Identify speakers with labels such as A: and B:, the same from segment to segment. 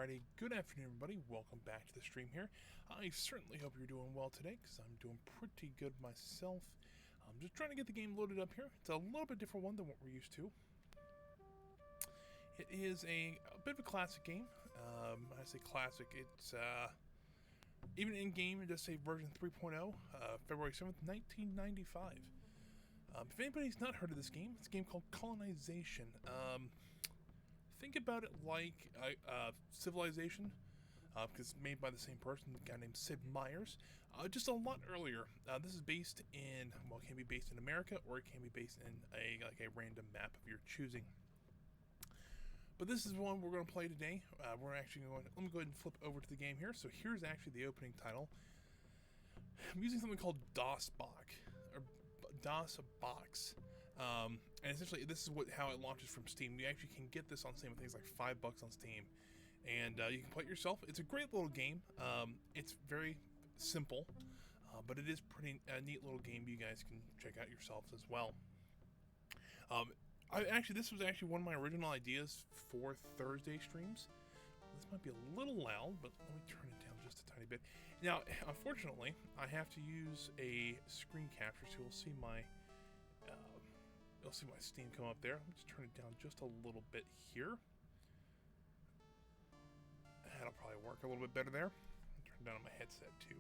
A: Friday. Good afternoon, everybody. Welcome back to the stream here. I certainly hope you're doing well today, because I'm doing pretty good myself. I'm just trying to get the game loaded up here. It's a little bit different one than what we're used to. It is a bit of a classic game. When I say classic, it's even in game, it does say version 3.0, February 7th, 1995. If anybody's not heard of this game, it's a game called Colonization. Think about it like Civilization, because it's made by the same person, a guy named Meier. Just a lot earlier. This is based in, well, it can be based in America, or it can be based in a random map of your choosing. But this is one we're going to play today. We're actually going to, let me go ahead and flip over to the game here. So here's actually the opening title. I'm using something called DOSBox, or DOSBox. And essentially, this is how it launches from Steam. You actually can get this on Steam. I think it's like $5 on Steam, and you can play it yourself. It's a great little game. It's very simple, but it is pretty neat little game. You guys can check out yourselves as well. This was actually one of my original ideas for Thursday streams. This might be a little loud, but let me turn it down just a tiny bit. Now, unfortunately, I have to use a screen capture, so you'll see my Steam come up there. Let me just turn it down just a little bit here. That'll probably work a little bit better there. I'll turn it down on my headset too.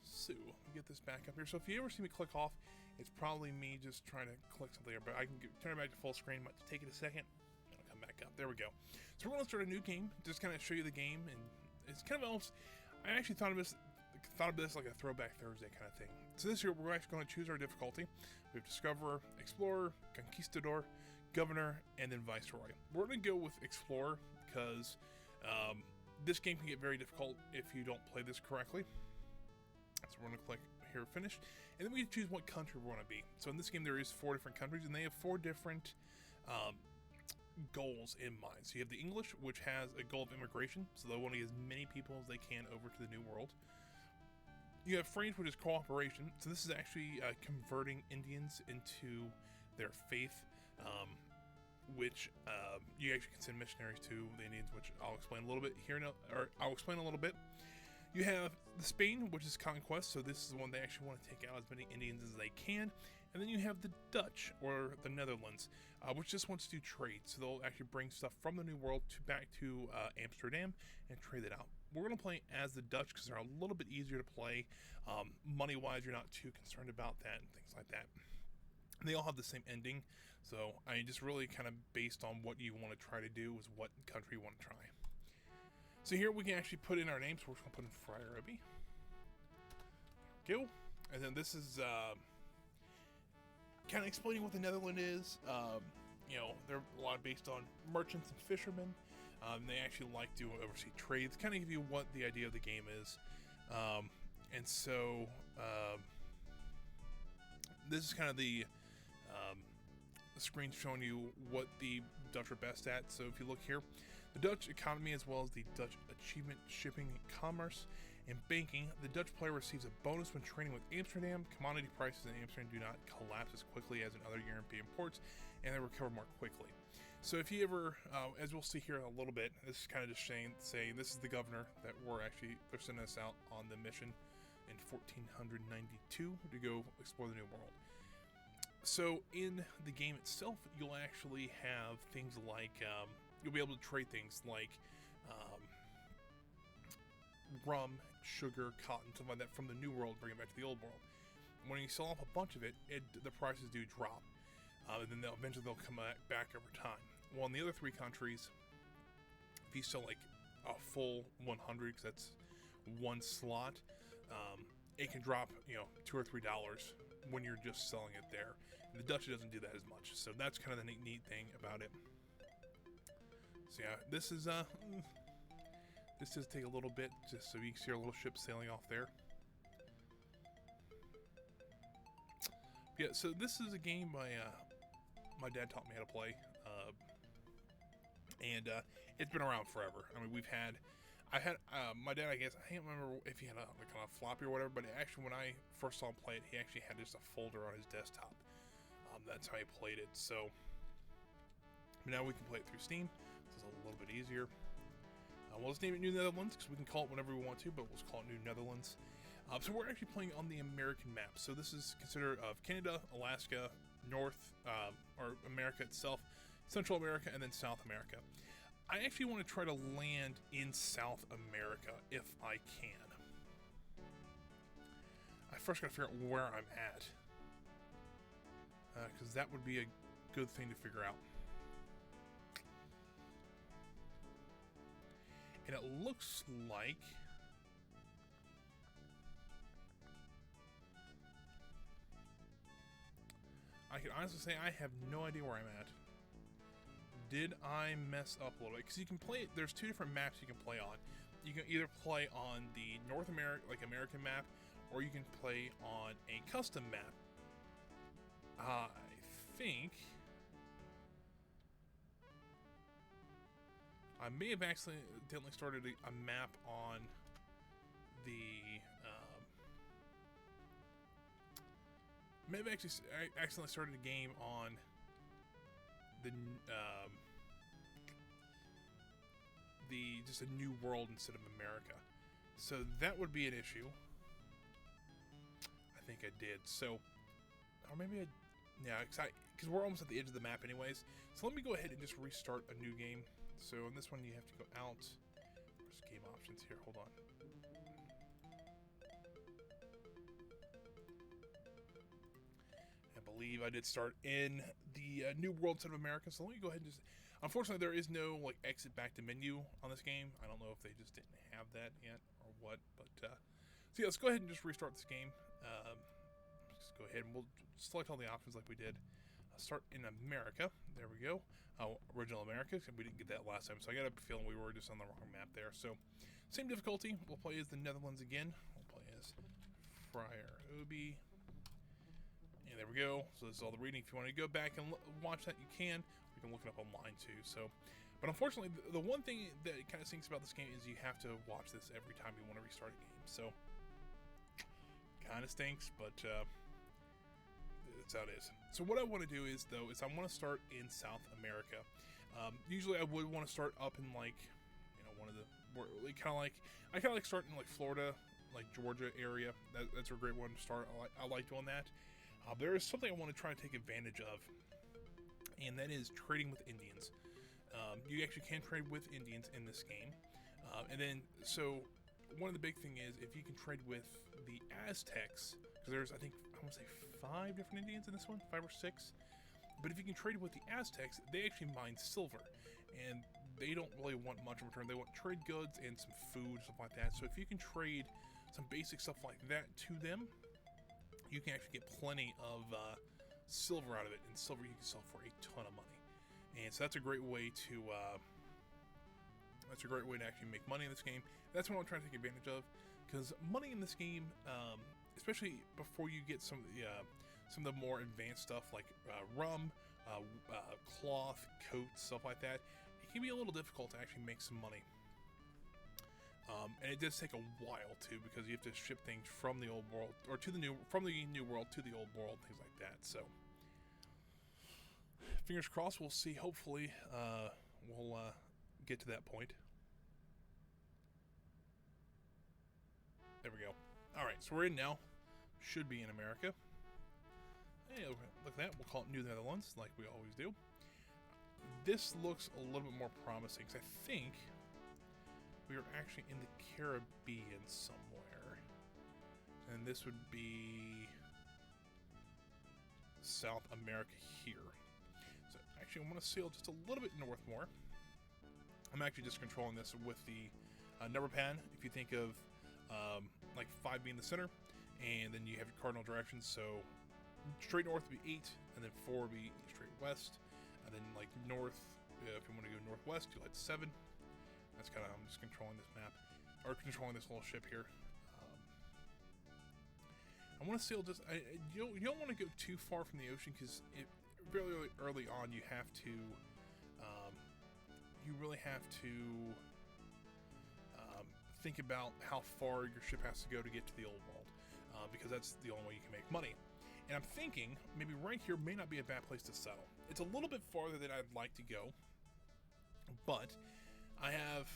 A: So, let me get this back up here. So if you ever see me click off, it's probably me just trying to click something here, but I can turn it back to full screen. Might take it a second. It'll come back up. There we go. So we're going to start a new game, just kind of show you the game, and it's kind of almost, I actually thought of this like a Throwback Thursday kind of thing. So this year, we're actually going to choose our difficulty. We have Discoverer, Explorer, Conquistador, Governor, and then Viceroy. We're going to go with Explorer, because this game can get very difficult if you don't play this correctly. So we're going to click here, Finish, and then we can choose what country we want to be. So in this game, there is 4 different countries, and they have 4 different goals in mind. So you have the English, which has a goal of immigration, so they want to get as many people as they can over to the New World. You have French, which is cooperation, so this is actually converting Indians into their faith, which you actually can send missionaries to the Indians, which I'll explain a little bit here now, or I'll explain a little bit. You have the Spain, which is conquest, so this is the one they actually want to take out as many Indians as they can. And then you have the Dutch, or the Netherlands, which just wants to do trade. So they'll actually bring stuff from the New World back to Amsterdam and trade it out. We're going to play as the Dutch because they're a little bit easier to play. Money-wise, you're not too concerned about that and things like that. They all have the same ending, so I just really kind of based on what you want to try to do is what country you want to try. So here we can actually put in our names. We're just going to put in Friar Abbey. There we go. And then this is kind of explaining what the Netherlands is. They're a lot based on merchants and fishermen. They actually like to oversee trades, kind of give you what the idea of the game is. And so this is kind of the screen showing you what the Dutch are best at. So if you look here, the Dutch economy, as well as the Dutch achievement, shipping, commerce, and banking. The Dutch player receives a bonus when trading with Amsterdam. Commodity prices in Amsterdam do not collapse as quickly as in other European ports, and they recover more quickly. So if you ever, as we'll see here in a little bit, this is kind of just saying this is the governor that they're sending us out on the mission in 1492 to go explore the New World. So in the game itself, you'll actually have things like, you'll be able to trade things like rum, sugar, cotton, something like that from the New World, bring it back to the Old World. When you sell off a bunch of it, the prices do drop. And then eventually they'll come back over time. Well, in the other 3 countries, if you sell like a full 100, because that's one slot, it can drop, $2 or $3 when you're just selling it there. And the Dutch doesn't do that as much, so that's kind of the neat thing about it. So yeah, this does take a little bit, just so you can see our little ship sailing off there. Yeah, so this is a game my dad taught me how to play, and it's been around forever. I mean, my dad, I guess, I can't remember if he had a floppy or whatever, but actually when I first saw him play it, he actually had just a folder on his desktop. That's how he played it. So now we can play it through Steam. This is a little bit easier. We'll just name it New Netherlands because we can call it whatever we want to, but we'll just call it New Netherlands. So we're actually playing on the American map. So this is considered of Canada, Alaska, North, or America itself, Central America, and then South America. I actually want to try to land in South America if I can. I first got to figure out where I'm at, because that would be a good thing to figure out. And it looks like I can honestly say I have no idea where I'm at. Did I mess up a little bit? Because you can play, there's two different maps you can play on. You can either play on the North America, like American map, or you can play on a custom map. I think I may have accidentally started a map on the maybe actually I accidentally started a game on the just a new world instead of America, so that would be an issue. I think I did. So, or maybe yeah, because we're almost at the edge of the map anyways. So let me go ahead and just restart a new game. So in this one you have to go out. There's game options here. Hold on. I believe I did start in the New World instead of America. So let me go ahead and just. Unfortunately, there is no like exit back to menu on this game. I don't know if they just didn't have that yet or what. But so yeah, let's go ahead and just restart this game. Just go ahead and we'll select all the options like we did. Start in America. There we go. Original America. We didn't get that last time, so I got a feeling we were just on the wrong map there. So same difficulty. We'll play as the Netherlands again. We'll play as Friar Obi. And there we go. So this is all the reading. If you want to go back and watch that, you can. You can look it up online too. So, but unfortunately, the one thing that kind of stinks about this game is you have to watch this every time you want to restart a game. So, kind of stinks, but that's how it is. So what I want to do is I want to start in South America. Usually I would want to start up in like, you know, one of the kind of like starting in like Florida, like Georgia area. That's a great one to start. I like doing that. There is something I want to try to take advantage of, and that is trading with Indians. You actually can trade with Indians in this game. And then, so one of the big thing is if you can trade with the Aztecs, because there's, I think, I want to say 5 different Indians in this one, 5 or 6. But if you can trade with the Aztecs, they actually mine silver, and they don't really want much in return. They want trade goods and some food, stuff like that. So if you can trade some basic stuff like that to them, you can actually get plenty of silver out of it, and silver you can sell for a ton of money. And so that's a great way to actually make money in this game. That's what I'm trying to take advantage of, because money in this game, especially before you get some of the more advanced stuff like rum, cloth, coats, stuff like that, it can be a little difficult to actually make some money. And it does take a while too, because you have to ship things from the old world or from the new world to the old world, things like that. So fingers crossed, we'll see. Hopefully, we'll get to that point. There we go. All right, so we're in now. Should be in America. Hey, look at that. We'll call it New Netherlands, like we always do. This looks a little bit more promising, because I think we are actually in the Caribbean somewhere. And this would be South America here. So actually I want to sail just a little bit north more. I'm actually just controlling this with the number pad. If you think of like 5 being the center, and then you have your cardinal directions. So straight north would be 8, and then 4 would be straight west, and then like north, if you want to go northwest, you'll hit 7. That's kind of, I'm just controlling this map, or controlling this little ship here. I want to sail just, you don't want to go too far from the ocean, because very early on you have to, you really have to think about how far your ship has to go to get to the old world, because that's the only way you can make money. And I'm thinking maybe right here may not be a bad place to settle. It's a little bit farther than I'd like to go, but I have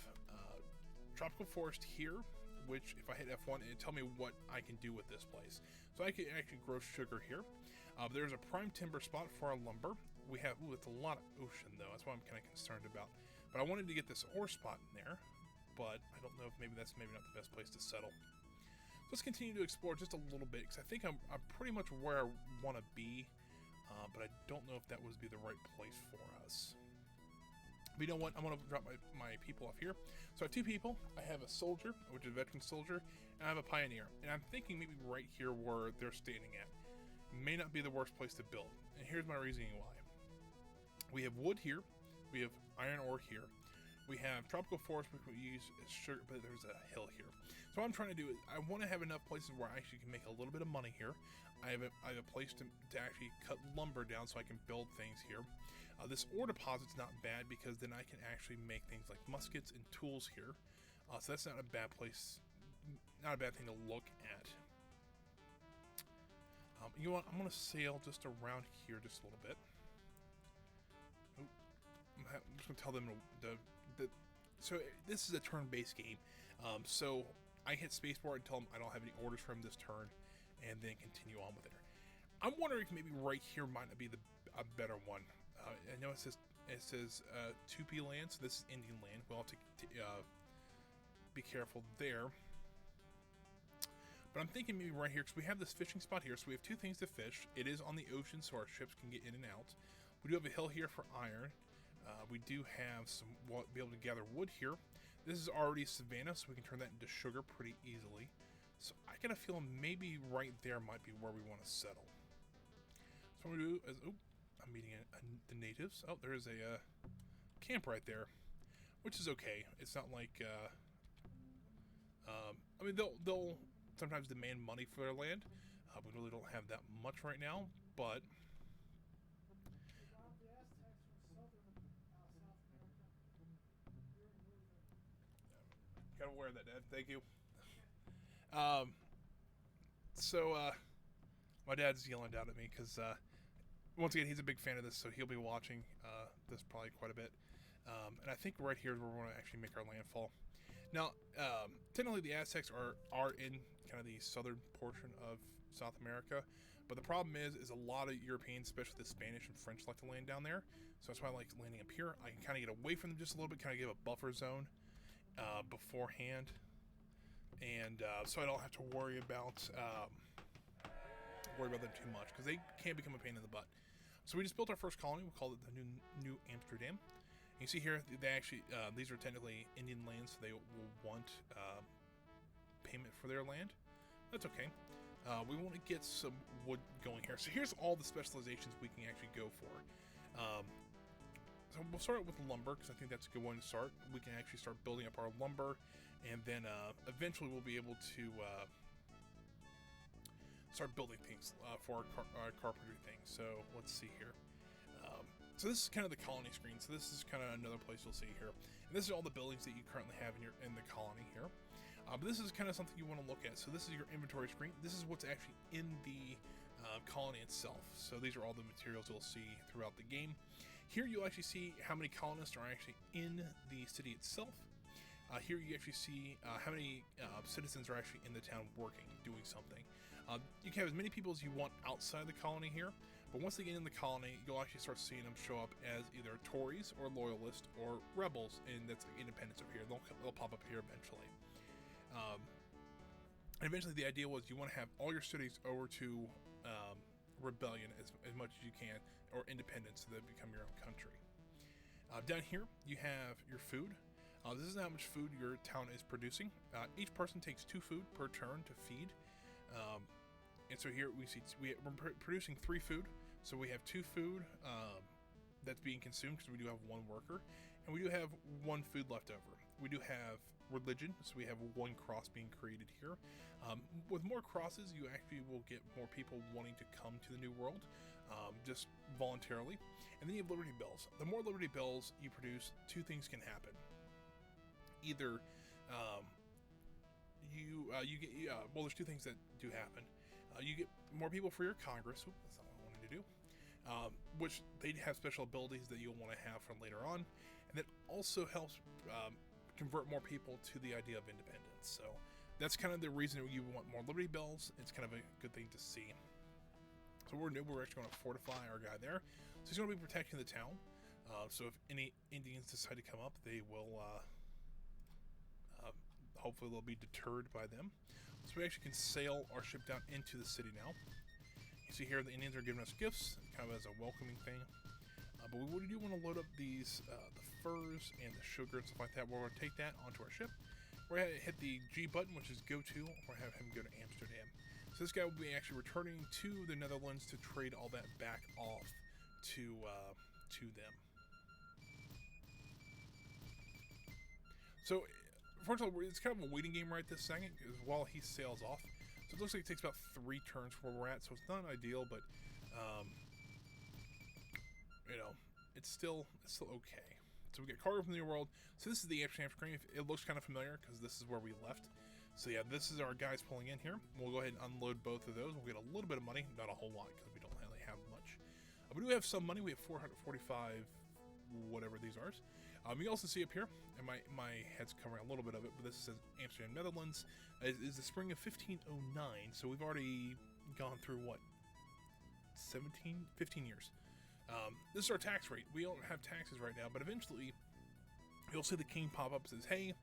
A: tropical forest here, which if I hit F1, it'd tell me what I can do with this place. So I can actually grow sugar here. There's a prime timber spot for our lumber. We have, it's a lot of ocean though, that's what I'm kind of concerned about. But I wanted to get this ore spot in there, but I don't know if maybe that's maybe not the best place to settle. So let's continue to explore just a little bit, because I think I'm pretty much where I want to be, but I don't know if that would be the right place for us. But you know what? I'm going to drop my people off here. So I have two people. I have a soldier, which is a veteran soldier, and I have a pioneer. And I'm thinking maybe right here where they're standing at may not be the worst place to build. And here's my reasoning why. We have wood here. We have iron ore here. We have tropical forest, which we use as sugar, but there's a hill here. So what I'm trying to do is I want to have enough places where I actually can make a little bit of money here. I have a place to actually cut lumber down so I can build things here. This ore deposit's not bad because then I can actually make things like muskets and tools here. So that's not a bad place, not a bad thing to look at. You know what? I'm going to sail just around here just a little bit. Oh, I'm just going to tell them so this is a turn-based game. So I hit spacebar and tell them I don't have any orders from this turn, and then continue on with it. I'm wondering if maybe right here might not be a better one. I know it says 2P land, so this is Indian land. We'll have to be careful there. But I'm thinking maybe right here, because we have this fishing spot here, so we have two things to fish. It is on the ocean, so our ships can get in and out. We do have a hill here for iron. We do have we'll be able to gather wood here. This is already savanna, so we can turn that into sugar pretty easily. So I get a feeling maybe right there might be where we want to settle. So what I'm going to do is, oh, I'm meeting the natives. Oh, there is a camp right there, which is okay. It's not like, I mean, they'll sometimes demand money for their land. We really don't have that much right now, but gotta wear that, Dad. Thank you. So my dad's yelling down at me because once again, he's a big fan of this, so he'll be watching this probably quite a bit. And I think right here is where we're going to actually make our landfall. Now, technically the Aztecs are in kind of the southern portion of South America, but the problem is a lot of Europeans, especially the Spanish and French, like to land down there. So that's why I like landing up here. I can kind of get away from them just a little bit, kind of give a buffer zone beforehand, and so I don't have to worry about them too much, because they can become a pain in the butt. So we just built our first colony. We called it the New Amsterdam. You see here, they actually these are technically Indian lands, so they will want payment for their land. That's okay. We want to get some wood going here. So here's all the specializations we can actually go for. So we'll start with lumber, because I think that's a good one to start. We can actually start building up our lumber, and then eventually we'll be able to start building things for our carpentry things. So let's see here. So this is kind of the colony screen. So this is kind of another place you'll see here. And this is all the buildings that you currently have in the colony here. But this is kind of something you want to look at. So this is your inventory screen. This is what's actually in the colony itself. So these are all the materials you'll see throughout the game. Here you'll actually see how many colonists are actually in the city itself. Here you actually see how many citizens are actually in the town working, doing something. You can have as many people as you want outside the colony here, but once they get in the colony, you'll actually start seeing them show up as either Tories or Loyalists or Rebels, and that's independents over here. They'll pop up here eventually. And eventually the idea was you want to have all your cities over to rebellion as much as you can, or independence, so they become your own country. Down here you have your food. This is how much food your town is producing. Each person takes 2 food per turn to feed. And so here we see we're producing 3 food. So we have 2 food that's being consumed, because we do have 1 worker. And we do have 1 food left over. We do have religion, so we have 1 cross being created here. With more crosses, you actually will get more people wanting to come to the New World, just voluntarily. And then you have Liberty Bells. The more Liberty Bells you produce, 2 things can happen. Either you get well, there's 2 things that do happen. You get more people for your Congress. Oops, that's not what I wanted to do. Which they have special abilities that you'll want to have from later on. and that also helps convert more people to the idea of independence. So that's kind of the reason you want more Liberty Bells. It's kind of a good thing to see. So we're actually going to fortify our guy there. So he's going to be protecting the town. So if any Indians decide to come up, they will, hopefully they'll be deterred by them. So we actually can sail our ship down into the city now. You see here the Indians are giving us gifts, kind of as a welcoming thing. But we do want to load up these, the furs and the sugar and stuff like that. We're going to take that onto our ship. We're going to hit the G button, which is go to. We're going to have him go to Amsterdam. So this guy will be actually returning to the Netherlands to trade all that back off to them. So, unfortunately, it's kind of a waiting game right this second, because while he sails off. So it looks like it takes about 3 turns where we're at, so it's not ideal, but, you know, it's still okay. So we get cargo from the New World. So this is the Amsterdam screen. It looks kind of familiar, because this is where we left. So yeah, this is our guys pulling in here. We'll go ahead and unload both of those. We'll get a little bit of money, not a whole lot, because we don't really have much. We do have some money. We have 445, whatever these are. You also see up here, and my head's covering a little bit of it, but this says Amsterdam, Netherlands. It is the spring of 1509, so we've already gone through, what, 15 years. This is our tax rate. We don't have taxes right now, but eventually you'll see the king pop up and says, hey,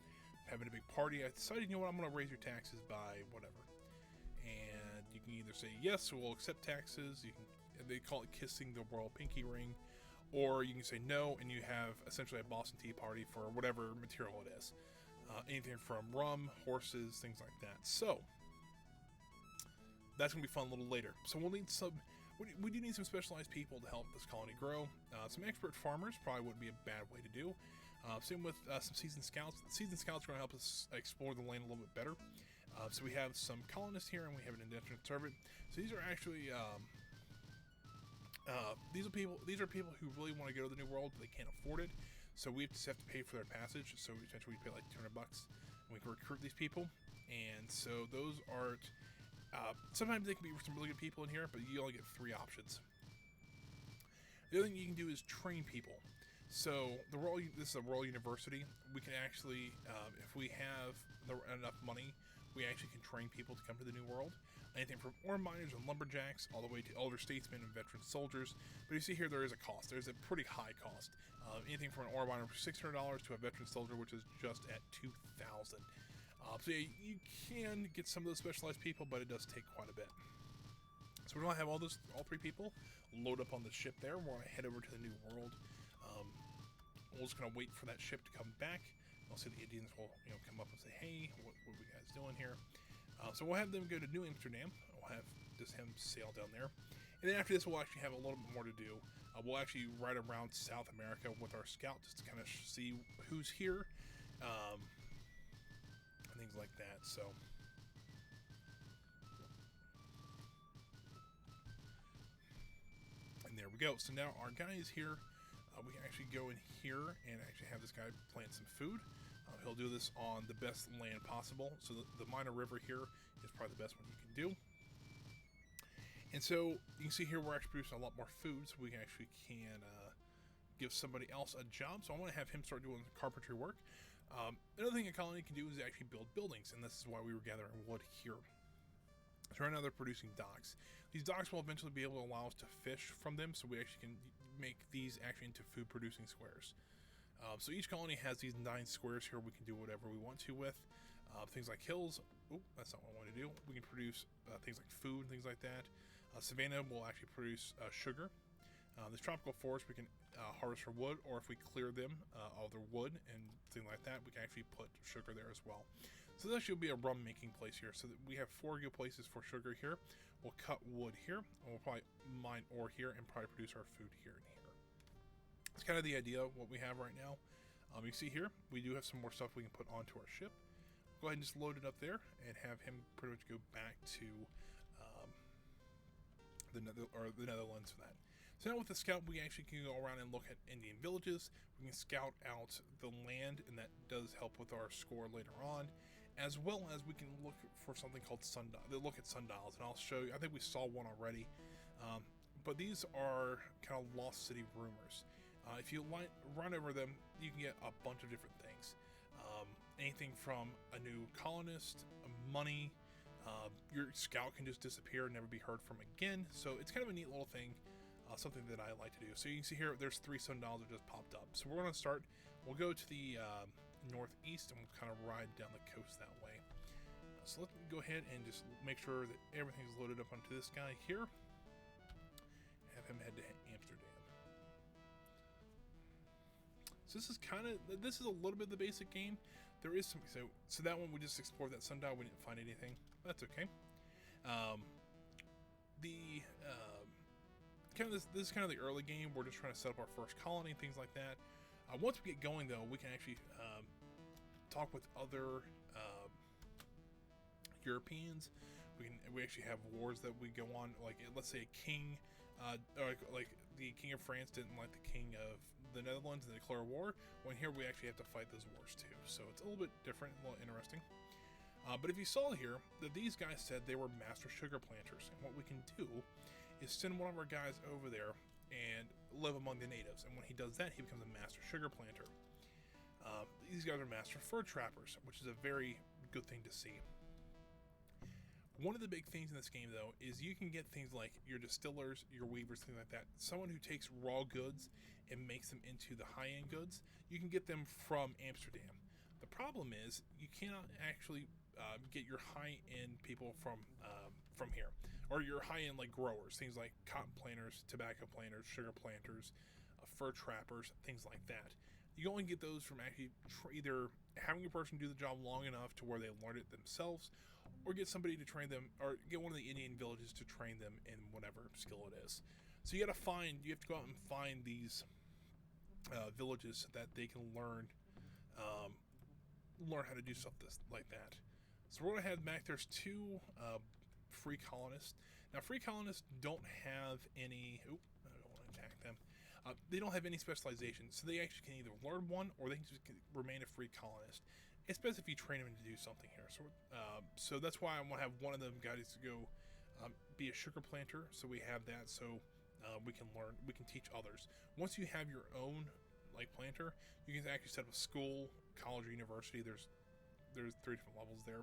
A: having a big party, I decided, you know what, I'm going to raise your taxes by whatever. And you can either say yes, we'll accept taxes. You can, they call it kissing the royal pinky ring, or you can say no, and you have essentially a Boston Tea Party for whatever material it is. Anything from rum, horses, things like that. So that's going to be fun a little later. So we'll need some. We do need some specialized people to help this colony grow. Some expert farmers probably wouldn't be a bad way to do. Same with some seasoned scouts. The seasoned scouts are going to help us explore the land a little bit better. So we have some colonists here, and we have an indentured servant. So these are actually these are people who really want to go to the New World, but they can't afford it. So we just have to pay for their passage. So essentially we pay like $200, and we can recruit these people. And so those are. Sometimes they can be some really good people in here, but you only get 3 options. The other thing you can do is train people. So this is a Royal University. We can actually, if we have enough money, we actually can train people to come to the New World. Anything from ore miners and lumberjacks, all the way to elder statesmen and veteran soldiers. But you see here, there is a cost. There's a pretty high cost. Anything from an ore miner for $600 to a veteran soldier, which is just at $2,000. So yeah, you can get some of those specialized people, but it does take quite a bit. So we're going to have all 3 people load up on the ship there. We're going to head over to the New World. We're just going to wait for that ship to come back. I'll see the Indians will come up and say, hey, what are you guys doing here? So we'll have them go to New Amsterdam. We'll have just him sail down there. And then after this, we'll actually have a little bit more to do. We'll actually ride around South America with our scout just to kind of see who's here. Things like that. So and there we go. So now our guy is here. We can actually go in here and actually have this guy plant some food. He'll do this on the best land possible. So the Meier River here is probably the best one you can do. And so you can see here we're actually producing a lot more food, so we actually can give somebody else a job. So I want to have him start doing carpentry work. Another thing a colony can do is actually build buildings, and this is why we were gathering wood here. So right now they're producing docks. These docks will eventually be able to allow us to fish from them, so we actually can make these actually into food-producing squares. So each colony has these 9 squares here we can do whatever we want to with. Things like hills. Oh, that's not what I want to do. We can produce things like food, things like that. Savannah will actually produce sugar. This tropical forest we can harvest for wood, or if we clear them, all their wood and things like that, we can actually put sugar there as well. So this actually will be a rum making place here. So that we have 4 good places for sugar here. We'll cut wood here, and we'll probably mine ore here and probably produce our food here and here. It's kind of the idea of what we have right now. You see here, we do have some more stuff we can put onto our ship. Go ahead and just load it up there and have him pretty much go back to the Netherlands for that. So now with the scout, we actually can go around and look at Indian villages. We can scout out the land, and that does help with our score later on, as well as we can look for something called sundial. They look at sundials, and I'll show you. I think we saw one already, but these are kind of lost city rumors. If you run over them, you can get a bunch of different things. Anything from a new colonist, money, your scout can just disappear and never be heard from again. So it's kind of a neat little thing, something that I like to do. So you can see here, there's 3 sundials that just popped up. So we're going to start, we'll go to the northeast and we'll kind of ride down the coast that way. So let's go ahead and just make sure that everything's loaded up onto this guy here. Have him head to Amsterdam. So this is a little bit of the basic game. There is some, so that one we just explored that sundial. We didn't find anything. That's okay. This is kind of the early game. We're just trying to set up our first colony, things like that. Once we get going, though, we can actually talk with other Europeans. We actually have wars that we go on. Like, let's say a king, or like the king of France didn't like the king of the Netherlands and they declare war. When here we actually have to fight those wars too. So it's a little bit different, a little interesting. But if you saw here that these guys said they were master sugar planters, and what we can do is send one of our guys over there and live among the natives. And when he does that, he becomes a master sugar planter. These guys are master fur trappers, which is a very good thing to see. One of the big things in this game, though, is you can get things like your distillers, your weavers, things like that. Someone who takes raw goods and makes them into the high-end goods, you can get them from Amsterdam. The problem is you cannot actually get your high-end people from here, or your high-end like growers, things like cotton planters, tobacco planters, sugar planters, fur trappers, things like that. You only get those from actually either having a person do the job long enough to where they learn it themselves, or get somebody to train them, or get one of the Indian villages to train them in whatever skill it is. So you have to go out and find these villages so that they can learn how to do stuff like that. So we're going to have back, there's 2 free colonists. Now, free colonists don't have any, I don't want to attack them. They don't have any specialization, so they actually can either learn one or they can just remain a free colonist. It's best if you train them to do something here. So that's why I want to have one of them guys to go be a sugar planter. So we have that, so we can teach others. Once you have your own like planter, you can actually set up a school, college, or university. There's 3 different levels there,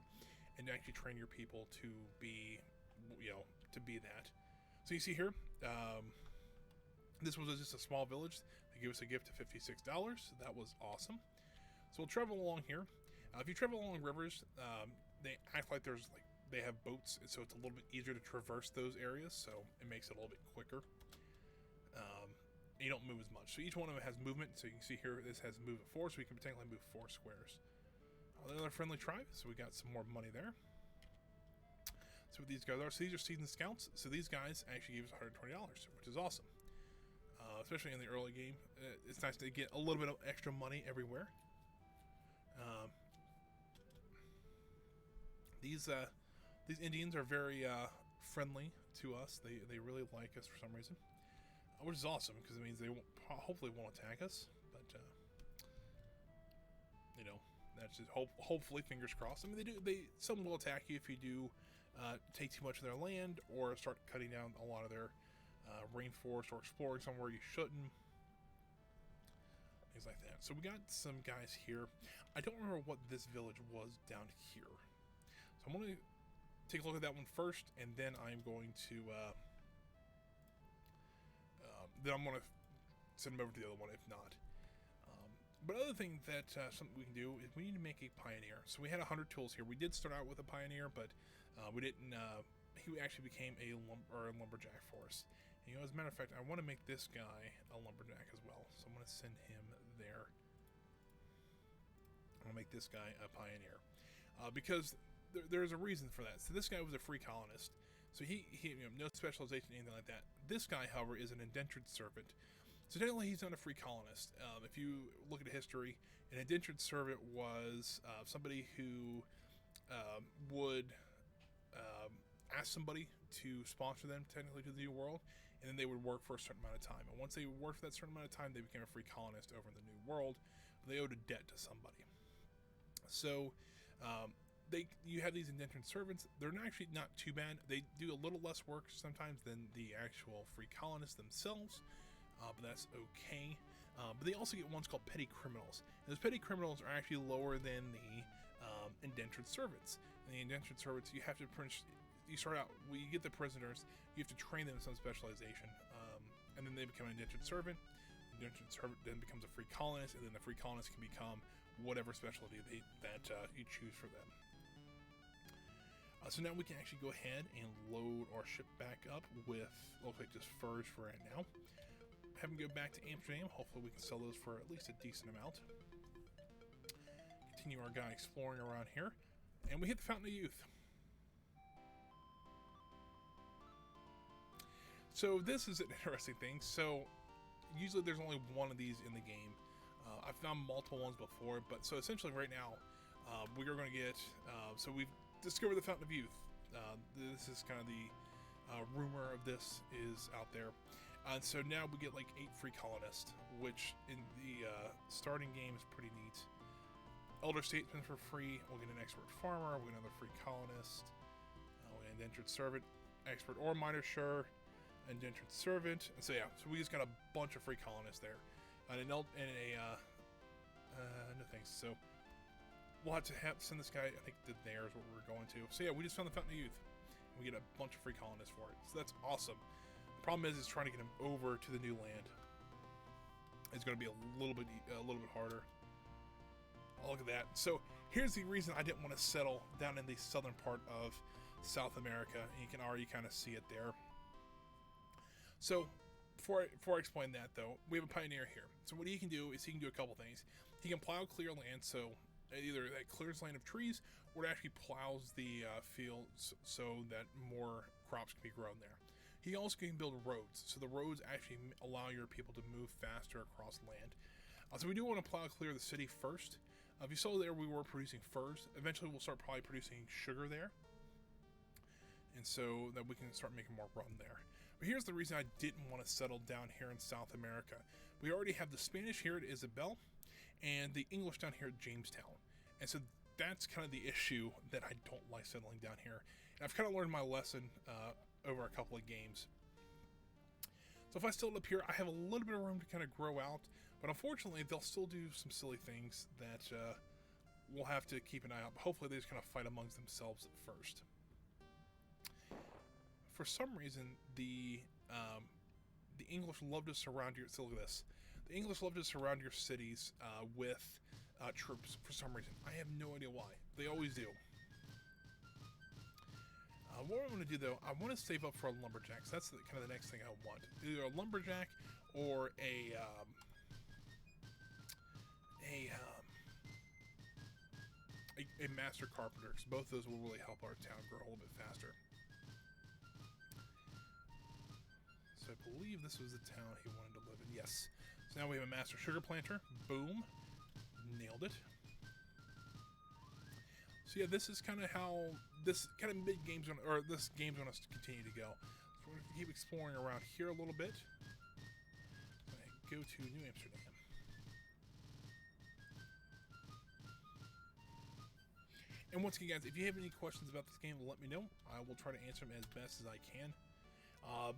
A: and actually train your people to be, that. So you see here, this was just a small village. They gave us a gift of $56. So that was awesome. So we'll travel along here. If you travel along rivers, they act like they have boats, and so it's a little bit easier to traverse those areas, so it makes it a little bit quicker. You don't move as much. So each one of them has movement, so you can see here this has moved at 4, so we can potentially move 4 squares. Another friendly tribe, so we got some more money there. So what these guys are, so these are seasoned scouts, so these guys actually gave us $120, which is awesome. Especially in the early game. It's nice to get a little bit of extra money everywhere. These Indians are very friendly to us. They really like us for some reason, which is awesome because it means they hopefully won't attack us. But that's just hopefully, fingers crossed. I mean, some will attack you if you do take too much of their land or start cutting down a lot of their rainforest or exploring somewhere you shouldn't. Things like that. So we got some guys here. I don't remember what this village was down here. So I'm going to take a look at that one first, and then I'm going to send them over to the other one if not. But other thing that something we can do is we need to make a pioneer. So we had 100 tools here. We did start out with a pioneer, but we didn't. He actually became a lumberjack for us. And, as a matter of fact, I want to make this guy a lumberjack as well. So I'm going to send him there. I'm going to make this guy a pioneer because there's a reason for that. So this guy was a free colonist. So he no specialization, anything like that. This guy, however, is an indentured servant. So technically, he's not a free colonist. If you look at history, an indentured servant was somebody who would ask somebody to sponsor them technically to the New World, and then they would work for a certain amount of time. And once they worked for that certain amount of time, they became a free colonist over in the New World. They owed a debt to somebody. So you have these indentured servants. They're actually not too bad. They do a little less work sometimes than the actual free colonists themselves. But that's okay. But they also get ones called petty criminals. And those petty criminals are actually lower than the indentured servants. And the indentured servants, you have to you start out, when you get the prisoners, you have to train them in some specialization. And then they become an indentured servant. The indentured servant then becomes a free colonist, and then the free colonist can become whatever specialty that you choose for them. So now we can actually go ahead and load our ship back up with, looks like just furs for right now. Have them go back to Amsterdam. Hopefully we can sell those for at least a decent amount. Continue our guy exploring around here. And we hit the Fountain of Youth. So this is an interesting thing. So usually there's only one of these in the game. I've found multiple ones before, but so essentially right now we are going to get, so we've discovered the Fountain of Youth. This is kind of the rumor of this is out there. And so now we get like 8 free colonists, which in the starting game is pretty neat. Elder Statesman for free. We'll get an expert farmer. We'll get another free colonist. We'll get an indentured servant, expert ore miner, sure. Indentured servant. And so yeah, so we just got a bunch of free colonists there. And no thanks. So we'll have to send this guy, I think there is what we're going to. So yeah, we just found the Fountain of Youth. And we get a bunch of free colonists for it. So that's awesome. The problem is trying to get him over to the new land. It's going to be a little bit harder. Oh, look at that. So here's the reason I didn't want to settle down in the southern part of South America. And you can already kind of see it there. So before I explain that though, we have a pioneer here. So what he can do is he can do a couple things. He can plow clear land, so either that clears land of trees or it actually plows the fields so that more crops can be grown there. He also can build roads, so the roads actually allow your people to move faster across land. So we do want to plow clear the city first. If you saw there, we were producing furs. Eventually we'll start probably producing sugar there, and so that we can start making more rum there. But here's the reason I didn't want to settle down here in South America. We already have the Spanish here at Isabel and the English down here at Jamestown. And so that's kind of the issue that I don't like settling down here. And I've kind of learned my lesson over a couple of games. So if I settle up here, I have a little bit of room to kind of grow out. But unfortunately, they'll still do some silly things that we'll have to keep an eye out. But hopefully they just kind of fight amongst themselves at first. For some reason, the English love to surround your. So look at this. The English love to surround your cities with troops for some reason. I have no idea why. They always do. What I'm going to do though, I want to save up for a lumberjack. So that's kind of the next thing I want. Either a lumberjack or a master carpenter. Because both of those will really help our town grow a little bit faster. So I believe this was the town he wanted to live in. Yes. So now we have a master sugar planter. Boom. Nailed it. So yeah, this is kind of how this kind of mid-game's going to, or this game's going to continue to go. So we're going to keep exploring around here a little bit. Go to New Amsterdam. And once again, guys, if you have any questions about this game, let me know. I will try to answer them as best as I can.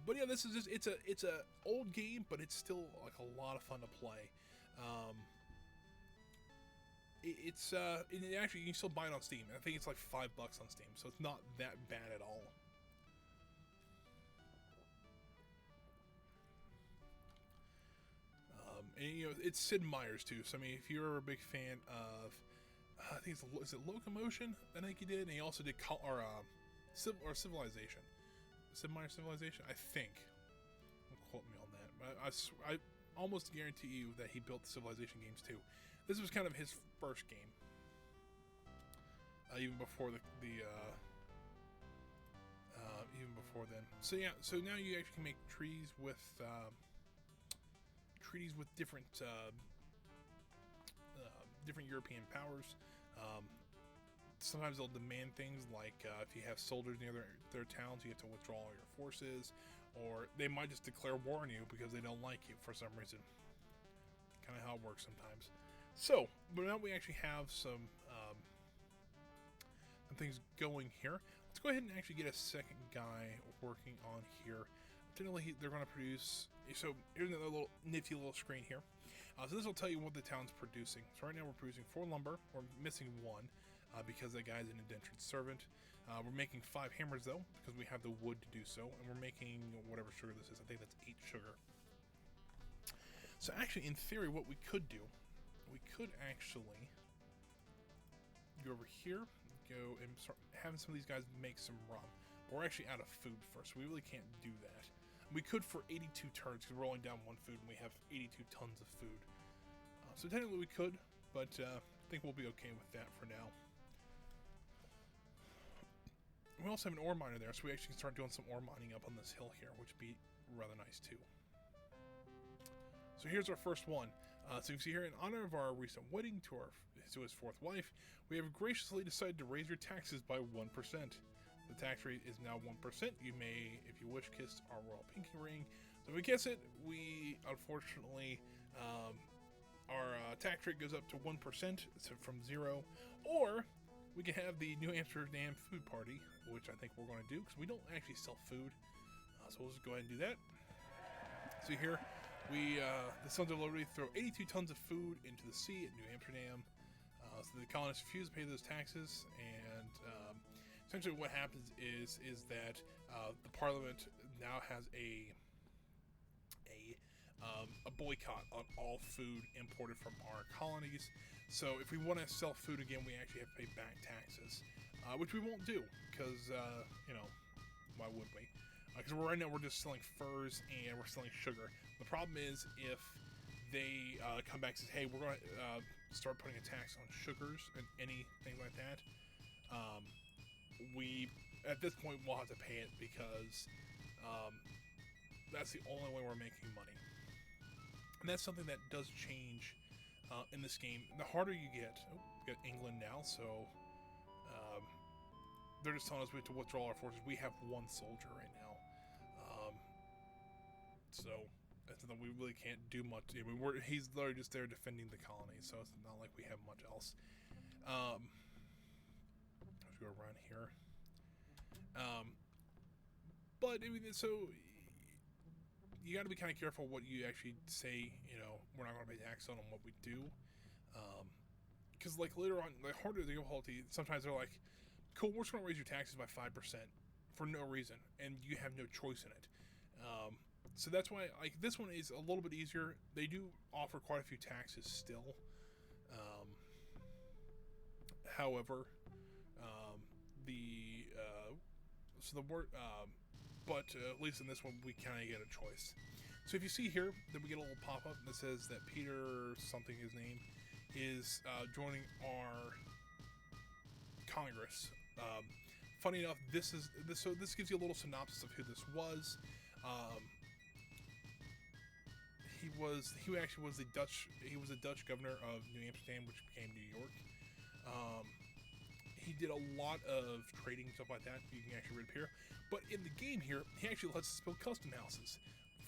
A: But yeah, this is just, it's a old game, but it's still like a lot of fun to play. Actually, you can still buy it on Steam. I think it's like $5 on Steam, so it's not that bad at all. And you know, it's Sid Meier's too. So I mean, if you're a big fan of, I think is it Locomotion? I think he did, and he also did Civilization. Sid Meier's Civilization, I think. Don't quote me on that. But I almost guarantee you that he built the Civilization games too. This was kind of his first game, even before even before then. So yeah, so now you actually can make treaties with different different European powers. Sometimes they'll demand things like if you have soldiers near their towns, you have to withdraw all your forces, or they might just declare war on you because they don't like you for some reason. Kind of how it works sometimes. So, but now we actually have some things going here. Let's go ahead and actually get a second guy working on here. Generally, they're going to produce. So here's another little nifty little screen here. So this will tell you what the town's producing. So right now we're producing 4 lumber. We're missing 1 because that guy's an indentured servant. We're making 5 hammers though because we have the wood to do so, and we're making whatever sugar this is. I think that's 8 sugar. So actually, in theory, what we could do, we could actually go over here, go and start having some of these guys make some rum. But we're actually out of food first, so we really can't do that. We could for 82 turns because we're only down 1 food and we have 82 tons of food. So technically we could, but I think we'll be okay with that for now. We also have an ore miner there, so we actually can start doing some ore mining up on this hill here, which would be rather nice too. So here's our first one. So you can see here, in honor of our recent wedding to his 4th wife, we have graciously decided to raise your taxes by 1%. The tax rate is now 1%. You may, if you wish, kiss our royal pinky ring. So if we kiss it, we unfortunately, our tax rate goes up to 1%, so from 0. Or we can have the New Amsterdam food party, which I think we're going to do because we don't actually sell food. So we'll just go ahead and do that. So here, we, the Sons of Liberty throw 82 tons of food into the sea at New Amsterdam. So the colonists refuse to pay those taxes, and essentially what happens is that the Parliament now has a boycott on all food imported from our colonies. So if we want to sell food again, we actually have to pay back taxes, which we won't do because you know, why would we? Because right now we're just selling furs and we're selling sugar. The problem is if they come back and say, hey, we're going to start putting a tax on sugars and anything like that, we, at this point, we'll have to pay it because that's the only way we're making money. And that's something that does change in this game. The harder you get, we got England now, so they're just telling us we have to withdraw our forces. We have 1 soldier right now. So that's something we really can't do much. I mean, he's literally just there defending the colony, so it's not like we have much else. Let's go around here. But I mean, so you got to be kind of careful what you actually say. You know, we're not going to pay tax on what we do, because like later on, the harder the difficulty, sometimes they're like, "Cool, we're just going to raise your taxes by 5% for no reason," and you have no choice in it. So that's why, like, this one is a little bit easier. They do offer quite a few taxes still. However, but at least in this one, we kind of get a choice. So if you see here, that we get a little pop-up that says that Peter something, his name, is joining our Congress. Funny enough, so this gives you a little synopsis of who this was. He actually was the Dutch governor of New Amsterdam, which became New York. He did a lot of trading and stuff like that. You can actually read up here. But in the game here, he actually lets us build custom houses.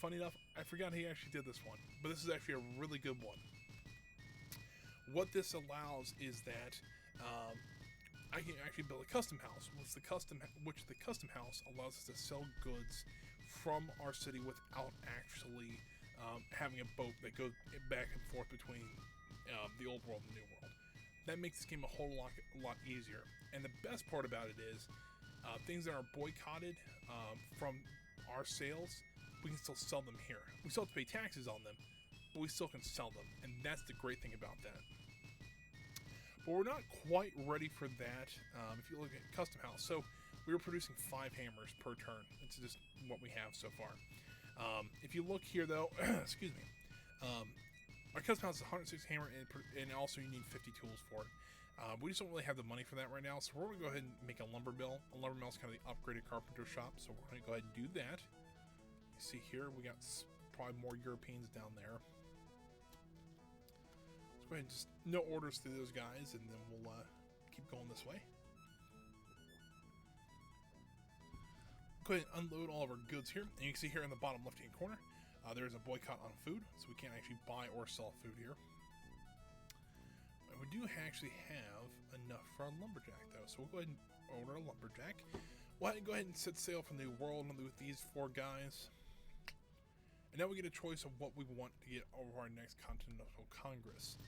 A: Funny enough, I forgot he actually did this one, but this is actually a really good one. What this allows is that I can actually build a custom house, which the custom house allows us to sell goods from our city without actually having a boat that goes back and forth between the old world and the new world. That makes this game a whole lot easier. And the best part about it is things that are boycotted from our sales, we can still sell them here. We still have to pay taxes on them, but we still can sell them, and that's the great thing about that. But we're not quite ready for that. If you look at custom house, so we were producing 5 hammers per turn. It's just what we have so far. If you look here, though, excuse me, our custom house is 160 hammer, and also you need 50 tools for it. We just don't really have the money for that right now, so we're going to go ahead and make a lumber mill. A lumber mill is kind of the upgraded carpenter shop, so we're going to go ahead and do that. You see here, we got probably more Europeans down there. Let's go ahead and just no orders to those guys, and then we'll keep going this way. Go ahead and unload all of our goods here, and you can see here in the bottom left-hand corner, there is a boycott on food, so we can't actually buy or sell food here. We do actually have enough for a lumberjack, though, so we'll go ahead and order a lumberjack. We'll go ahead and set sail from the new world with these 4 guys. And now we get a choice of what we want to get over our next Continental Congress.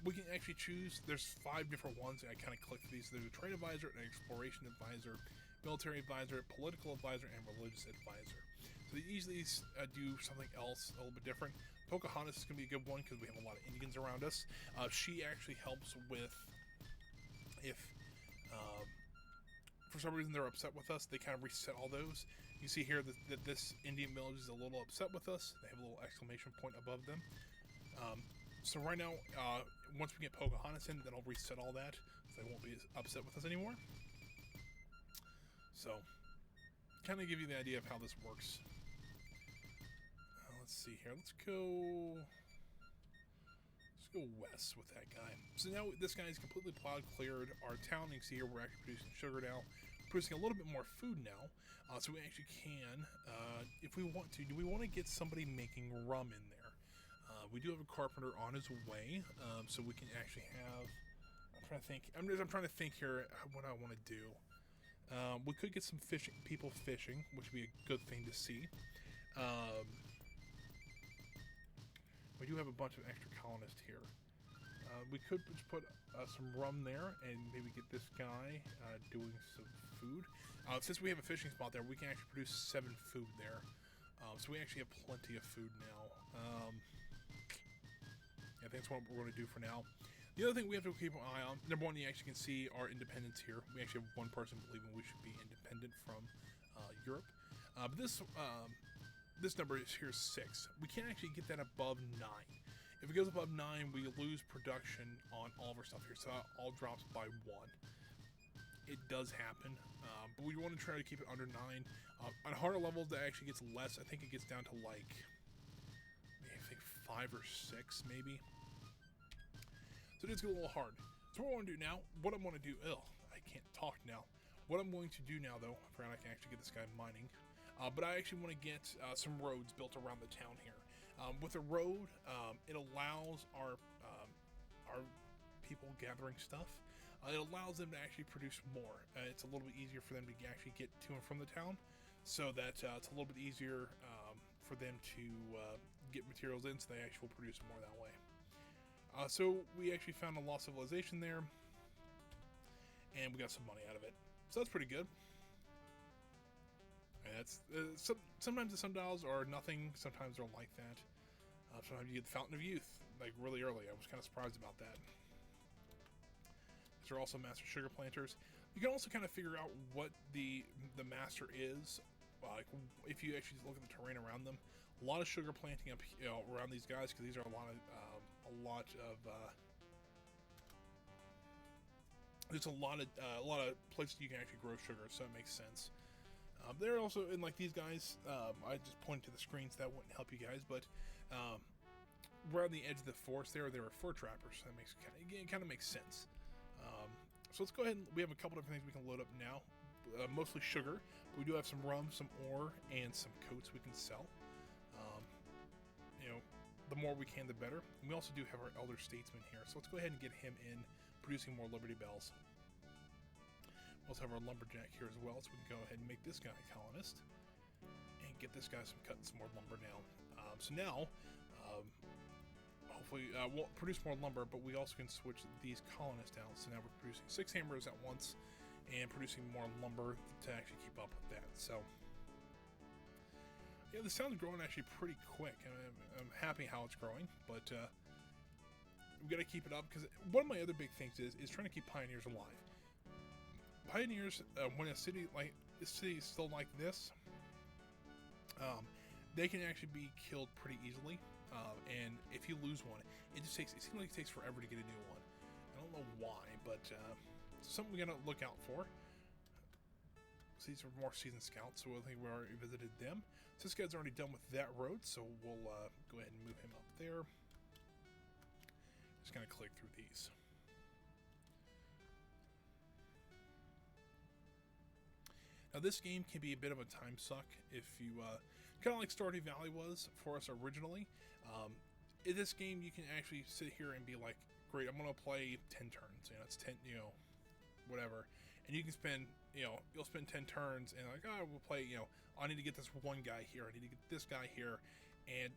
A: We can actually choose, there's 5 different ones, and I kind of click these. There's a trade advisor, an exploration advisor, military advisor, political advisor, and religious advisor. So they easily do something else a little bit different. Pocahontas is going to be a good one because we have a lot of Indians around us. She actually helps with, if for some reason they're upset with us, they kind of reset all those. You see here that this Indian village is a little upset with us. They have a little exclamation point above them. So right now, once we get Pocahontas in, then I'll reset all that, so they won't be upset with us anymore. So, kind of give you the idea of how this works. Let's see here. Let's go west with that guy. So now this guy is completely plowed, cleared our town. You can see here we're actually producing sugar now, producing a little bit more food now. So we actually can, if we want to, do we want to get somebody making rum in there? We do have a carpenter on his way, so we can actually have. I'm trying to think. I'm trying to think here what I want to do. We could get some people fishing, which would be a good thing to see. We do have a bunch of extra colonists here. We could just put some rum there and maybe get this guy doing some food. Since we have a fishing spot there, we can actually produce 7 food there. So we actually have plenty of food now. I think that's what we're going to do for now. The other thing we have to keep an eye on, number one, you actually can see our independence here. We actually have one person believing we should be independent from Europe. But this number is here 6. We can't actually get that above 9. If it goes above 9, we lose production on all of our stuff here. So that all drops by 1. It does happen, but we want to try to keep it under 9. On harder levels, that actually gets less. I think it gets down to like, I think 5 or 6 maybe. So it does get a little hard. So what I want to do now, what I'm going to do, I can't talk now. What I'm going to do now, though, I forgot I can actually get this guy mining. But I actually want to get some roads built around the town here. With a road, it allows our people gathering stuff. It allows them to actually produce more. It's a little bit easier for them to actually get to and from the town, so that it's a little bit easier for them to get materials in, so they actually will produce more that way. So we actually found a lost civilization there, and we got some money out of it. So that's pretty good. And that's sometimes the sundials are nothing. Sometimes they're like that. Sometimes you get the Fountain of Youth like really early. I was kind of surprised about that. These are also master sugar planters. You can also kind of figure out what the master is. Like if you actually look at the terrain around them, a lot of sugar planting up around these guys, because these are there's a lot of places you can actually grow sugar, so it makes sense. They're also in like these guys. I just pointed to the screens, that wouldn't help you guys, but around the edge of the forest there were fur trappers. So that makes kind of makes sense. So let's go ahead and we have a couple different things we can load up now. Mostly sugar. We do have some rum, some ore, and some coats we can sell. The more we can, the better. And we also do have our elder statesman here, so let's go ahead and get him in, producing more Liberty Bells. We also have our lumberjack here as well, so we can go ahead and make this guy a colonist and get this guy cutting some more lumber now. So now, hopefully, we'll produce more lumber, but we also can switch these colonists out. So now we're producing 6 hammers at once and producing more lumber to actually keep up with that. So yeah, this town's growing actually pretty quick. I'm happy how it's growing, but we've got to keep it up, because one of my other big things is trying to keep pioneers alive. Pioneers, when a city is still like this, they can actually be killed pretty easily. And if you lose one, it seems like it takes forever to get a new one. I don't know why, but it's something we gotta look out for. So these are more seasoned scouts, so I think we already visited them. So this guy's already done with that road, so we'll go ahead and move him up there. Just gonna click through these. Now this game can be a bit of a time suck if you, kind of like Stardew Valley was for us originally. In this game you can actually sit here and be like, great, I'm going to play 10 turns, it's 10, whatever. and you can spend, you'll spend 10 turns and like, oh, we'll play, I need to get this one guy here, I need to get this guy here, and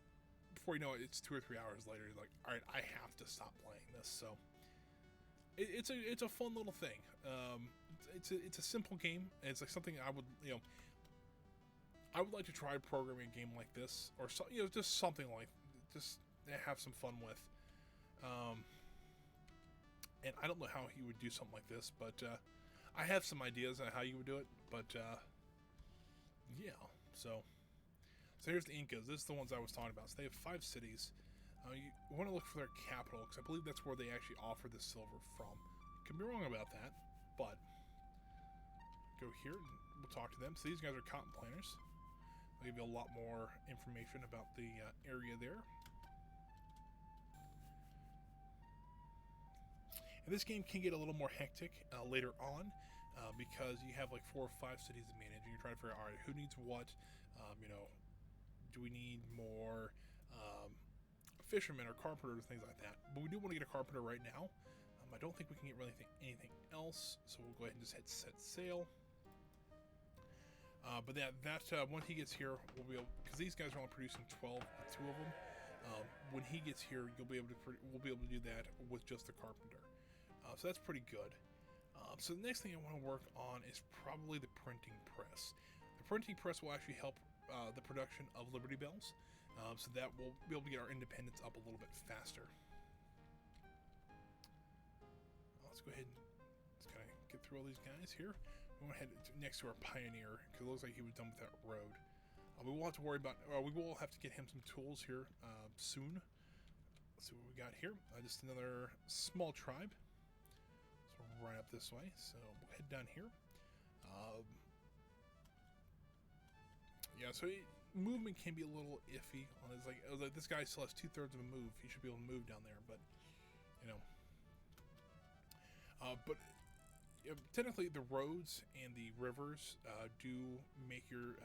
A: before you know it, it's 2 or 3 hours later. You're like, all right, I have to stop playing this. So it's a fun little thing. It's a simple game. It's like something I would I would like to try programming a game like this, or so, just something like just have some fun with. And I don't know how he would do something like this, but I have some ideas on how you would do it. But yeah, so here's the Incas. This is the ones I was talking about. So they have 5 cities. You want to look for their capital, because I believe that's where they actually offer the silver from. Could be wrong about that, but go here and we'll talk to them. So these guys are cotton planters. I'll give you a lot more information about the area there. And this game can get a little more hectic later on, because you have like 4 or 5 cities to manage, and you're trying to figure out, all right, who needs what. Do we need more fishermen or carpenters, things like that? But we do want to get a carpenter right now. I don't think we can get really anything else, so we'll go ahead and just hit set sail. But once he gets here, we'll be able, because these guys are only producing 12, 2 of them. When he gets here, we'll be able to do that with just the carpenter. So that's pretty good. So the next thing I want to work on is probably the printing press. The printing press will actually help the production of Liberty Bells, so that we'll be able to get our independence up a little bit faster. Let's go ahead and just kind of get through all these guys here. We want to head next to our pioneer, because it looks like he was done with that road. We will have to worry about, we will have to get him some tools here soon. Let's see what we got here. Just another small tribe. So right up this way. So we'll head down here. Yeah, so movement can be a little iffy. I was like, this guy still has 2/3 of a move. He should be able to move down there, but technically the roads and the rivers do make your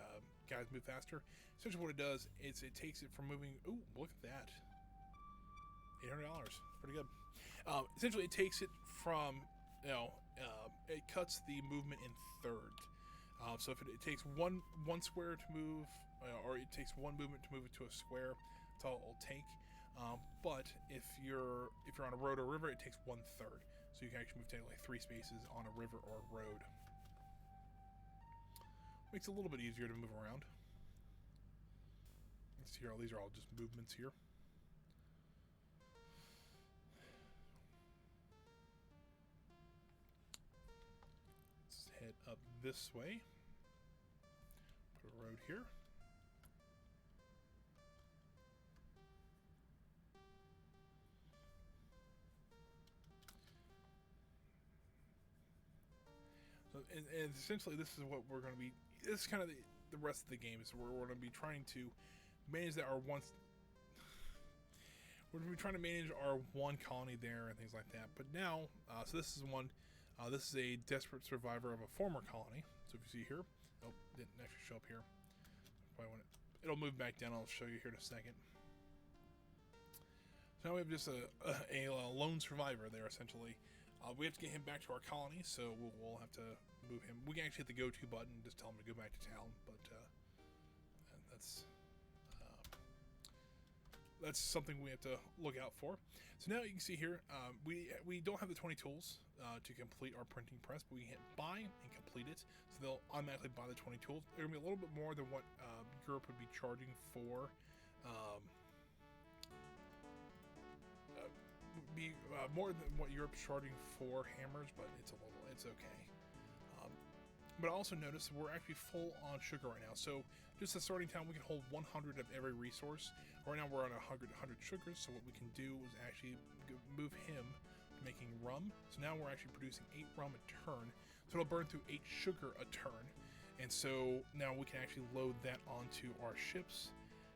A: guys move faster. Essentially what it does is it takes it from moving, ooh, look at that, $800, pretty good. Essentially it takes it from, it cuts the movement in thirds. So if it takes one square to move, or it takes one movement to move it to a square, that's all it will take. But if you're on a road or river, it takes 1/3. So you can actually move technically 3 spaces on a river or a road. Makes it a little bit easier to move around. Let's see here. These are all just movements here. Let's head up this way. Put a road here. So, and essentially this is what we're going to be, this is kind of the rest of the game, is we're going to be trying to manage that we're going to be trying to manage our one colony there and things like that. But now, so this is one, this is a desperate survivor of a former colony. So if you see here, oh, didn't actually show up here. It'll move back down. I'll show you here in a second. So now we have just a lone survivor there, essentially. We have to get him back to our colony, so we'll have to move him. We can actually hit the go-to button and just tell him to go back to town, but that's something we have to look out for. So now you can see here, we don't have the 20 tools to complete our printing press, but we can hit buy and complete it, so they'll automatically buy the 20 tools. They're going to be a little bit more than what Europe would be charging for more than what Europe's charging for hammers, but it's okay. But I also noticed we're actually full on sugar right now. So just at starting town, we can hold 100 of every resource. Right now we're on 100 sugars. So what we can do is actually move him to making rum. So now we're actually producing 8 rum a turn. So it'll burn through 8 sugar a turn. And so now we can actually load that onto our ships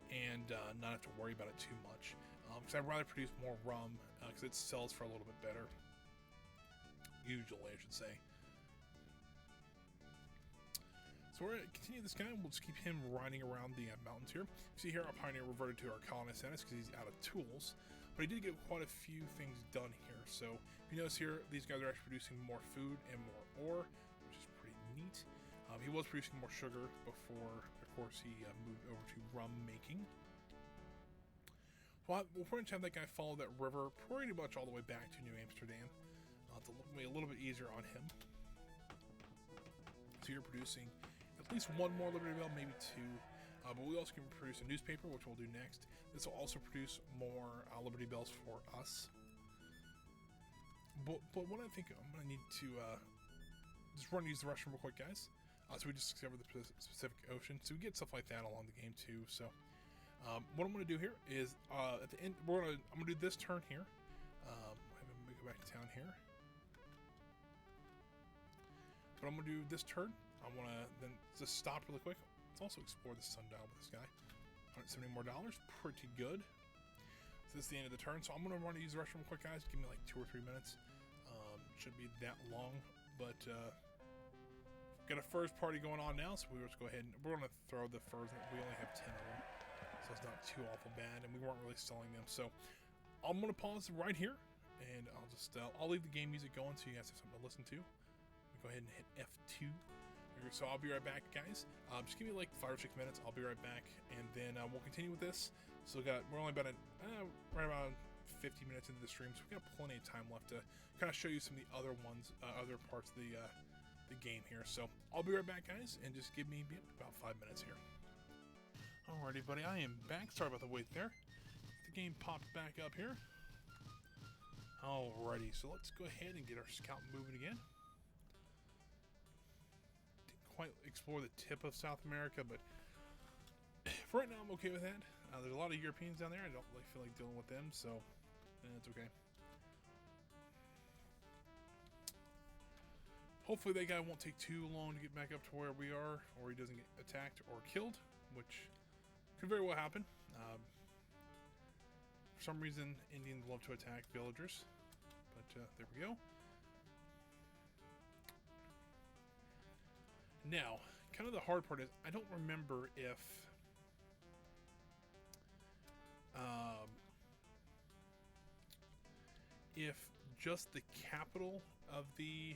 A: and not have to worry about it too much. Because I'd rather produce more rum because it sells for a little bit better. Usually, I should say. So we're going to continue this guy. We'll just keep him riding around the mountains here. You see here, our pioneer reverted to our colonist status because he's out of tools. But he did get quite a few things done here. So if you notice here, these guys are actually producing more food and more ore. neat. He was producing more sugar before, of course, he moved over to rum making. We'll pretty much have that guy follow that river pretty much all the way back to New Amsterdam. It's a little bit easier on him. So you're producing at least one more Liberty Bell, maybe two. But we also can produce a newspaper, which we'll do next. This will also produce more Liberty Bells for us. But what I think I'm going to need to just run and use the restroom real quick, guys. So we just discovered the Pacific Ocean. So we get stuff like that along the game too. So what I'm going to do here is at the end, I'm going to do this turn here. I'm going to go back to town here. But I'm going to do this turn. I want to then just stop really quick. Let's also explore the sundial with this guy. $170 more, pretty good. So this is the end of the turn. So I'm going to run to use the restroom real quick, guys. Give me like 2 or 3 minutes. Shouldn't be that long, but got a furs party going on now, so we'll just go ahead and we're going to throw the furs. We only have 10 of them, so it's not too awful bad, and we weren't really selling them. So I'm going to pause right here, and I'll just I'll leave the game music going so you guys have something to listen to. Go ahead and hit F2. So I'll be right back, guys. Just give me like 5 or 6 minutes. I'll be right back, and then we'll continue with this. So we're only about right about 50 minutes into the stream, so we've got plenty of time left to kind of show you some of the other ones, other parts of the game here. So I'll be right back, guys, and just give me about 5 minutes here. Alrighty, buddy, I am back. Sorry about the wait there. The game popped back up here. Alrighty, so let's go ahead and get our scout moving again. Quite explore the tip of South America, but for right now I'm okay with that. There's a lot of Europeans down there. I don't really feel like dealing with them, so it's okay. Hopefully that guy won't take too long to get back up to where we are, or he doesn't get attacked or killed, which could very well happen. For some reason Indians love to attack villagers, but there we go. Now, kind of the hard part is I don't remember if just the capital of the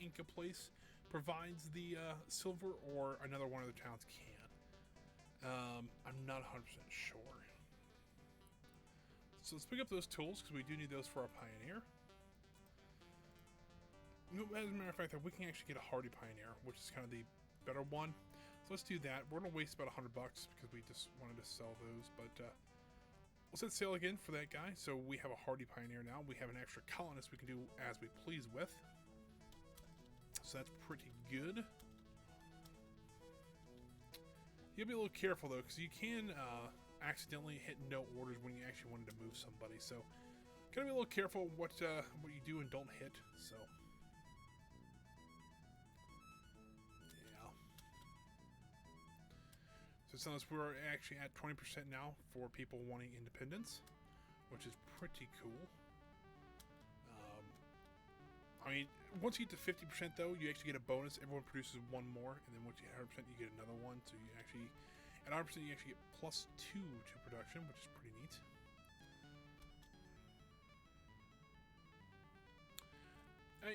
A: Inca place provides the silver, or another one of the towns can. I'm not 100% sure. So let's pick up those tools, because we do need those for our pioneer. As a matter of fact, we can actually get a hardy pioneer, which is kind of the better one. So let's do that. We're going to waste about $100 because we just wanted to sell those, but we'll set sail again for that guy. So we have a hardy pioneer now. We have an extra colonist we can do as we please with. So that's pretty good. You gotta be a little careful though, because you can accidentally hit no orders when you actually wanted to move somebody. So gotta be a little careful what you do and don't hit. So. So since we're actually at 20% now for people wanting independence, which is pretty cool. I mean, once you get to 50% though, you actually get a bonus. Everyone produces one more, and then once you hit 100%, you get another one. So you actually, at 100%, you actually get +2 to production, which is pretty neat.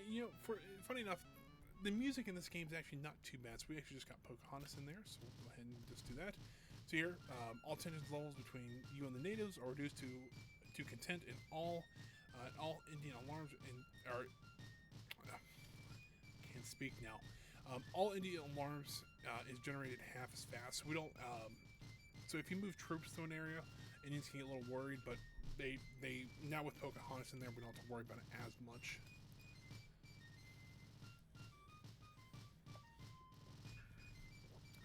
A: You know, funny enough, the music in this game is actually not too bad, so we actually just got Pocahontas in there, so we'll go ahead and just do that. So here, all tension levels between you and the natives are reduced to content, and all Indian alarms can't speak now. All Indian alarms is generated half as fast. So we don't. So if you move troops to an area, Indians can get a little worried, but they now with Pocahontas in there, we don't have to worry about it as much.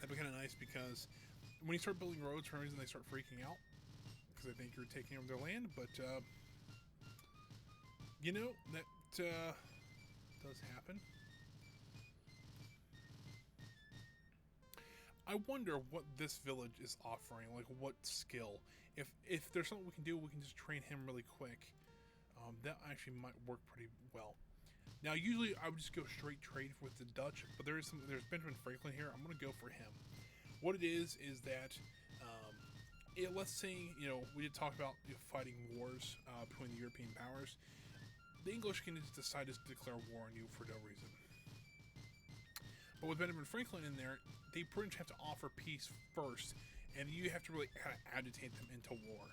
A: That'd be kind of nice, because when you start building roads, for some reason they start freaking out because they think you're taking over their land. But you know, that does happen. I wonder what this village is offering, like what skill. If there's something we can do, we can just train him really quick. That actually might work pretty well. Now, usually I would just go straight trade with the Dutch, but there's Benjamin Franklin here. I'm going to go for him. What it is that, let's say, you know, we did talk about fighting wars between the European powers. The English can just decide to declare war on you for no reason. But with Benjamin Franklin in there, they pretty much have to offer peace first, and you have to really kind of agitate them into war.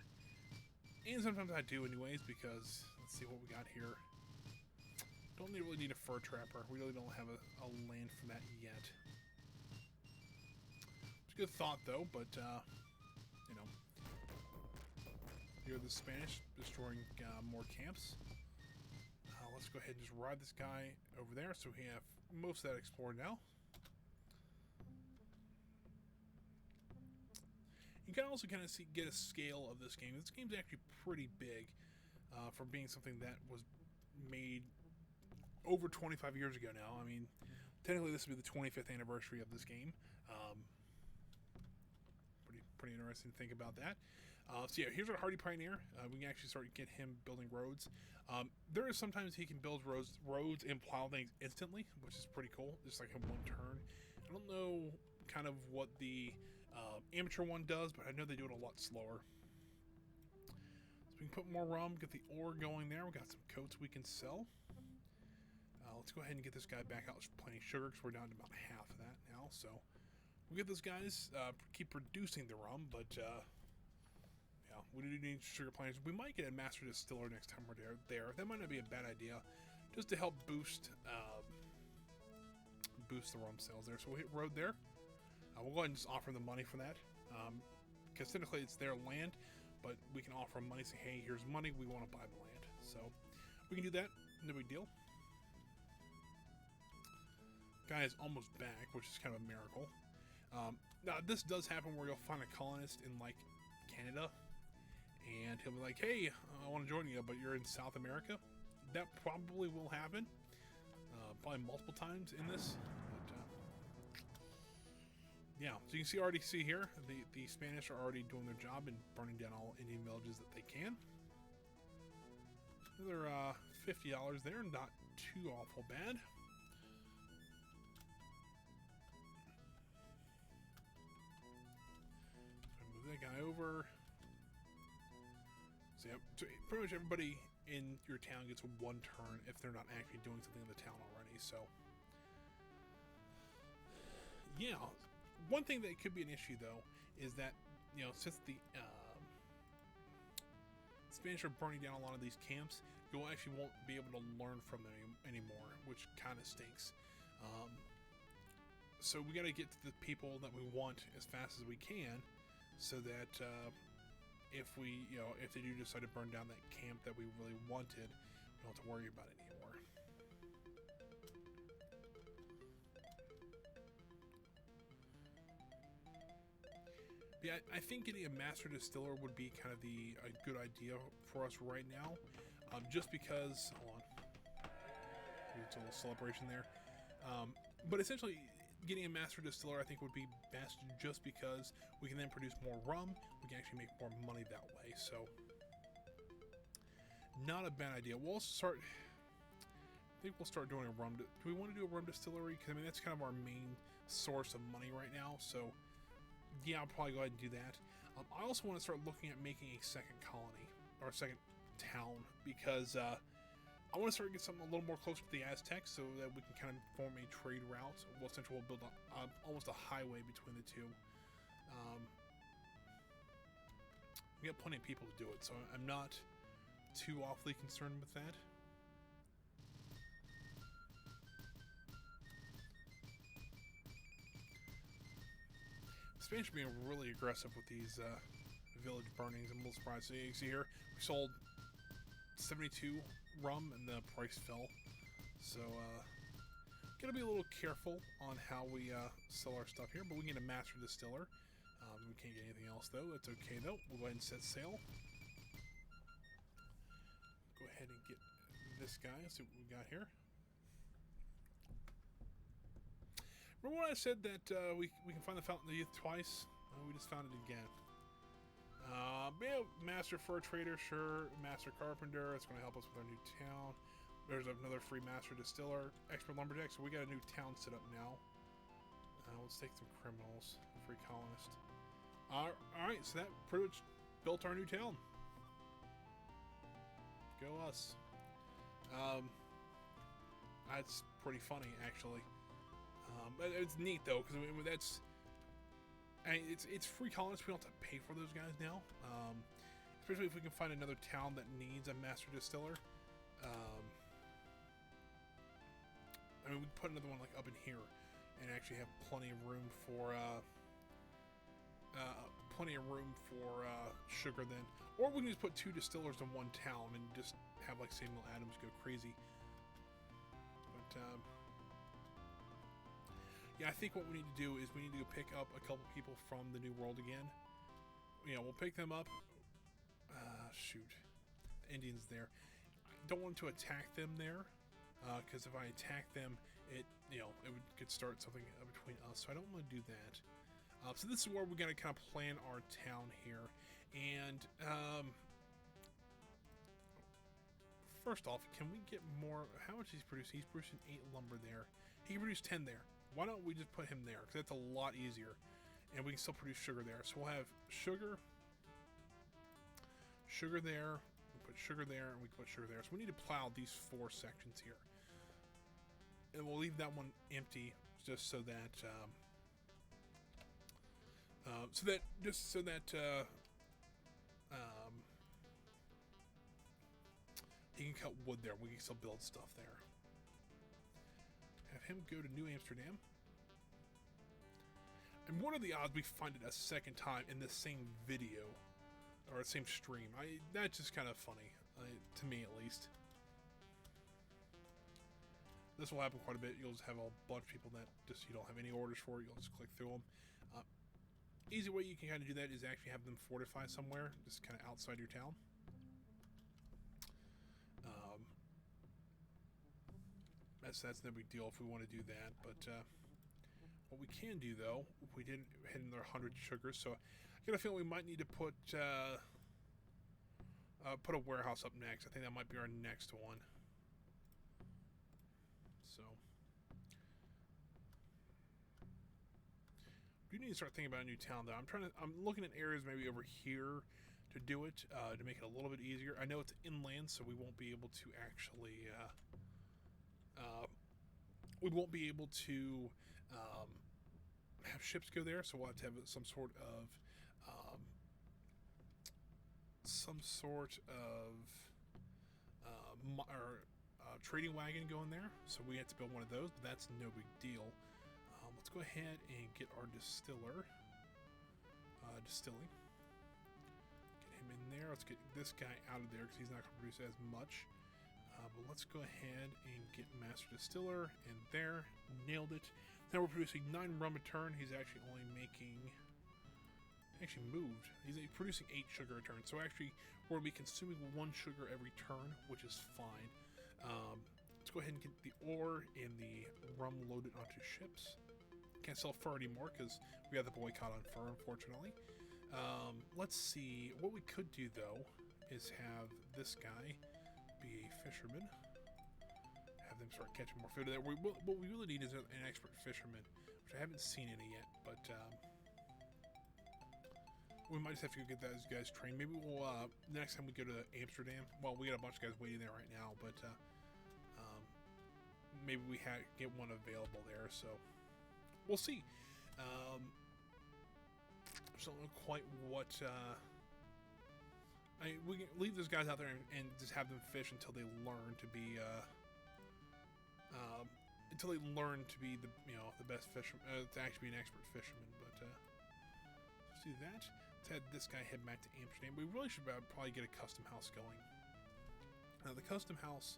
A: And sometimes I do anyways, because let's see what we got here. Don't really need a fur trapper. We really don't have a land for that yet. It's a good thought though, but you know, here are the Spanish destroying more camps. Let's go ahead and just ride this guy over there, so we have most of that explored now. You can also kind of get a scale of this game. This game's actually pretty big for being something that was made over 25 years ago now. I mean, technically this would be the 25th anniversary of this game. Pretty interesting to think about that. So yeah, here's our Hardy Pioneer. We can actually start to get him building roads. There is sometimes he can build roads and plow things instantly, which is pretty cool, just like in one turn. I don't know kind of what the amateur one does, but I know they do it a lot slower. So we can put more rum, get the ore going there. We got some coats we can sell. Let's go ahead and get this guy back out planting sugar, because we're down to about half of that now. So we'll get those guys keep producing the rum, but yeah, we do need sugar planters. We might get a master distiller next time we're there. That might not be a bad idea, just to help boost the rum sales there. So we'll hit road there. We'll go ahead and just offer them money for that, because technically it's their land, but we can offer them money, say, hey, here's money, we want to buy the land. So we can do that, no big deal. Guy is almost back, which is kind of a miracle. Now this does happen where you'll find a colonist in like Canada, and he'll be like, hey, I want to join you, but you're in South America. That probably will happen, probably multiple times in this. But yeah, so you can see here, the Spanish are already doing their job and burning down all Indian villages that they can. Another $50 there, not too awful bad. That guy over. So yeah, pretty much everybody in your town gets one turn if they're not actually doing something in the town already. So yeah, one thing that could be an issue though is that, you know, since the Spanish are burning down a lot of these camps, you actually won't be able to learn from them anymore, which kind of stinks. So we got to get to the people that we want as fast as we can, so that if they do decide to burn down that camp that we really wanted, we don't have to worry about it anymore. Yeah, I think getting a master distiller would be kind of a good idea for us right now, just because. Hold on, it's a little celebration there, but essentially, getting a master distiller I think would be best, just because we can then produce more rum. We can actually make more money that way. So not a bad idea. We'll also start. I think we'll start doing a rum. Do we want to do a rum distillery? Because I mean that's kind of our main source of money right now. So yeah, I'll probably go ahead and do that. I also want to start looking at making a second colony or a second town, because I want to start to get something a little more closer to the Aztecs, so that we can kind of form a trade route. Well, essentially we'll build almost a highway between the two. We got plenty of people to do it, so I'm not too awfully concerned with that. The Spanish are being really aggressive with these village burnings. I'm a little surprised. So you see here, we sold 72 rum and the price fell. So gotta be a little careful on how we sell our stuff here, but we can get a master distiller. We can't get anything else though. That's okay though. We'll go ahead and set sail. Go ahead and get this guy. Let's see what we got here. Remember when I said that we can find the Fountain of Youth twice? We just found it again. Yeah, master fur trader, sure. Master carpenter, it's going to help us with our new town. There's another free master distiller. Expert lumberjack, so we got a new town set up now. Let's take some criminals. Free colonist. Alright, so that pretty much built our new town. Go us. That's pretty funny, actually. But it's neat though, because I mean, it's free colonists. We don't have to pay for those guys now. Especially if we can find another town that needs a master distiller. I mean, we could put another one like up in here, and actually have plenty of room for sugar then. Or we can just put 2 distillers in one town and just have like Samuel Adams go crazy. But yeah, I think what we need to do is we need to go pick up a couple people from the New World again. You know, we'll pick them up. Shoot, the Indians there. I don't want to attack them there, because if I attack them, it could start something between us. So I don't want to do that. So this is where we're going to kind of plan our town here. And first off, can we get more? How much he's producing? He's producing 8 lumber there. He can produce 10 there. Why don't we just put him there? Because that's a lot easier. And we can still produce sugar there. So we'll have sugar there, we put sugar there, and we put sugar there. So we need to plow these 4 sections here. And we'll leave that one empty just so that he can cut wood there. We can still build stuff there. Have him go to New Amsterdam. And what are the odds we find it a second time in the same video? Or the same stream. That's just kind of funny, to me at least. This will happen quite a bit. You'll just have a bunch of people that just you don't have any orders for. You'll just click through them. Easy way you can kind of do that is actually have them fortify somewhere, just kind of outside your town. That's no big deal if we want to do that. But what we can do though, we didn't hit another 100 sugars, so I got a feeling we might need to put a warehouse up next. I think that might be our next one. So we need to start thinking about a new town though. I'm looking at areas maybe over here to do it, to make it a little bit easier. I know it's inland, so we won't be able to actually have ships go there, so we'll have to have some sort of trading wagon going there. So we have to build one of those, but that's no big deal. Let's go ahead and get our distiller distilling. Get him in there. Let's get this guy out of there because he's not going to produce as much. But let's go ahead and get Master Distiller in there. Nailed it. Now we're producing 9 rum a turn. He's actually only making... Actually moved. He's producing 8 sugar a turn. So actually, we're going to be consuming 1 sugar every turn, which is fine. Let's go ahead and get the ore and the rum loaded onto ships. Can't sell fur anymore because we got the boycott on fur, unfortunately. Let's see. What we could do, though, is have this guy be a fisherman. Have them start catching more food. What we really need is an expert fisherman, which I haven't seen any yet, but we might just have to go get those guys trained. Maybe we'll, next time we go to Amsterdam, well, we got a bunch of guys waiting there right now, but maybe we get one available there, so we'll see. Just don't know quite what... we can leave those guys out there and just have them fish until they learn to be the best fisherman, to actually be an expert fisherman. But let's do that. Let's have this guy head back to Amsterdam. We really should probably get a custom house going. Now the custom house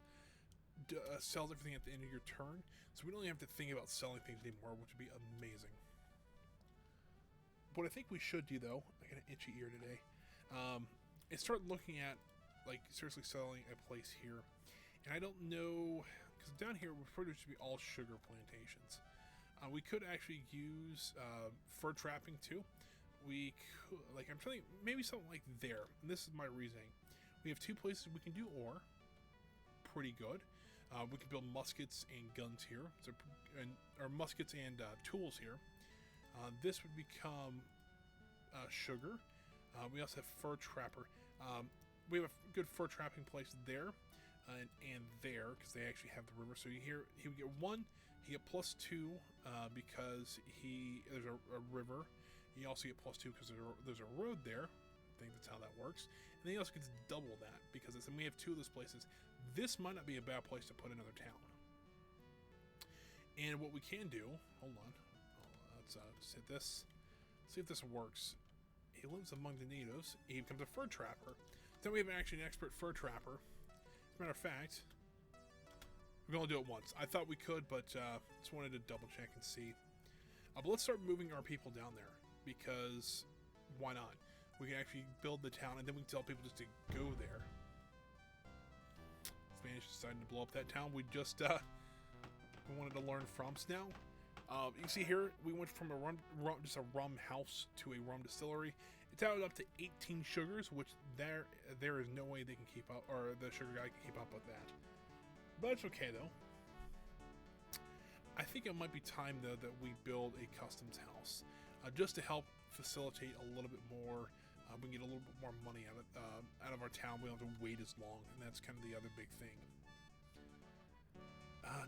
A: sells everything at the end of your turn, so we don't even have to think about selling things anymore, which would be amazing. What I think we should do, though, I got an itchy ear today, is start looking at, like, seriously selling a place here. And I don't know, because down here we're pretty much to be all sugar plantations. We could actually use fur trapping too. We could, like, I'm trying to think, maybe something like there. And this is my reasoning. We have 2 places we can do ore. Pretty good. We can build muskets and guns here, or muskets and tools here. This would become sugar. We also have fur trapper. We have a good fur trapping place there. and there, because they actually have the river. So here he would get 1, he get +2 because there's a river. You also get +2 because there's a road there. I think that's how that works. And then he also gets double that because we have 2 of those places. This might not be a bad place to put another town. And what we can do, hold on, let's just hit this, see if this works. He lives among the natives. He becomes a fur trapper. Then we have actually an expert fur trapper. As a matter of fact, we're going to do it once. I thought we could, but just wanted to double check and see. But let's start moving our people down there, because why not? We can actually build the town, and then we can tell people just to go there. Spanish decided to blow up that town. We just we wanted to learn from. So now, you can see here, we went from just a rum house to a rum distillery. It's added up to 18 sugars, which there is no way they can keep up, or the sugar guy can keep up with that. But it's okay, though. I think it might be time, though, that we build a customs house, just to help facilitate a little bit more. We can get a little bit more money out of our town. We don't have to wait as long, and that's kind of the other big thing.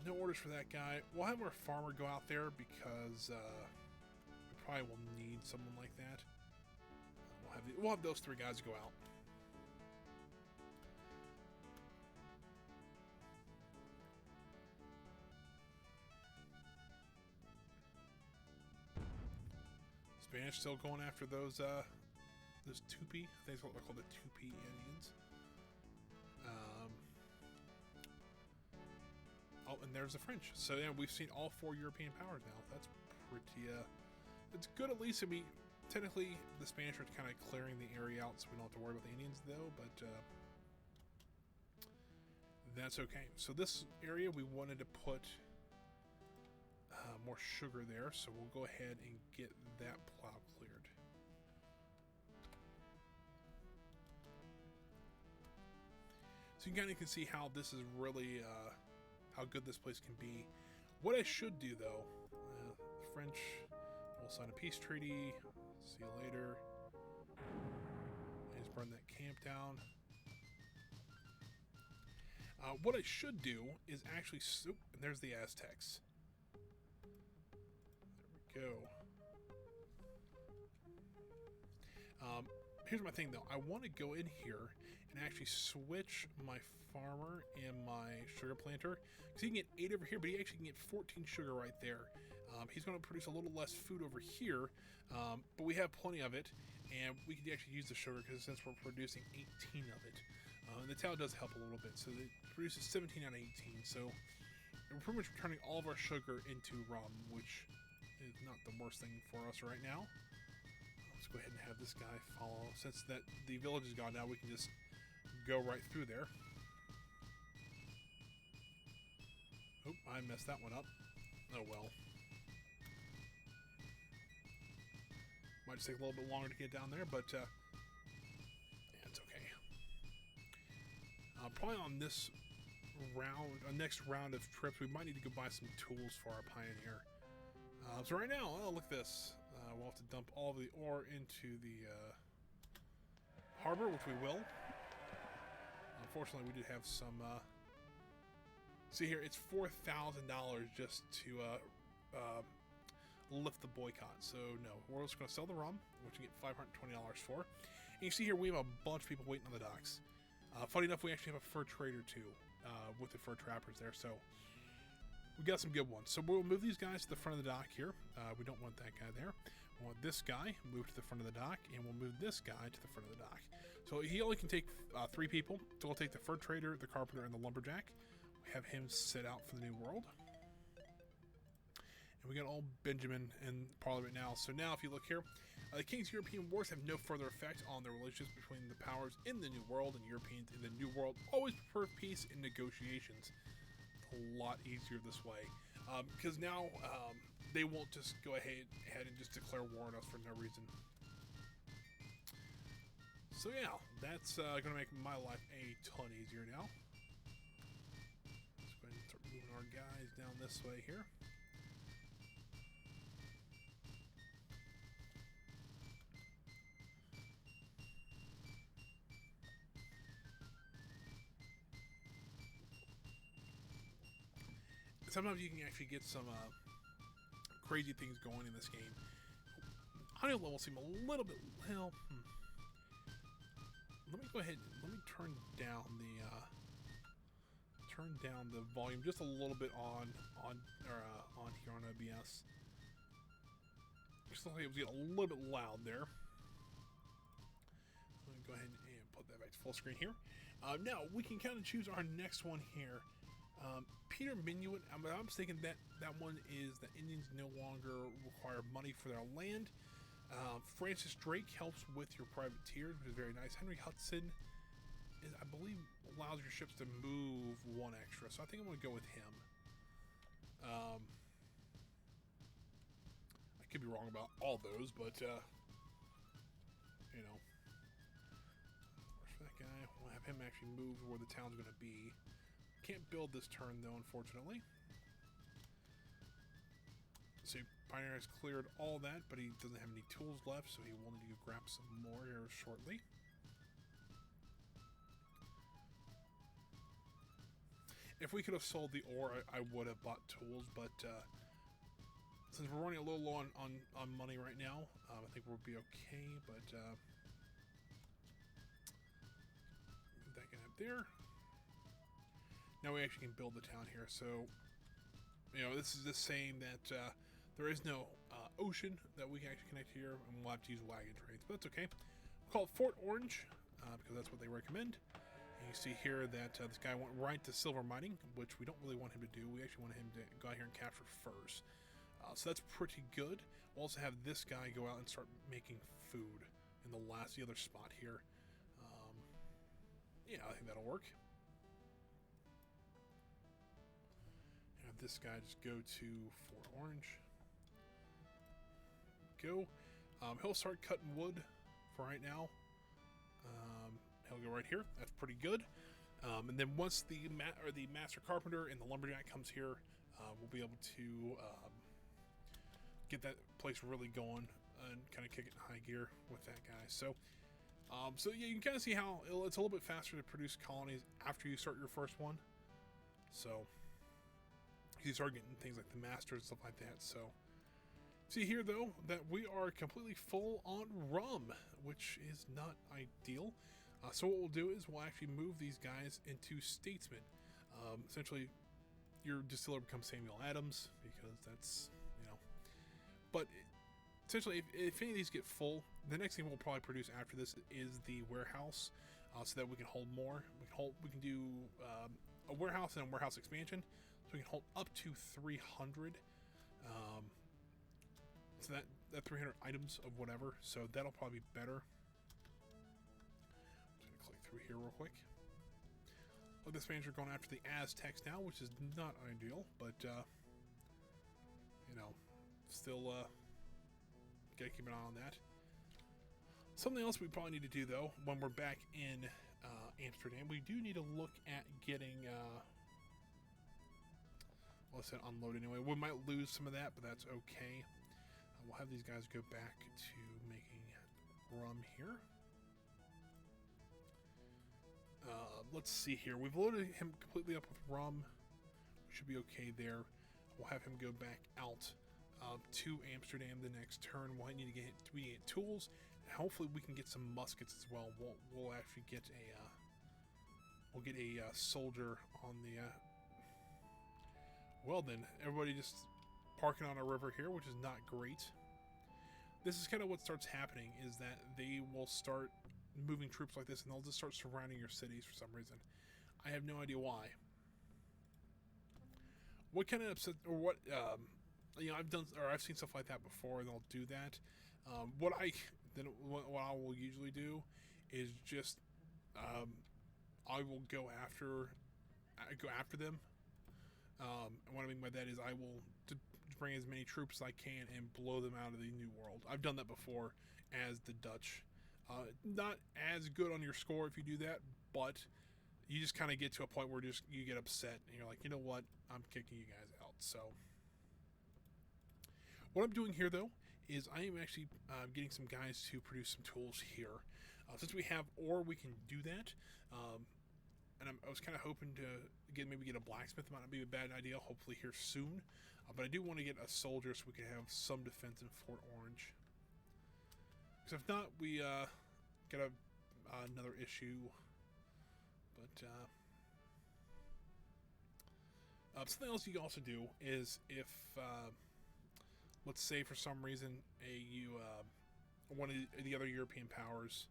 A: No orders for that guy. We'll have our farmer go out there because we probably will need someone like that. We'll have those 3 guys go out. Spanish still going after those Tupi. I think that's what they're called, the Tupi Indians. Oh, and there's the French. So yeah, we've seen all 4 European powers now. That's pretty. It's good at least. I mean, technically the Spanish are kind of clearing the area out, so we don't have to worry about the Indians though. But that's okay. So this area we wanted to put more sugar there, so we'll go ahead and get that plow cleared. So you kind of can see how this is really how good this place can be. What I should do though, the French will sign a peace treaty. See you later. And just burn that camp down. What I should do is actually, and there's the Aztecs. There we go. Here's my thing though. I want to go in here and actually switch my farmer and my sugar planter, because he can get 8 over here, but he actually can get 14 sugar right there. He's going to produce a little less food over here, but we have plenty of it, and we can actually use the sugar because since we're producing 18 of it, and the town does help a little bit. So it produces 17 out of 18. So we're pretty much turning all of our sugar into rum, which is not the worst thing for us right now. Let's go ahead and have this guy follow. Since the village is gone now, we can just go right through there. Oh, I messed that one up. Oh well. Might just take a little bit longer to get down there, but yeah, it's okay. Probably on this round, next round of trips, we might need to go buy some tools for our Pioneer. So right now, oh, look at this. We'll have to dump all of the ore into the harbor, which we will. Unfortunately, we did have some... see here, it's $4,000 just to lift the boycott. So no, we're just going to sell the rum, which we get $520 for. And you see here, we have a bunch of people waiting on the docks. Funny enough, we actually have a fur trader too, with the fur trappers there. So we got some good ones. So we'll move these guys to the front of the dock here. We don't want that guy there. We want this guy moved to the front of the dock, and we'll move this guy to the front of the dock. So he only can take 3 people. So we'll take the fur trader, the carpenter, and the lumberjack. We have him set out for the New World. And we got old Benjamin in Parliament now. So now, if you look here, the King's European Wars have no further effect on the relationships between the powers in the New World, and Europeans in the New World always prefer peace and negotiations. A lot easier this way, because now they won't just go ahead and just declare war on us for no reason. So yeah, that's going to make my life a ton easier now. Let's go ahead and start moving our guys down this way here. sometimes you can actually get some crazy things going in this game. Audio levels seem a little bit, well, let me go ahead, let me turn down the volume just a little bit on here on OBS. Just thought it was getting a little bit loud there. Let me go ahead and put that back to full screen here. Now we can kind of choose our next one here. Peter Minuit, I'm thinking that one is that Indians no longer require money for their land. Francis Drake helps with your privateers, which is very nice. Henry Hudson is, I believe, allows your ships to move one extra, so I think I'm going to go with him. I could be wrong about all those, but you know, for that guy, we'll have him actually move where the town's going to be. Can't build this turn though, unfortunately. So Pioneer has cleared all that, but he doesn't have any tools left, so he will need to go grab some more here shortly. If we could have sold the ore, I would have bought tools, but since we're running a little low on money right now, I think we'll be okay, but move that guy up there. Now we actually can build the town here, so, you know, this is just saying that there is no ocean that we can actually connect here, and we'll have to use wagon trains, but that's okay. We'll call it Fort Orange, because that's what they recommend. And you see here that this guy went right to silver mining, which we don't really want him to do. We actually want him to go out here and capture furs. So that's pretty good. We'll also have this guy go out and start making food in the other spot here. Yeah, I think that'll work. Have this guy just go to Fort Orange. Go. He'll start cutting wood for right now. He'll go right here. That's pretty good. And then once the master carpenter and the lumberjack comes here, we'll be able to get that place really going and kind of kick it in high gear with that guy. So yeah, you can kind of see how it's a little bit faster to produce colonies after you start your first one. So you start getting things like the masters and stuff like that. So see here though that we are completely full on rum, which is not ideal. So what we'll do is we'll actually move these guys into statesmen. Essentially, your distiller becomes Samuel Adams, because that's, you know. But essentially, if any of these get full, the next thing we'll probably produce after this is the warehouse, so that we can hold more. We can do a warehouse and a warehouse expansion, so we can hold up to 300. So that 300 items of whatever. So that'll probably be better. Click through here real quick. Look, the Spaniards are going after the Aztecs now, which is not ideal, but you know, still gotta keep an eye on that. Something else we probably need to do though, when we're back in Amsterdam, we do need to look at getting well, I said unload anyway. We might lose some of that, but that's okay. We'll have these guys go back to making rum here. Let's see here. We've loaded him completely up with rum. We should be okay there. We'll have him go back out to Amsterdam the next turn. We'll need to get tools, and hopefully we can get some muskets as well. We'll actually get a soldier on the. Well then, everybody just parking on a river here, which is not great. This is kind of what starts happening, is that they will start moving troops like this, and they'll just start surrounding your cities for some reason. I have no idea why. What kind of upset, or what, you know, I've seen stuff like that before, and they'll do that. What I will usually do is just, I will go after them. And what I mean by that is I will bring as many troops as I can and blow them out of the New World. I've done that before as the Dutch. Not as good on your score if you do that, but you just kind of get to a point where you get upset and you're like, you know what, I'm kicking you guys out. So what I'm doing here though is I am actually getting some guys to produce some tools here. Since we have ore, we can do that. And I was kind of hoping to Again, maybe get a blacksmith might not be a bad idea. Hopefully here soon. But I do want to get a soldier so we can have some defense in Fort Orange. Because if not, we get another issue. But something else you can also do is if, let's say for some reason, one of the other European powers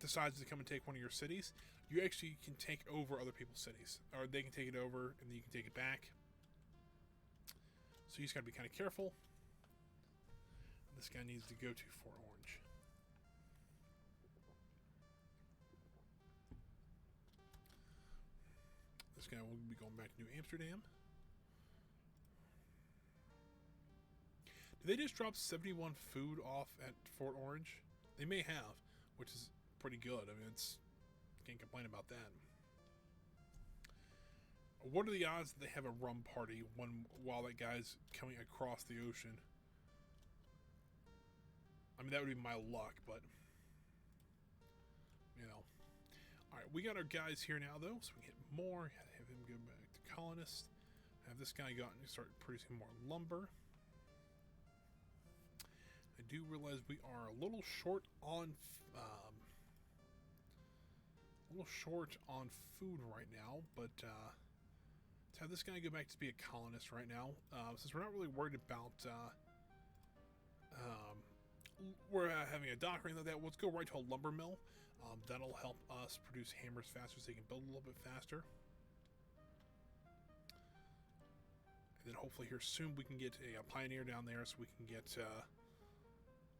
A: decides to come and take one of your cities, you actually can take over other people's cities. Or they can take it over, and then you can take it back. So you just gotta be kind of careful. This guy needs to go to Fort Orange. This guy will be going back to New Amsterdam. Did they just drop 71 food off at Fort Orange? They may have, which is pretty good. I mean, can't complain about that. What are the odds that they have a rum party while that guy's coming across the ocean? I mean, that would be my luck, but you know. All right, we got our guys here now, though, so we can get more. Have him go back to colonists. Have this guy go out and start producing more lumber. I do realize we are a little short on food right now, but to have this guy go back to be a colonist right now, since we're not really worried about we're having a dock or anything like that, let's go right to a lumber mill. That'll help us produce hammers faster so they can build a little bit faster. And then hopefully here soon we can get a pioneer down there so we can get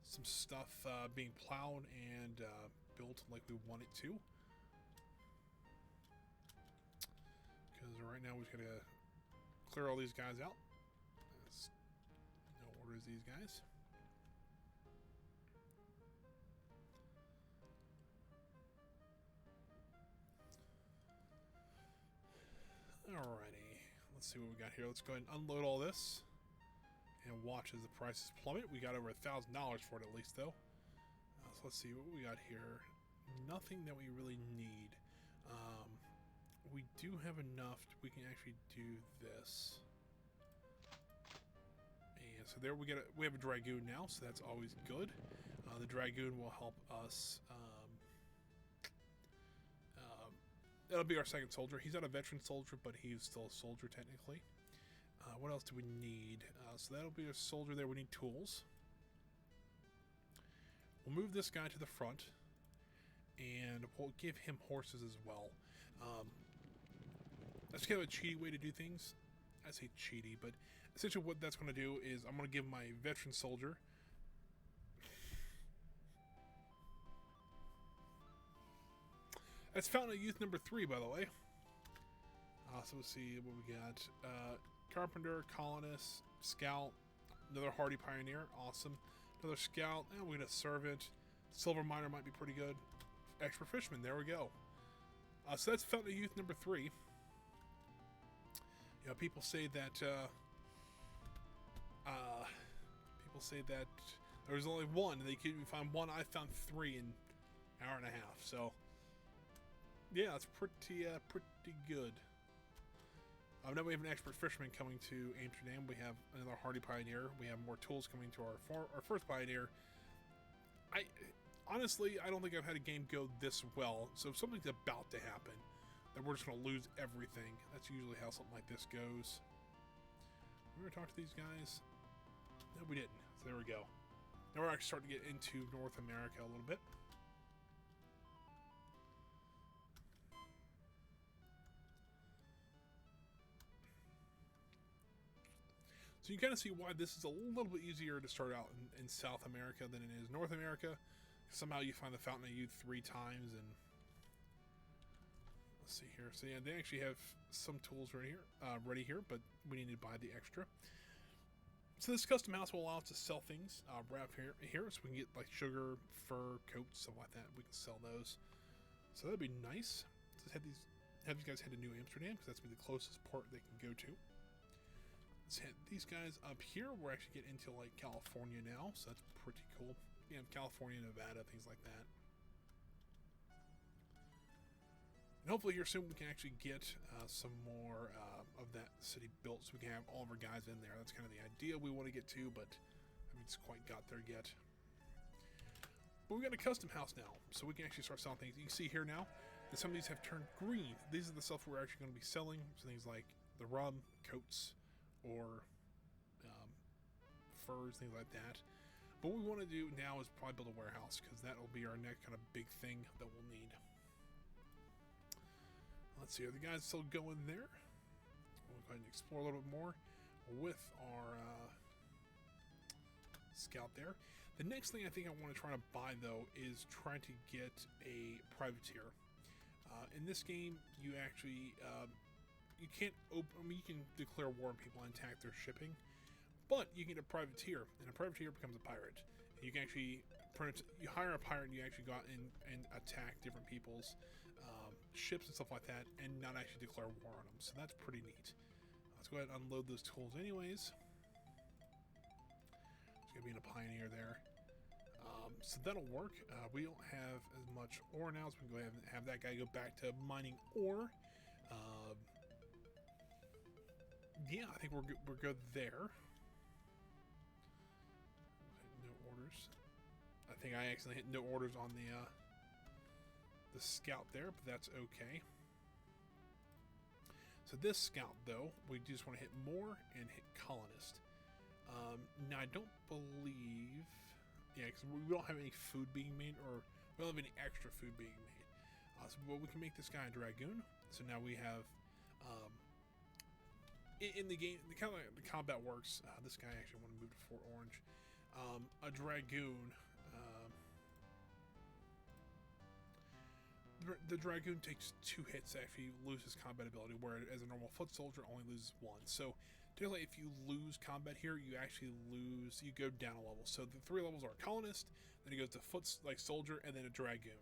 A: some stuff being plowed and built like we want it to. Because right now we're just gonna clear all these guys out. No orders these guys. Alrighty, let's see what we got here. Let's go ahead and unload all this and watch as the prices plummet. We got over $1,000 for it at least, though. So let's see what we got here. Nothing that we really need. We do have enough. We can actually do this. And so there we have a Dragoon now, so that's always good. The Dragoon will help us. That'll be our second soldier. He's not a veteran soldier, but he's still a soldier technically. What else do we need? So that'll be a soldier there. We need tools. We'll move this guy to the front, and we'll give him horses as well. That's kind of a cheaty way to do things. I say cheaty, but essentially what that's going to do is I'm going to give my veteran soldier that's Fountain of Youth number 3, by the way. So let's see what we got. Carpenter, colonist, scout, another hardy pioneer, awesome. Another scout, and we got a servant. Silver miner might be pretty good. Expert fisherman, there we go. So that's Fountain of Youth number 3. You know, people say that there was only one, and they couldn't find one. I found 3 in an hour and a half. So yeah, it's pretty good. Now we have an expert fisherman coming to Amsterdam. We have another hardy pioneer. We have more tools coming to our first pioneer. Honestly, I don't think I've had a game go this well. So if something's about to happen, then we're just going to lose everything. That's usually how something like this goes. We ever talk to these guys? No, we didn't. So there we go. Now we're actually starting to get into North America a little bit. So you kind of see why this is a little bit easier to start out in South America than it is North America. Somehow you find the Fountain of Youth 3 times, and let's see here. So yeah, they actually have some tools ready here, but we need to buy the extra. So this custom house will allow us to sell things right up here, so we can get like sugar, fur, coats, stuff like that. We can sell those. So that'd be nice. Let's have these guys head to New Amsterdam because that's gonna be the closest port they can go to. Let's hit these guys up here. We're actually getting into like California now, so that's pretty cool. You have California, Nevada, things like that. And hopefully here soon we can actually get some more of that city built so we can have all of our guys in there. That's kind of the idea we want to get to, but I haven't quite got there yet. But we got a custom house now, so we can actually start selling things. You can see here now that some of these have turned green. These are the stuff we're actually going to be selling. So things like the rum, coats, or furs, things like that. But what we want to do now is probably build a warehouse, because that will be our next kind of big thing that we'll need. Let's see, are the guys still going there? We'll go ahead and explore a little bit more with our scout there. The next thing I think I want to try to buy, though, is try to get a privateer. In this game, you actually you can't open. I mean, you can declare war on people and attack their shipping, but you can get a privateer, and a privateer becomes a pirate. You can actually you hire a pirate, and you actually go out and attack different people's ships and stuff like that, and not actually declare war on them. So that's pretty neat. Let's go ahead and unload those tools, anyways. There's gonna be a pioneer there. So that'll work. We don't have as much ore now, so we can go ahead and have that guy go back to mining ore. Yeah, I think we're good there. No orders. I think I accidentally hit no orders on the scout there, but that's okay. So this scout, though, we just want to hit more and hit colonist. Now I don't believe, yeah, because we don't have any food being made, or we don't have any extra food being made. But we can make this guy a dragoon. So now we have, in the game, the kind of like the combat works. This guy actually want to move to Fort Orange. A dragoon. The dragoon takes 2 hits to actually lose his combat ability, whereas a normal foot soldier only loses 1. So, generally, if you lose combat here, you actually lose. You go down a level. So the 3 levels are colonist, then it goes to foot soldier, and then a dragoon.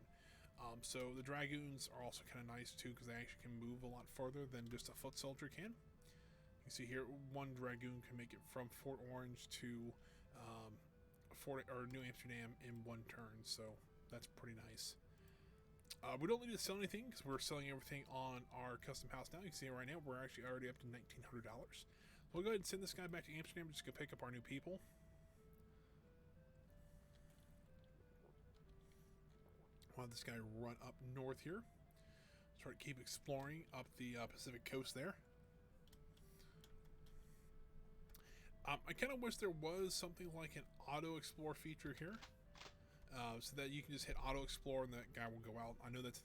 A: So the dragoons are also kind of nice too, because they actually can move a lot further than just a foot soldier can. You can see here, 1 dragoon can make it from Fort Orange to New Amsterdam in 1 turn. So that's pretty nice. We don't need to sell anything because we're selling everything on our custom house now. You can see it right now. We're actually already up to $1,900. We'll go ahead and send this guy back to Amsterdam just to go pick up our new people. We'll have this guy run up north here. Try to keep exploring up the Pacific coast there. I kind of wish there was something like an auto explore feature here. So that you can just hit auto explore and that guy will go out. I know that's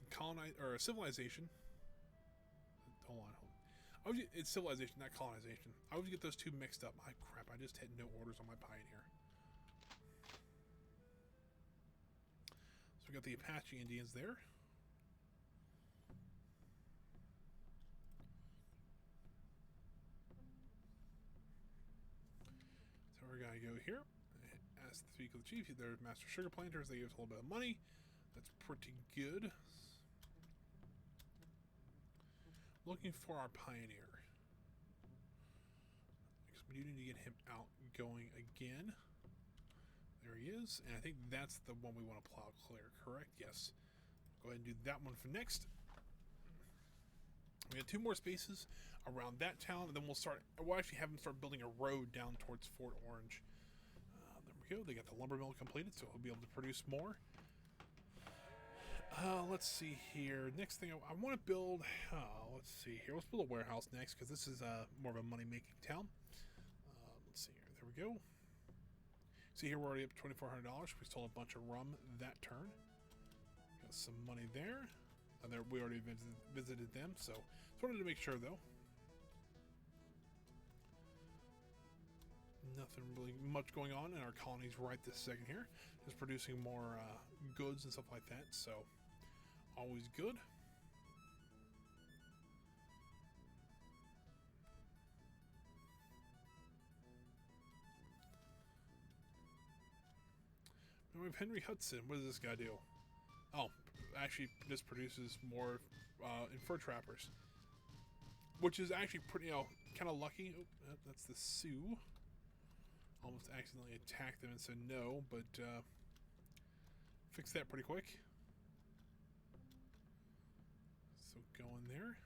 A: civilization. Hold on. It's civilization, not colonization. I always get those two mixed up. Crap, I just hit no orders on my pioneer. So we got the Apache Indians there. So we're gonna go here. Ask to speak with the chief. They're master sugar planters. They give us a little bit of money. That's pretty good. Looking for our pioneer. Because we do need to get him out going again. There he is. And I think that's the one we want to plow clear, correct? Yes. Go ahead and do that one for next. We have 2 more spaces around that town, and then we'll actually have them start building a road down towards Fort Orange. There we go. They got the lumber mill completed, so we'll be able to produce more. Let's see here. Next thing I want to build. Let's see here. Let's build a warehouse next, because this is more of a money-making town. Let's see here. There we go. See here, we're already up to $2,400. We stole a bunch of rum that turn. Got some money there. We already visited them, so just wanted to make sure though. Nothing really much going on in our colonies right this second here. Just producing more goods and stuff like that, so always good. And we have Henry Hudson. What does this guy do? Oh, actually this produces more fur trappers, which is actually pretty, kind of lucky. Oh, that's the Sioux. Almost accidentally attacked them and said no, but fixed that pretty quick. So going there.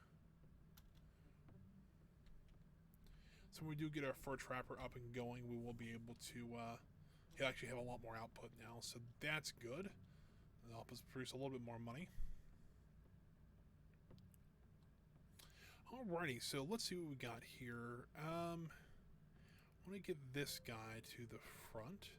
A: So when we do get our fur trapper up and going, we will be able to he'll actually have a lot more output now, so that's good. It'll help us produce a little bit more money. Alrighty, so let's see what we got here. I want to get this guy to the front.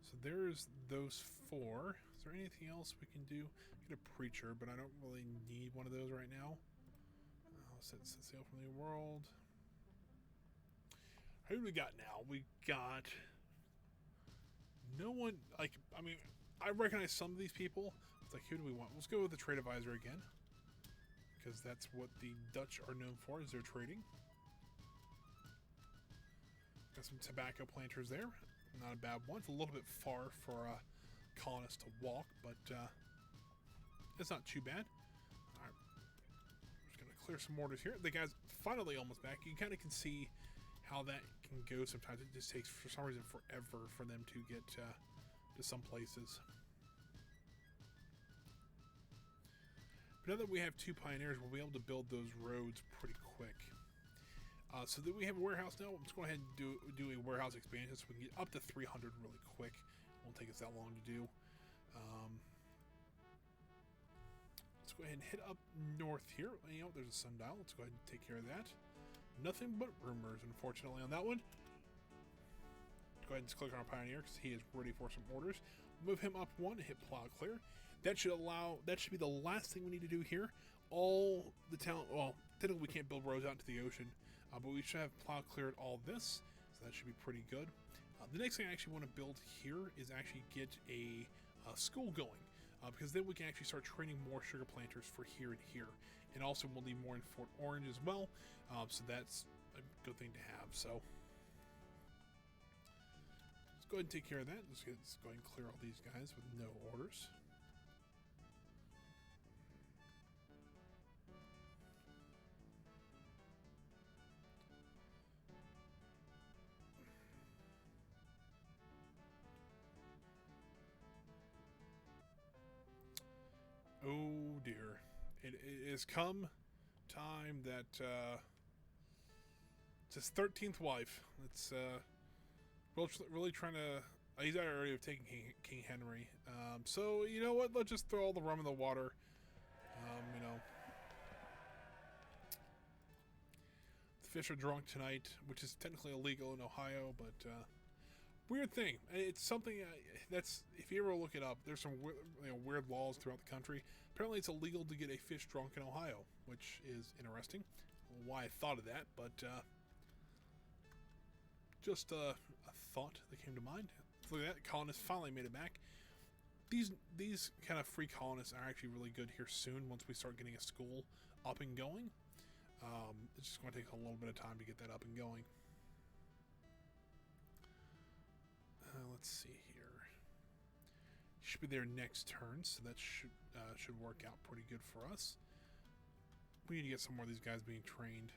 A: So there's those 4. Is there anything else we can do? Get a preacher, but I don't really need one of those right now. Set sail from the world. Who do we got now? We got no one. Like, I mean, I recognize some of these people. It's like, who do we want? Let's go with the trade advisor again, because that's what the Dutch are known for, is their trading. Got some tobacco planters there. Not a bad one. It's a little bit far for a colonist to walk, but it's not too bad. All right. Gonna clear some orders here. The guy's finally almost back. You kind of can see how that can go sometimes. It just takes, for some reason, forever for them to get to some places. But now that we have 2 pioneers, we'll be able to build those roads pretty quick. So that we have a warehouse now. Let's go ahead and do a warehouse expansion so we can get up to 300 really quick. It won't take us that long to do. Let's go ahead and head up north here. You know, there's a sundial. Let's go ahead and take care of that. Nothing but rumors, unfortunately, on that one. Go ahead and just click on our pioneer because he is ready for some orders. Move him up 1 and hit plow clear. That should be the last thing we need to do here. All the town, well, technically we can't build roads out into the ocean, but we should have plow cleared all this, so that should be pretty good. The next thing I actually want to build here is actually get a school going. Because then we can actually start training more sugar planters for here and here. And also we'll need more in Fort Orange as well. So that's a good thing to have. So let's go ahead and take care of that. Let's go ahead and clear all these guys with no orders. Oh dear. It has come time that it's his 13th wife. It's really trying to. He's already taken King Henry. So you know what? Let's just throw all the rum in the water. You know, the fish are drunk tonight, which is technically illegal in Ohio, but weird thing. It's something that's, if you ever look it up, there's some weird laws throughout the country. Apparently, it's illegal to get a fish drunk in Ohio, which is interesting. I don't know why I thought of that, but just a thought that came to mind. Look at that, colonists finally made it back. These kind of free colonists are actually really good here soon once we start getting a school up and going. It's just going to take a little bit of time to get that up and going. Let's see here. Should be their next turn, so that should work out pretty good for us. We need to get some more of these guys being trained.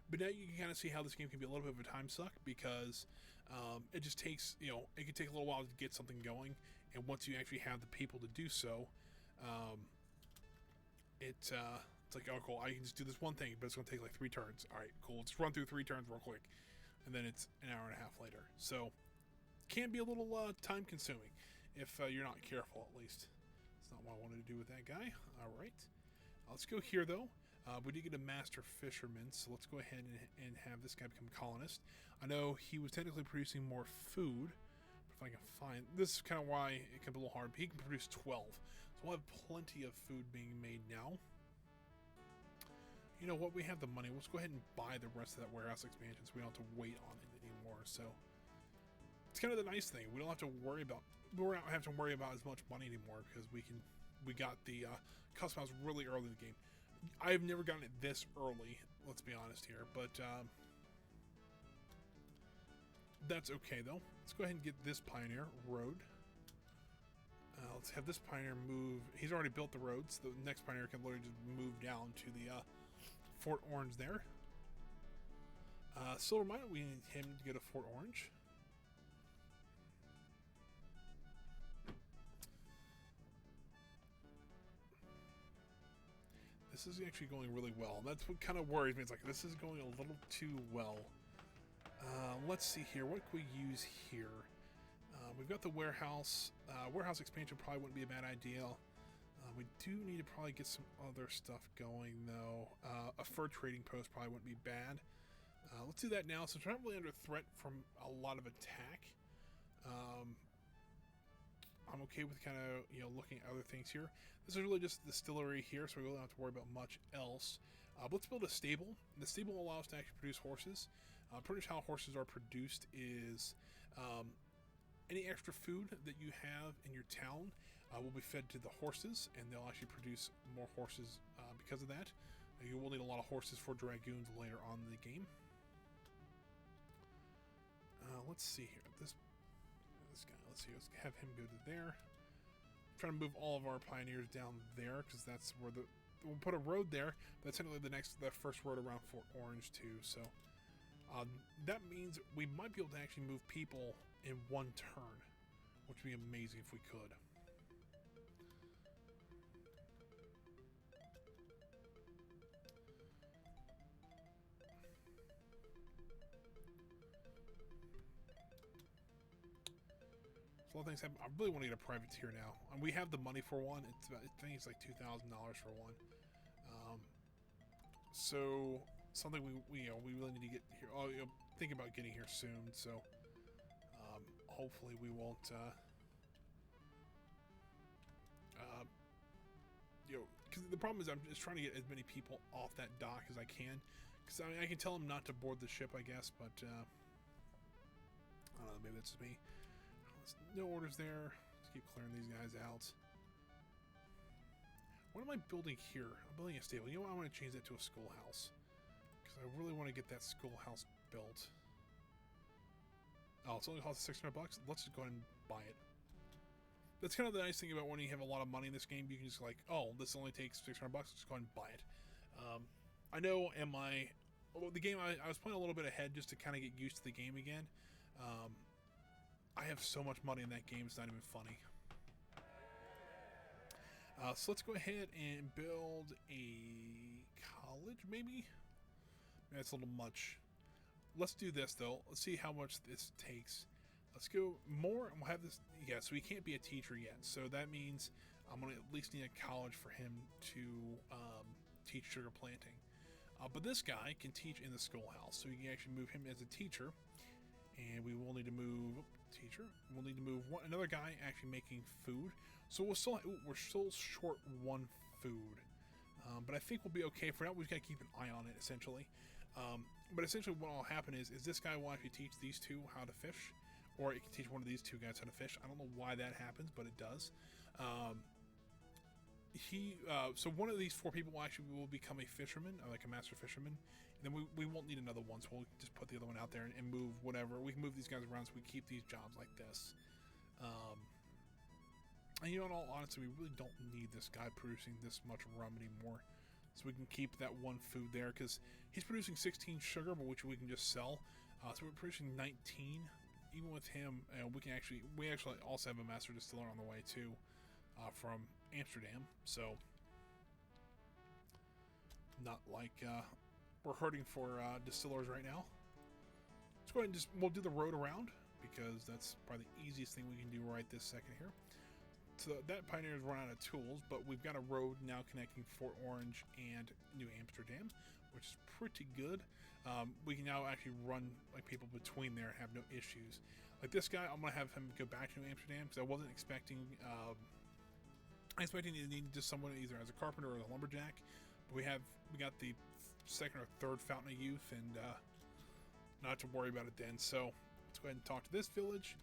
A: But now you can kind of see how this game can be a little bit of a time suck, because it just takes, it can take a little while to get something going, and once you actually have the people to do so, it's like, oh cool, I can just do this one thing, but it's going to take like 3 turns. Alright, cool, let's run through 3 turns real quick. And then it's an hour and a half later. So, can be a little time consuming if you're not careful, at least. That's not what I wanted to do with that guy. Alright. Let's go here, though. We did get a master fisherman, so let's go ahead and have this guy become a colonist. I know he was technically producing more food, but if I can find... This is kind of why it can be a little hard, but he can produce 12. So we'll have plenty of food being made now. You know what, we have the money. Let's go ahead and buy the rest of that warehouse expansion so we don't have to wait on it anymore. So it's kind of the nice thing. We don't have to worry about as much money anymore, because we got the custom house really early in the game. I've never gotten it this early, let's be honest here, but that's okay though. Let's go ahead and get this pioneer road. Let's have this pioneer move. He's already built the roads. So the next pioneer can literally just move down to the Fort Orange there. Silver Mine, we need him to get a Fort Orange. this is actually going really well. That's what kind of worries me. It's like, this is going a little too well. Let's see here. What can we use here? We've got the warehouse. Warehouse expansion probably wouldn't be a bad idea. We do need to probably get some other stuff going, though. A fur trading post probably wouldn't be bad. Let's do that now. Since we're not really under threat from a lot of attack, I'm okay with kind of, looking at other things here. This is really just a distillery here, so we really don't have to worry about much else. Let's build a stable. The stable will allow us to actually produce horses. Pretty much how horses are produced is any extra food that you have in your town will be fed to the horses, and they'll actually produce more horses because of that. You will need a lot of horses for dragoons later on in the game. Let's see here. This guy. Let's see. Let's have him go to there. I'm trying to move all of our pioneers down there because that's where we'll put a road there. That's technically the first road around Fort Orange too. So that means we might be able to actually move people in one turn, which would be amazing if we could. A lot of things happen. I really want to get a privateer now. And we have the money for one. I think it's like $2,000 for one. So something we really need to get here. Think about getting here soon. So hopefully we won't. Because the problem is I'm just trying to get as many people off that dock as I can. Because I can tell them not to board the ship, I guess, but I don't know. Maybe that's just me. No orders there. Let's keep clearing these guys out. What am I building here? I'm building a stable. You know what? I want to change that to a schoolhouse. Because I really want to get that schoolhouse built. Oh, it's only cost $600. Let's just go ahead and buy it. That's kind of the nice thing about when you have a lot of money in this game. You can just like, oh, this only takes $600. Just go ahead and buy it. I know the game, I was playing a little bit ahead just to kind of get used to the game again. I have so much money in that game, it's not even funny. So let's go ahead and build a college, maybe? That's a little much. Let's do this, though. Let's see how much this takes. Let's go more, and we'll have this. Yeah, so he can't be a teacher yet. So that means I'm going to at least need a college for him to teach sugar planting. But this guy can teach in the schoolhouse, so we can actually move him as a teacher. And we will need to move teacher. We'll need to move another guy actually making food. So we're still short one food, but I think we'll be okay for now. We've got to keep an eye on it essentially. But essentially, what will happen is this guy will actually teach these two how to fish, or it can teach one of these two guys how to fish. I don't know why that happens, but it does. So one of these 4 people will become a fisherman, like a master fisherman. And then we won't need another one, so we'll just put the other one out there and move whatever. We can move these guys around so we keep these jobs like this. And in all honesty, we really don't need this guy producing this much rum anymore. So we can keep that one food there, because he's producing 16 sugar, but which we can just sell. So we're producing 19. Even with him, we actually also have a master distiller on the way too, from Amsterdam. So not like we're hurting for distillers right now. Let's go ahead and we'll do the road around, because that's probably the easiest thing we can do right this second here. So that pioneer's run out of tools, but we've got a road now connecting Fort Orange and New Amsterdam, which is pretty good. We can now actually run like people between there and have no issues. Like this guy, I'm gonna have him go back to New Amsterdam because I wasn't expecting. I expecting to need just someone either as a carpenter or a lumberjack, but we got the second or third Fountain of Youth, and not to worry about it then. So let's go ahead and talk to this village.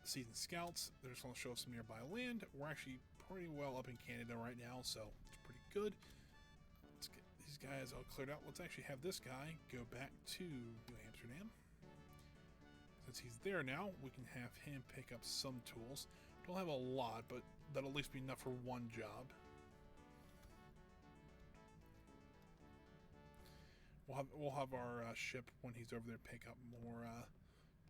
A: Seasoned scouts. They're just going to show us some nearby land. We're actually pretty well up in Canada right now, so it's pretty good. Let's get these guys all cleared out. Let's actually have this guy go back to New Amsterdam. Since he's there now, we can have him pick up some tools. Don't have a lot, but that'll at least be enough for one job. We'll have our ship when he's over there pick up more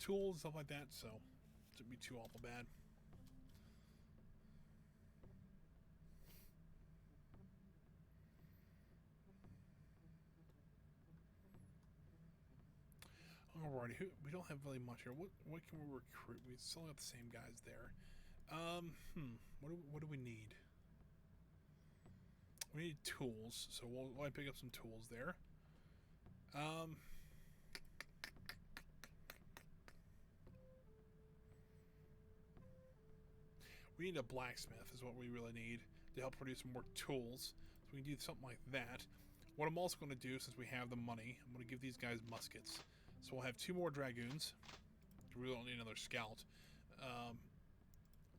A: tools and stuff like that, so it wouldn't be too awful bad. Alrighty, we don't have really much here. What can we recruit? We still got the same guys there. What do we need? We need tools, so we'll pick up some tools there. We need a blacksmith is what we really need to help produce more tools. So we can do something like that. What I'm also going to do, since we have the money, I'm going to give these guys muskets. So we'll have 2 more dragoons. We really don't need another scout.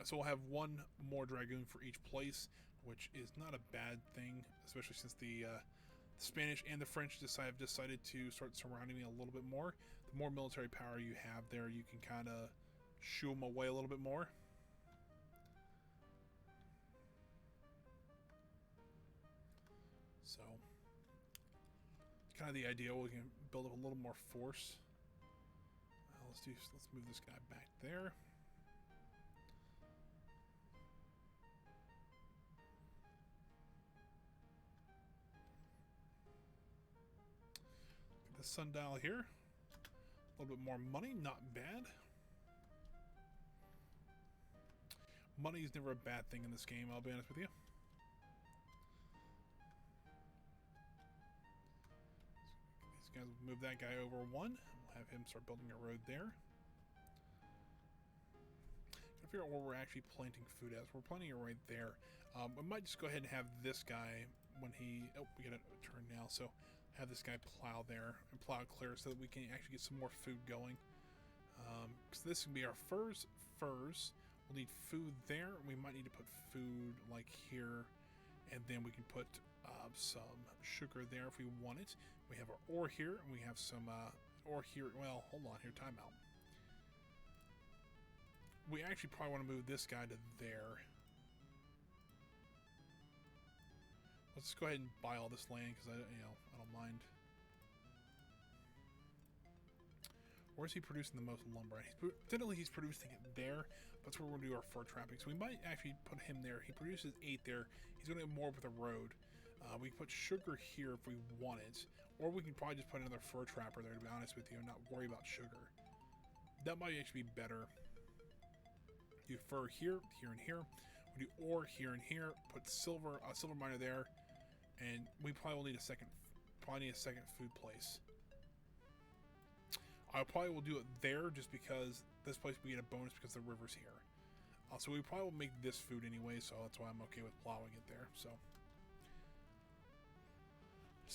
A: So we'll have 1 more dragoon for each place, which is not a bad thing, especially since the Spanish and the French have decided to start surrounding me a little bit more. The more military power you have there, you can kind of shoo them away a little bit more. So, kind of the idea. We can build up a little more force. Let's move this guy back there. Get the sundial here. A little bit more money, not bad. Money is never a bad thing in this game, I'll be honest with you. These guys will move that guy over 1. We'll have him start building a road there. Gotta figure out where we're actually planting food at. So we're planting it right there. We might just go ahead and have this guy when he... Oh, we got a turn now. So have this guy plow there and plow clear so that we can actually get some more food going. Because this can be our furs. We'll need food there. We might need to put food like here. And then we can put some sugar there if we want it. We have our ore here. And we have some ore here. Well, hold on here. Time out. We actually probably want to move this guy to there. Let's just go ahead and buy all this land because I don't mind. Where is he producing the most lumber? Technically, he's producing it there. But that's where we're going to do our fur trapping. So we might actually put him there. He produces 8 there. He's going to get more with the road. We can put sugar here if we want it. Or we can probably just put another fur trapper there, to be honest with you, and not worry about sugar. That might actually be better. Do fur here, here, and here. We do ore here and here. Put silver miner there. And we probably will need a second food place. I probably will do it there just because this place we get a bonus because the river's here. So we probably will make this food anyway, so that's why I'm okay with plowing it there. So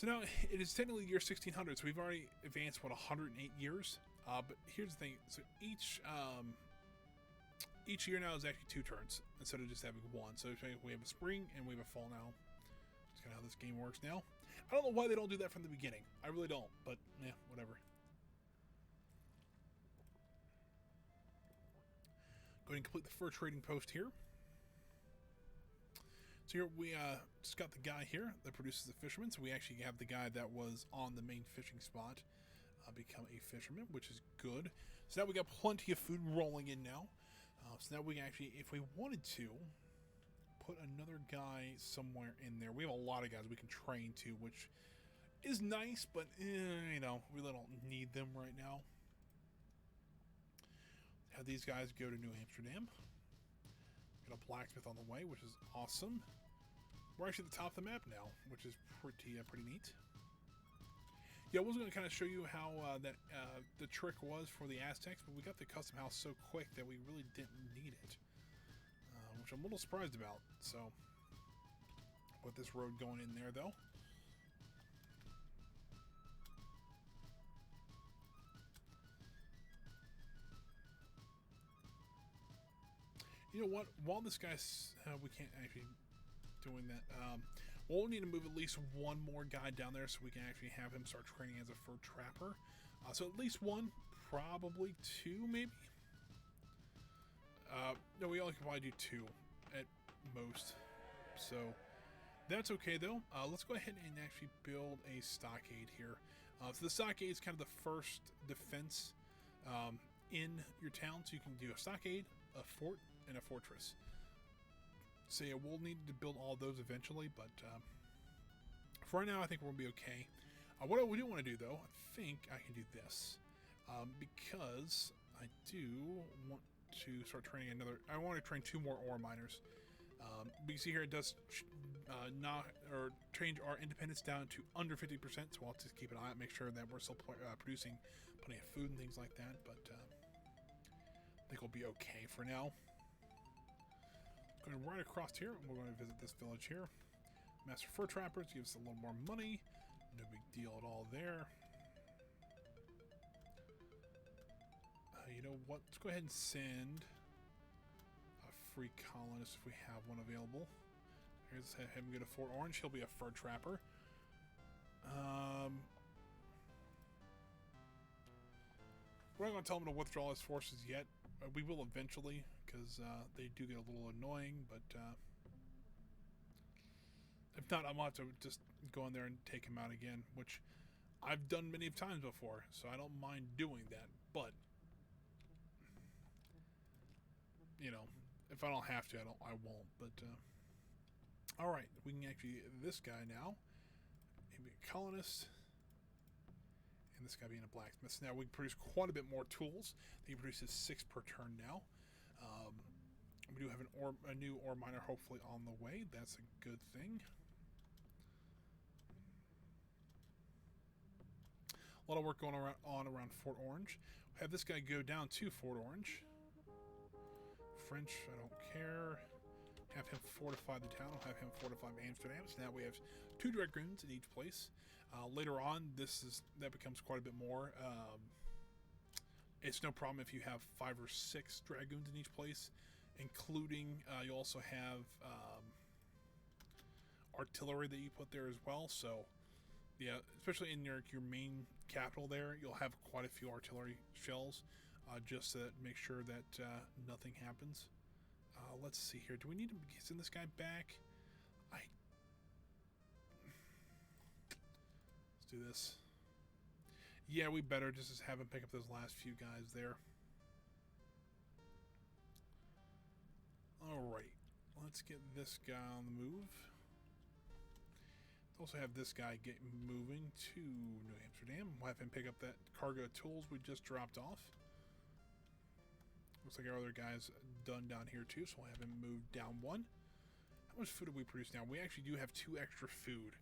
A: now it is technically year 1600, so we've already advanced, what, 108 years? But here's the thing. So each year now is actually 2 turns instead of just having 1. So we have a spring and we have a fall now. That's kind of how this game works now. I don't know why they don't do that from the beginning. I really don't, but yeah, whatever. Go ahead and complete the fur trading post here. So here we just got the guy here that produces the fisherman. So we actually have the guy that was on the main fishing spot become a fisherman, which is good. So now we got plenty of food rolling in now. So now we can actually, if we wanted to, put another guy somewhere in there. We have a lot of guys we can train to, which is nice, but we really don't need them right now. Have these guys go to New Amsterdam. Got a blacksmith on the way, which is awesome. We're actually at the top of the map now, which is pretty neat. Yeah, I was going to kind of show you how the trick was for the Aztecs, but we got the custom house so quick that we really didn't need it, which I'm a little surprised about. So, put this road going in there though. You know what? While this guy's... we can't actually doing that. We'll need to move at least 1 more guy down there so we can actually have him start training as a fur trapper. So at least 1, probably 2 maybe. No, we only can probably do 2 at most. So that's okay though. Let's go ahead and actually build a stockade here. So the stockade is kind of the first defense in your town. So you can do a stockade, a fort, and a fortress. So yeah, we'll need to build all those eventually, but for right now I think we'll be okay. What I do want to do though, I think I can do this. because I do want to start training another. I want to train 2 more ore miners. But you see here it does change our independence down to under 50%, so I'll just keep an eye out, make sure that we're still producing plenty of food and things like that, but I think we'll be okay for now. Going right across here, we're going to visit this village here. Master Fur Trappers gives us a little more money. No big deal at all there. You know what? Let's go ahead and send a free colonist if we have one available. Here's have him get a Fort Orange. He'll be a fur trapper. We're not going to tell him to withdraw his forces yet. We will eventually, because they do get a little annoying, but if not, I'm going to have to just go in there and take him out again, which I've done many times before, so I don't mind doing that, but you know, if I don't have to, I won't, but alright, we can actually get this guy now. Maybe a colonist. And this guy being a blacksmith. So now we can produce quite a bit more tools. He produces 6 per turn now. We do have a new ore miner hopefully on the way. That's a good thing. A lot of work going on around Fort Orange. Have this guy go down to Fort Orange. French, I don't care. Have him fortify the town. I'll have him fortify Amsterdam. So now we have 2 dragoons in each place. Later on, that becomes quite a bit more. It's no problem if you have 5 or 6 dragoons in each place, including you also have artillery that you put there as well. So yeah, especially in your main capital there, you'll have quite a few artillery shells just to make sure that nothing happens. Let's see here. Do we need to send this guy back? Let's do this. Yeah, we better just have him pick up those last few guys there. Alright. Let's get this guy on the move. Also have this guy get moving to New Amsterdam. We'll have him pick up that cargo of tools we just dropped off. Looks like our other guy's done down here too, so we'll have him move down 1. How much food do we produce now? We actually do have 2 extra food.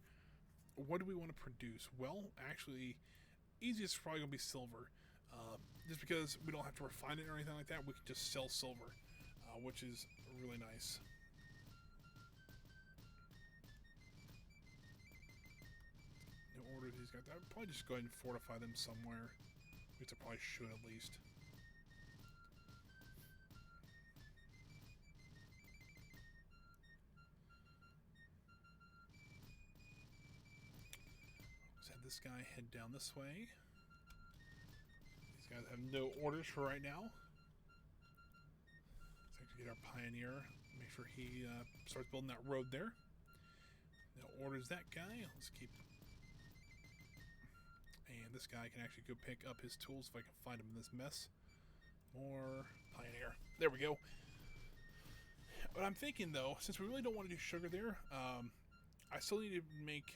A: What do we want to produce? Well, actually, easiest is probably going to be silver. Just because we don't have to refine it or anything like that, we can just sell silver, which is really nice. No order these guys. I would probably just go ahead and fortify them somewhere. Which I probably should at least. This guy head down this way. These guys have no orders for right now. Let's actually get our pioneer. Make sure he starts building that road there. No orders that guy. Let's keep. And this guy can actually go pick up his tools if I can find him in this mess. More pioneer. There we go. But I'm thinking though, since we really don't want to do sugar there, I still need to make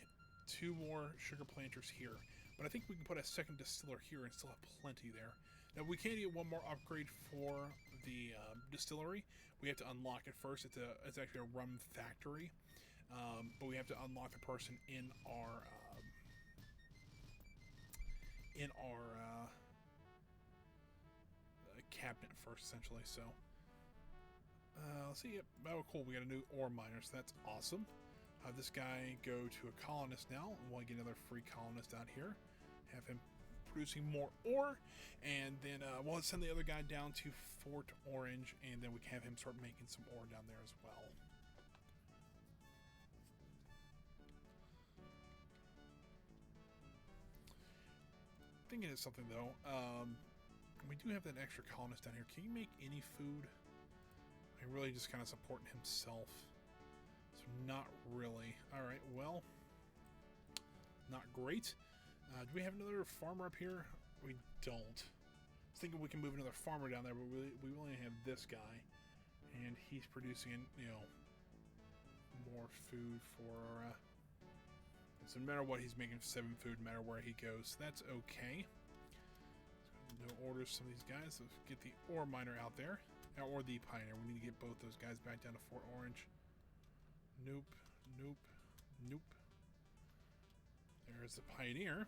A: 2 more sugar planters here, but I think we can put a second distiller here and still have plenty there. Now we can get 1 more upgrade for the distillery. We have to unlock it first. It's actually a rum factory, but we have to unlock the person in our cabinet first, essentially. So let's see. Yep. Oh, cool. We got a new ore miner, so that's awesome. Have this guy go to a colonist now. We'll get another free colonist out here. Have him producing more ore. And then we'll send the other guy down to Fort Orange. And then we can have him start making some ore down there as well. Thinking of something though. We do have that extra colonist down here. Can you make any food? I really just kind of supporting himself. So not really. Alright, well, not great. Do we have another farmer up here? We don't. I was thinking we can move another farmer down there, but we only have this guy. And he's producing, you know, more food for so no matter what, he's making 7 food no matter where he goes. So that's okay. No orders from these guys. So get the ore miner out there. Or the pioneer. We need to get both those guys back down to Fort Orange. Nope. Nope. Nope. There's the pioneer.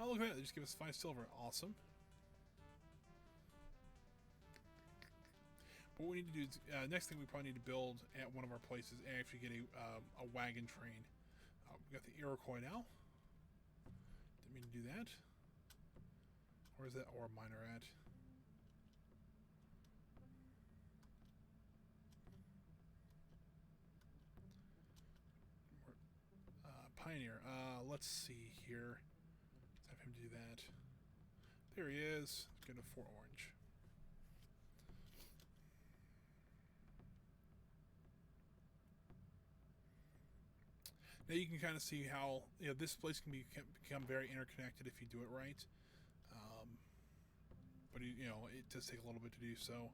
A: Oh, look at that. They just give us 5 silver. Awesome. But what we need to do is, next thing we probably need to build at one of our places and actually get a wagon train. We got the Iroquois now. Didn't mean to do that. Where's that ore miner at? Pioneer. Let's see here. Let's have him do that. There he is. Let's go to Fort Orange. Now you can kind of see how this place can become very interconnected if you do it right. But it does take a little bit to do so.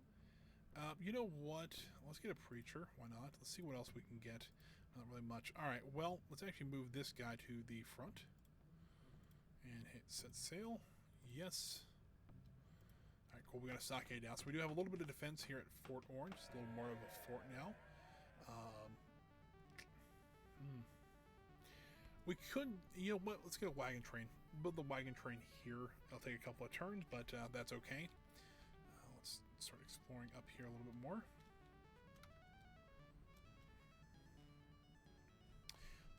A: You know what? Let's get a preacher. Why not? Let's see what else we can get. Not really much. All right. Well, let's actually move this guy to the front and hit set sail. Yes. All right. Cool. We got a stockade now, so we do have a little bit of defense here at Fort Orange. It's a little more of a fort now. We could, you know what? Let's get a wagon train. Build the wagon train here. It'll take a couple of turns, but that's okay. Let's start exploring up here a little bit more.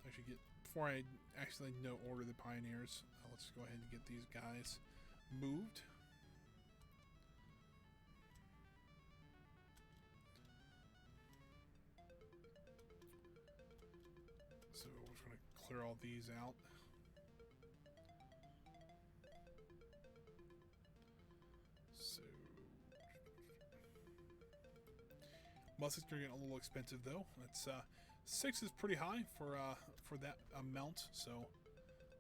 A: Actually, before I actually no order the pioneers, let's go ahead and get these guys moved. So we're just going to clear all these out. So muskets are getting a little expensive though. It's 6 is pretty high for that amount. So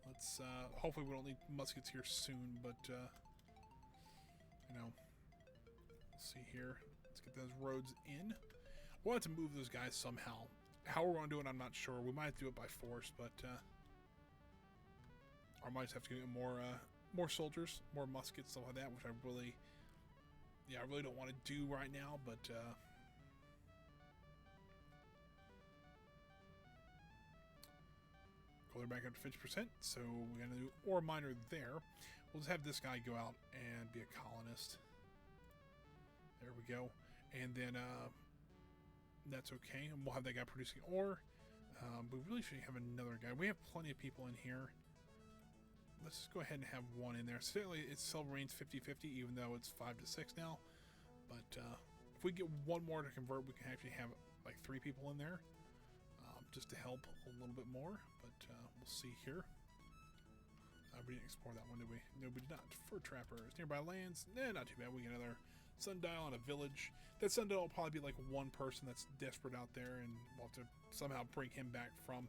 A: let's hopefully we don't need muskets here soon. But we'll see here. Let's get those roads in. We'll have to move those guys somehow. How we're going to do it, I'm not sure. We might have to do it by force, but or might have to get more soldiers, more muskets, stuff like that, which I really don't want to do right now. But they're back up to 50%, so we're gonna do ore miner there. We'll just have this guy go out and be a colonist. There we go, and then that's okay, and we'll have that guy producing ore. We really should have another guy. We have plenty of people in here. Let's just go ahead and have one in there. Certainly, it still remains 50-50, even though it's 5-6 now. But if we get one more to convert, we can actually have like 3 people in there, just to help a little bit more. But we'll see here. We didn't explore that one, did we? No, we did not. Fur trappers, nearby lands. Nah, not too bad. We get another sundial and a village. That sundial will probably be like one person that's desperate out there, and we'll have to somehow bring him back from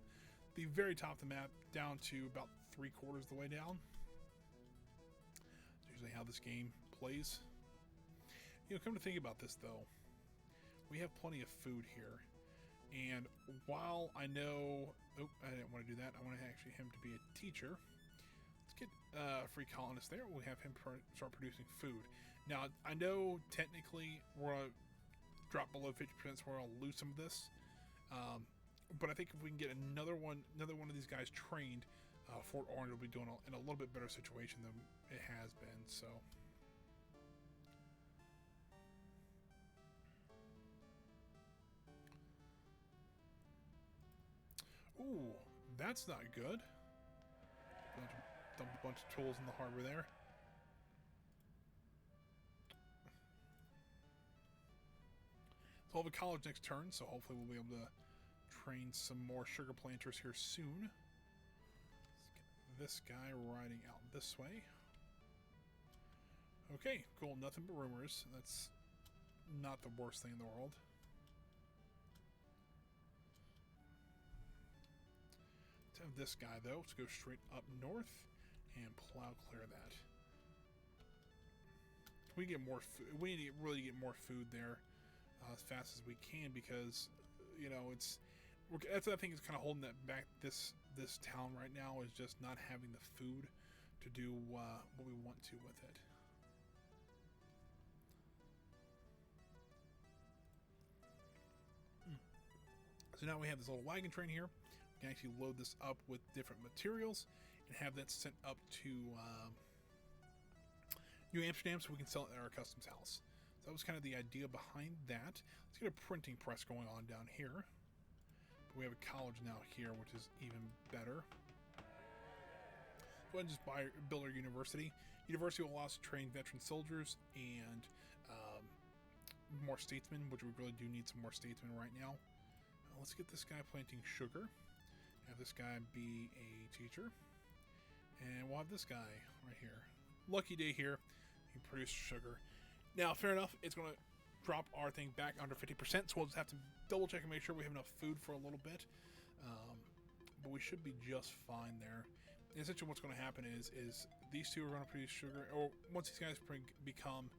A: the very top of the map down to about 3/4 of the way down. That's usually how this game plays. Come to think about this though, we have plenty of food here, and while I know, I didn't want to do that. I want to actually him to be a teacher. Let's get a free colonist there. We'll have him start producing food. Now I know technically we're gonna drop below 50%, so we're gonna lose some of this. But I think if we can get another one of these guys trained, Fort Orange will be doing in a little bit better situation than it has been. So, ooh, that's not good. Dump a bunch of tools in the harbor there. So we'll have a college next turn, so hopefully we'll be able to train some more sugar planters here soon. Let's get this guy riding out this way. Okay, cool. Nothing but rumors. That's not the worst thing in the world. Let's have this guy, though. Let's go straight up north and plow clear that. We get more food. We need to really get more food there as fast as we can, because it's That's what I think is kind of holding that back. This town right now is just not having the food to do what we want to with it. So now we have this little wagon train here. We can actually load this up with different materials and have that sent up to New Amsterdam so we can sell it at our customs house. So that was kind of the idea behind that. Let's get a printing press going on down here. But we have a college now here, which is even better. Go ahead and just build our university. University will allow us to train veteran soldiers and more statesmen, which we really do need some more statesmen right now. Let's get this guy planting sugar. Have this guy be a teacher. And we'll have this guy right here. Lucky day here. He produced sugar. Now, fair enough, it's going to drop our thing back under 50%, so we'll just have to double check and make sure we have enough food for a little bit. But we should be just fine there. And essentially what's going to happen is these two are going to produce sugar, or once these guys become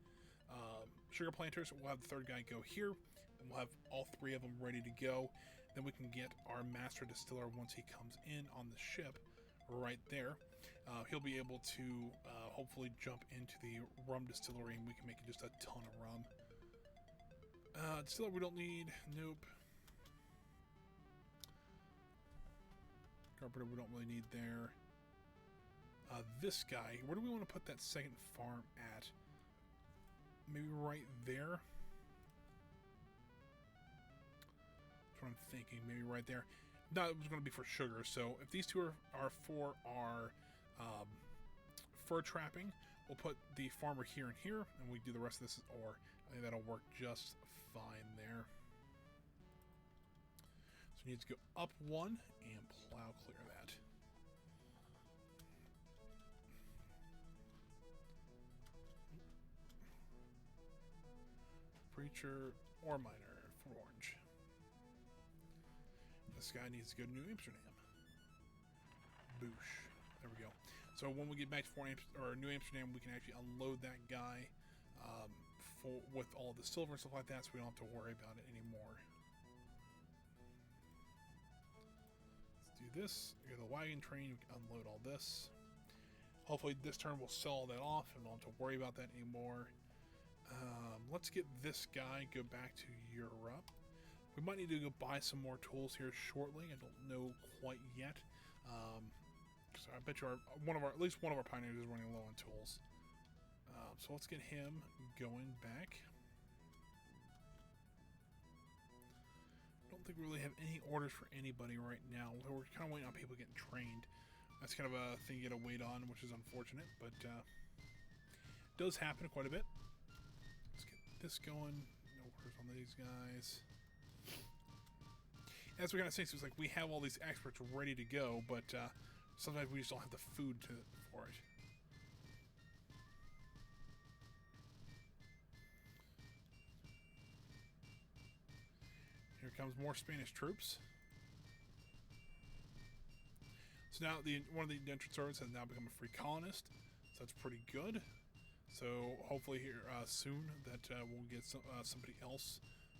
A: sugar planters, we'll have the third guy go here, and we'll have all three of them ready to go. Then we can get our master distiller once he comes in on the ship right there. He'll be able to hopefully jump into the rum distillery, and we can make just a ton of rum. Distiller we don't need. Nope. Carpenter we don't really need there. This guy, where do we want to put that second farm at? Maybe right there? That's what I'm thinking. Maybe right there. No, it was going to be for sugar. So if these two are for our fur trapping, we'll put the farmer here and here, and we do the rest of this as ore. I think that'll work just fine there. So we need to go up one and plow clear that. Preacher or miner for orange. This guy needs to go to New Amsterdam. Boosh. There we go. So when we get back to New Amsterdam, we can actually unload that guy with all the silver and stuff like that, so we don't have to worry about it anymore. Let's do this. Go to the wagon train. We can unload all this. Hopefully this turn we'll sell all that off and we don't have to worry about that anymore. Let's get this guy go back to Europe. We might need to go buy some more tools here shortly. I don't know quite yet. So I bet you at least one of our pioneers is running low on tools. So let's get him going back. I don't think we really have any orders for anybody right now. We're kind of waiting on people getting trained. That's kind of a thing you gotta wait on, which is unfortunate, but it does happen quite a bit. Let's get this going. No orders on these guys. And that's what kind of things. It's like we have all these experts ready to go, but sometimes we just don't have the food for it. Here comes more Spanish troops. So now one of the indentured servants has now become a free colonist. So that's pretty good. So hopefully here soon that we'll get somebody else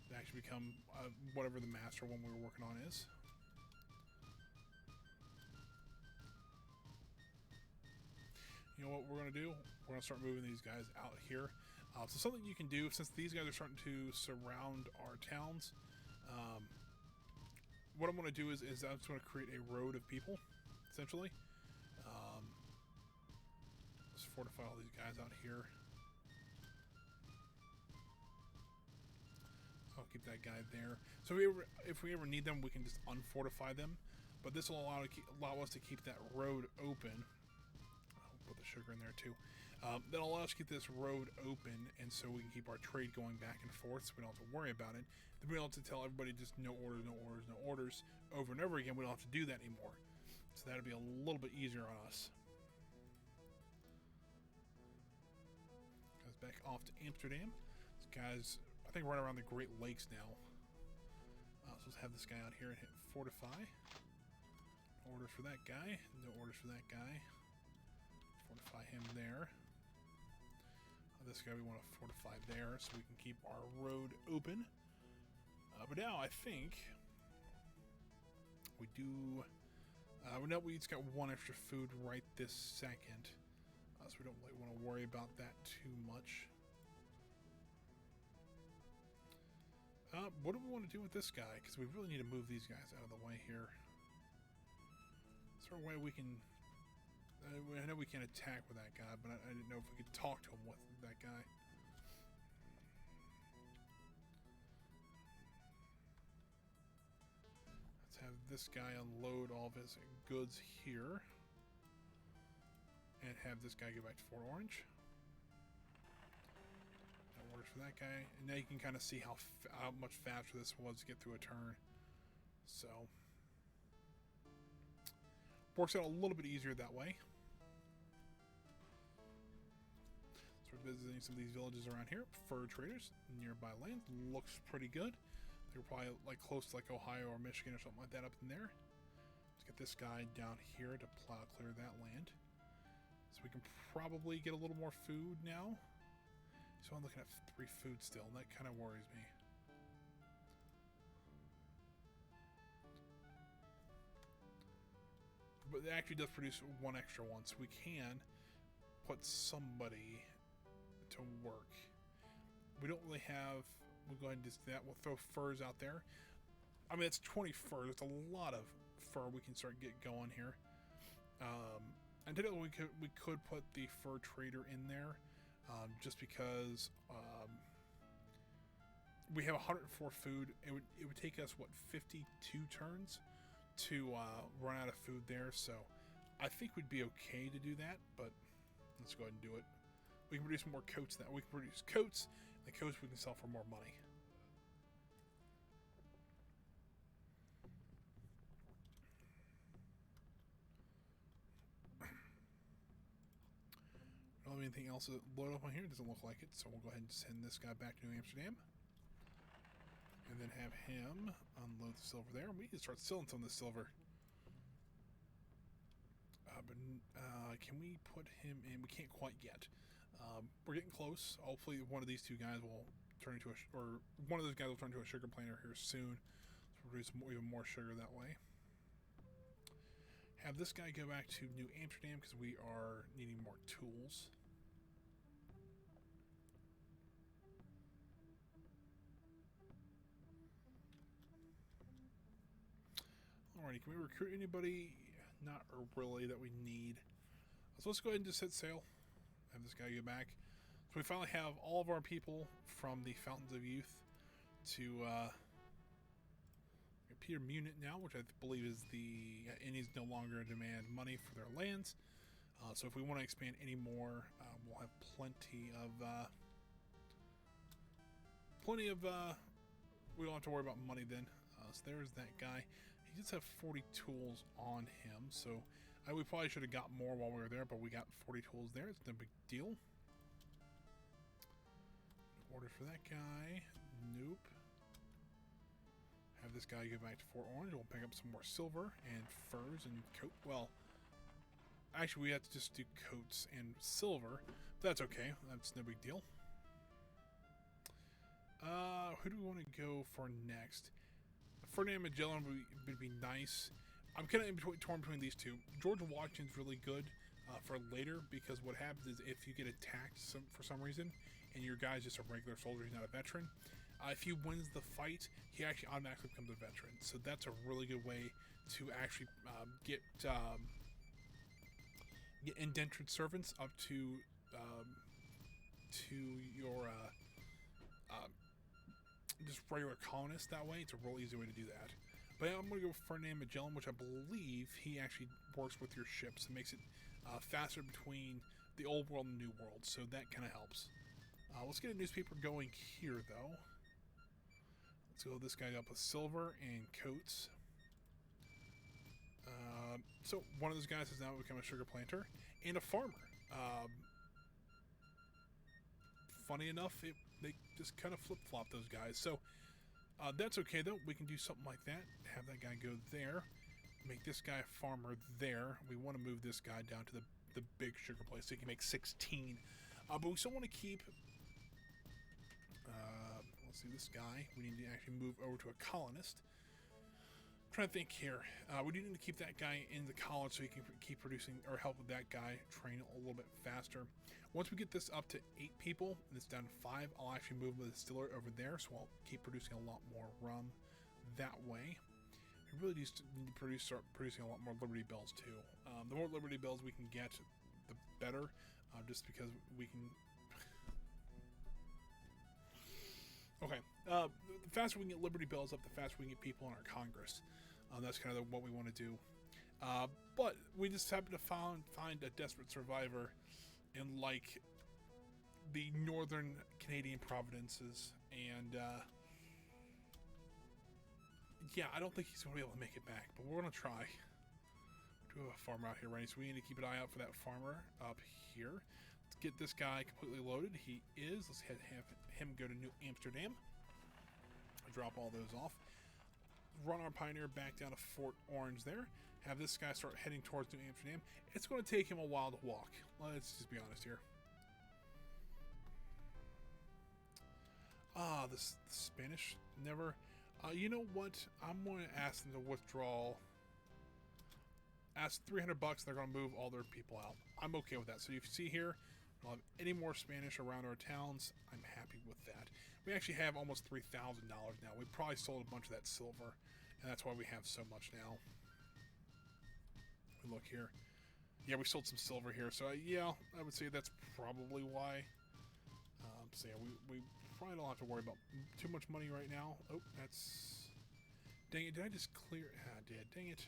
A: to actually become whatever the master one we were working on is. You know what we're going to do? We're going to start moving these guys out here. So something you can do, since these guys are starting to surround our towns, what I'm going to do is I'm just going to create a road of people, essentially. Let's fortify all these guys out here. I'll keep that guy there. So if we ever need them, we can just unfortify them. But this will allow us to keep that road open. Put the sugar in there too. That'll allow us to keep this road open, and so we can keep our trade going back and forth, so we don't have to worry about it. Then we don't have to tell everybody just no orders, no orders, no orders over and over again. We don't have to do that anymore. So that'll be a little bit easier on us. Goes back off to Amsterdam. This guy's, I think, right around the Great Lakes now. So let's have this guy out here and hit fortify. No orders for that guy. No orders for that guy. Fortify him there. This guy we want to fortify there so we can keep our road open. But now I think
B: We do. No, we just got one extra food right this second, so we don't really want to worry about that too much. What do we want to do with this guy? Because we really need to move these guys out of the way here. Is there a way we can... I know we can't attack with that guy, but I didn't know if we could talk to him with that guy. Let's have this guy unload all of his goods here. And have this guy go back to Fort Orange. That works for that guy. And now you can kind of see how much faster this was to get through a turn. So... works out a little bit easier that way. So we're visiting some of these villages around here. Fur traders, nearby land. Looks pretty good. They're probably like close to like Ohio or Michigan or something like that up in there. Let's get this guy down here to plow clear that land. So we can probably get a little more food now. So I'm looking at 3 food still, and that kind of worries me. But it actually does produce 1 extra one, so we can put somebody to work. We don't really have... We'll go ahead and just do that. We'll throw furs out there. I mean, it's 20 furs. It's a lot of fur we can start get going here. And today we could put the fur trader in there, just because we have 104 food. It would take us, what, 52 turns to run out of food there, so I think we'd be okay to do that, but let's go ahead and do it. We can produce more coats now. We can produce coats, and the coats we can sell for more money. Don't have anything else to load up on here. It doesn't look like it, so we'll go ahead and send this guy back to New Amsterdam. And then have him unload the silver there. We need to start selling some of the silver. Can we put him in? We can't quite yet. We're getting close. Hopefully one of these 2 guys will turn into or one of those guys will turn into a sugar planter here soon. So we'll produce even more sugar that way. Have this guy go back to New Amsterdam because we are needing more tools. Alrighty, can we recruit anybody? Not really that we need. So let's go ahead and just hit sail. Have this guy go back. So we finally have all of our people from the Fountains of Youth to Peter Munit now, which I believe is the Indians no longer demand money for their lands. So if we want to expand any more, we'll have plenty of we don't have to worry about money then. So there's that guy. He does have 40 tools on him, so we probably should have got more while we were there, but we got 40 tools there. It's no big deal. Order for that guy. Nope. Have this guy go back to Fort Orange. We'll pick up some more silver and furs and coat. Well, actually, we have to just do coats and silver. But that's okay. That's no big deal. Who do we want to go for next? Ferdinand Magellan would be nice. I'm kind of torn between these 2. George Washington's really good for later, because what happens is if you get attacked for some reason and your guy's just a regular soldier, he's not a veteran, if he wins the fight, he actually automatically becomes a veteran. So that's a really good way to actually get indentured servants up to your just regular colonists that way. It's a real easy way to do that. But yeah, I'm going to go with Ferdinand Magellan, which I believe he actually works with your ships and makes it faster between the old world and the new world. So that kind of helps. Let's get a newspaper going here, though. Let's go this guy up with silver and coats. So one of those guys has now become a sugar planter and a farmer. Funny enough, they just kind of flip-flop those guys. So that's okay, though. We can do something like that. Have that guy go there. Make this guy a farmer there. We want to move this guy down to the big sugar place so he can make 16. But we still want to keep... let's see, this guy. We need to actually move over to a colonist. trying to think here. We do need to keep that guy in the college so he can keep producing, or help with that guy train a little bit faster. Once we get this up to 8 people, and it's down to 5, I'll actually move the distiller over there, so I'll keep producing a lot more rum that way. We really need to start producing a lot more Liberty Bells too. The more Liberty Bells we can get, the better, just because we can... Okay, the faster we can get Liberty Bells up, the faster we can get people in our Congress. That's kind of what we want to do. But we just happen to find a desperate survivor in, like, the northern Canadian provinces, and yeah, I don't think he's going to be able to make it back, but we're going to try. We do have a farmer out here, right? So we need to keep an eye out for that farmer up here. Let's get this guy completely loaded. He is. Let's have him go to New Amsterdam. Drop all those off. Run our pioneer back down to Fort Orange there. Have this guy start heading towards New Amsterdam. It's going to take him a while to walk. Let's just be honest here. The Spanish never... you know what? I'm going to ask them to withdraw. Ask $300 bucks. They're going to move all their people out. I'm okay with that. So you see here, we don't have any more Spanish around our towns. I'm happy with that. We actually have almost $3,000 now. We probably sold a bunch of that silver, and that's why we have so much now. We look here. Yeah, we sold some silver here. So yeah, I would say that's probably why. So yeah, we probably don't have to worry about too much money right now. Oh, that's... Dang it, did I just clear... I did, dang it.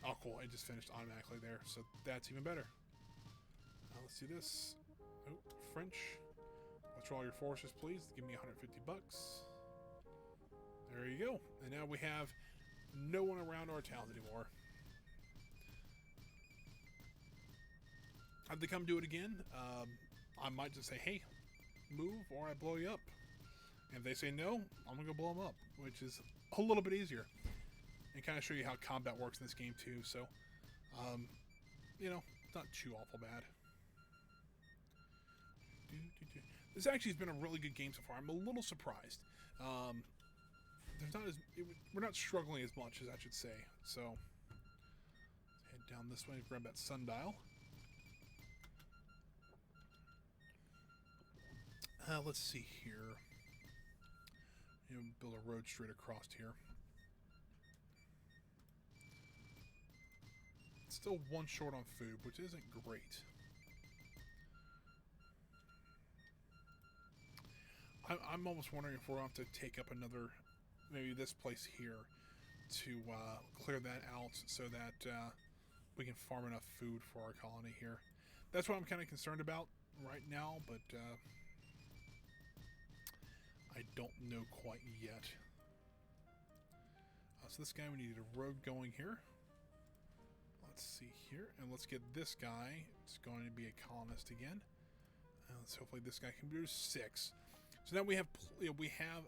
B: Oh, cool, it just finished automatically there, so that's even better. Let's do this. Oh, French. Withdraw your forces, please. Give me 150 bucks. There you go. And now we have no one around our towns anymore. If they come do it again, I might just say, hey, move or I blow you up. And if they say no, I'm gonna go blow them up, which is a little bit easier. And kind of show you how combat works in this game too. So, you know, it's not too awful bad. This actually has been a really good game so far. I'm a little surprised. There's not as we're not struggling as much as I should say. So, let's head down this way and grab that sundial. Let's see here. You know, build a road straight across here. It's still one short on food, which isn't great. I'm almost wondering if we'll have to take up another, maybe this place here, to clear that out so that we can farm enough food for our colony here. That's what I'm kind of concerned about right now, but I don't know quite yet. So this guy, we need a road going here. Let's see here, and let's get this guy. It's going to be a colonist again. Let's hopefully this guy can produce 6. So now we have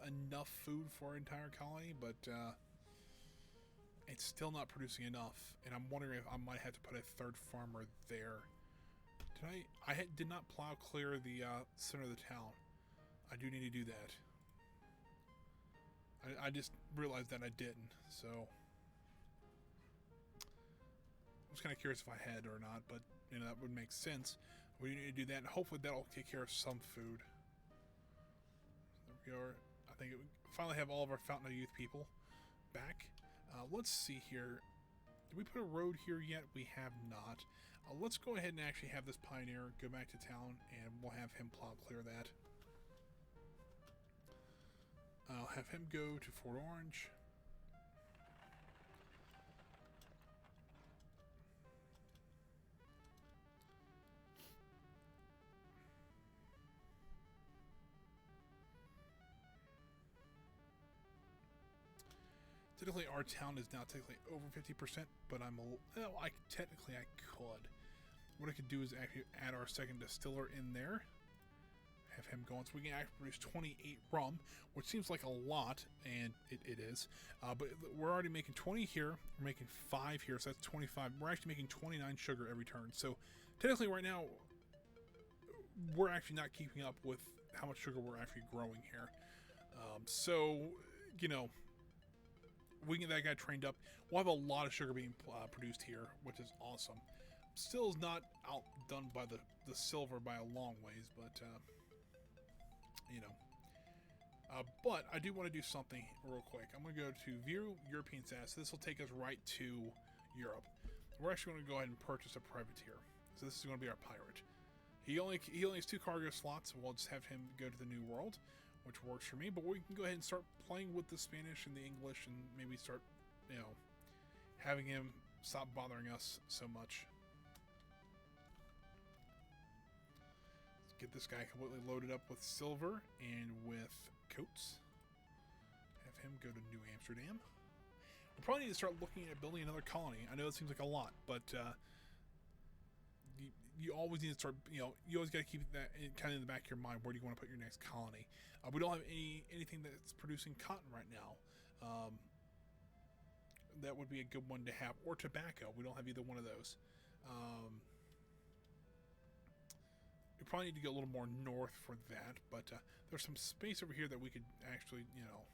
B: enough food for our entire colony, but it's still not producing enough. And I'm wondering if I might have to put a 3rd farmer there. I did not plow clear the center of the town. I do need to do that. I just realized that I didn't, so I was kind of curious if I had or not, but you know that would make sense. We need to do that, and hopefully that'll take care of some food. There we go. I think we finally have all of our Fountain of Youth people back. Let's see here. Did we put a road here yet? We have not. Let's go ahead and actually have this pioneer go back to town, and we'll have him plow clear that. I'll have him go to Fort Orange. Technically, our town is now technically over 50%, but technically I could. What I could do is actually add our 2nd distiller in there. Have him going, so we can actually produce 28 rum, which seems like a lot, and it is. But we're already making 20 here. We're making 5 here, so that's 25. We're actually making 29 sugar every turn. So technically, right now, we're actually not keeping up with how much sugar we're actually growing here. So, you know, we can get that guy trained up. We'll have a lot of sugar being produced here, which is awesome. Still is not outdone by the silver by a long ways, but you know. But I do want to do something real quick. I'm going to go to View European Status. This will take us right to Europe. We're actually going to go ahead and purchase a privateer. So this is going to be our pirate. He only has 2 cargo slots. We'll just have him go to the New World, which works for me. But we can go ahead and start playing with the Spanish and the English, and maybe start, you know, having him stop bothering us so much. Let's get this guy completely loaded up with silver and with coats. Have him go to New Amsterdam. We probably need to start looking at building another colony. I know it seems like a lot, but you always need to start, you know, you always got to keep that kind of in the back of your mind. Where do you want to put your next colony? We don't have anything that's producing cotton right now. That would be a good one to have. Or tobacco. We don't have either one of those. We probably need to go a little more north for that, but there's some space over here that we could actually, you know,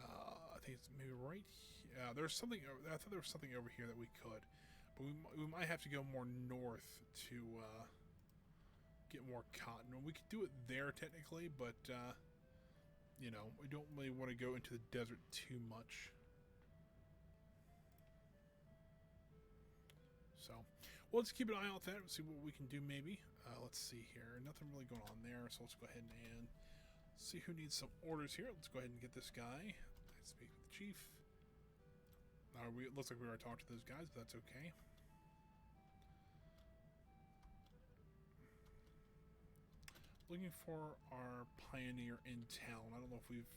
B: I think it's maybe right here. There's something, I thought there was something over here that we could, but we might have to go more north to get more cotton. We could do it there technically, but you know, we don't really want to go into the desert too much. So, well, let's keep an eye out for that and see what we can do maybe. Let's see here. Nothing really going on there, so let's go ahead and see who needs some orders here. Let's go ahead and get this guy. Let's speak with the chief. It looks like we already talked to those guys, but that's okay. Looking for our pioneer in town. I don't know if we've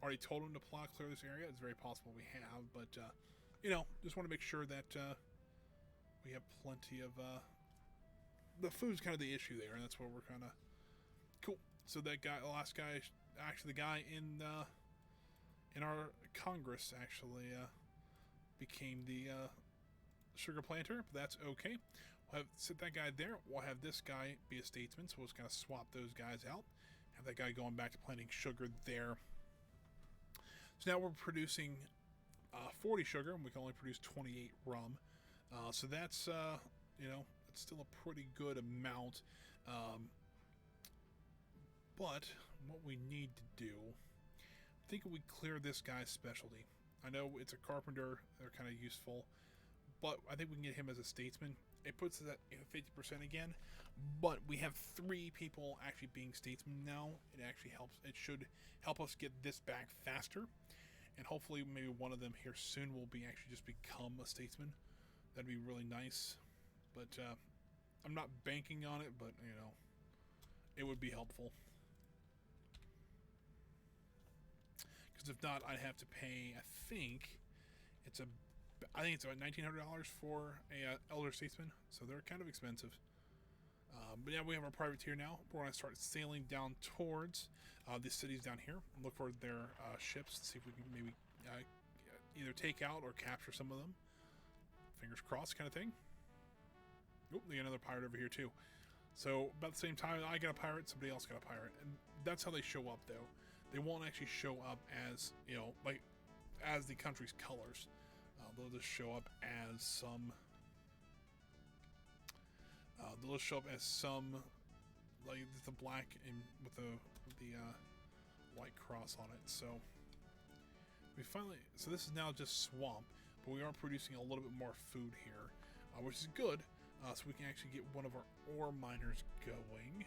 B: already told him to plot clear this area. It's very possible we have, but you know, just want to make sure that we have plenty of the food's kind of the issue there, and that's where we're kind of cool. So that guy, the last guy, actually the guy in our Congress actually became the sugar planter, but that's okay. We'll sit that guy there. We'll have this guy be a statesman, so we'll just kind of swap those guys out. Have that guy going back to planting sugar there. So now we're producing 40 sugar, and we can only produce 28 rum. So that's, you know, it's still a pretty good amount. But what we need to do, I think we clear this guy's specialty. I know it's a carpenter, they're kind of useful, but I think we can get him as a statesman. It puts us at 50% again, but we have 3 people actually being statesmen now. It actually helps. It should help us get this back faster, and hopefully maybe one of them here soon will be actually just become a statesman. That'd be really nice, but I'm not banking on it, but you know, it would be helpful. Because if not, I'd have to pay, I think it's about $1,900 for a elder statesman, so they're kind of expensive. But yeah, we have our privateer now. We're going to start sailing down towards the cities down here and look for their ships to see if we can maybe either take out or capture some of them. Fingers crossed kind of thing. Oop, they got another pirate over here too. So about the same time I got a pirate, somebody else got a pirate. And that's how they show up though. They won't actually show up as, you know, like as the country's colors. They'll just show up as some like the black and with the white cross on it. So so this is now just swamp, but we are producing a little bit more food here, which is good. So we can actually get one of our ore miners going.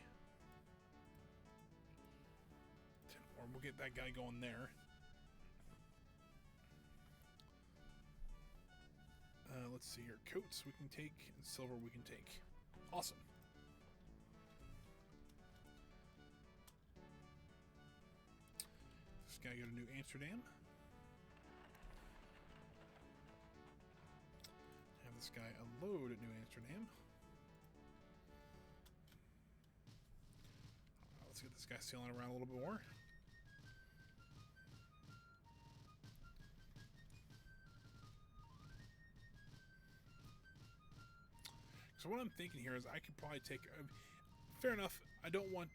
B: Or we'll get that guy going there. Let's see here. Coats we can take, and silver we can take. Awesome. This guy go to New Amsterdam. Have this guy unload at New Amsterdam. Let's get this guy sailing around a little bit more. So what I'm thinking here is I could probably take... fair enough, I don't want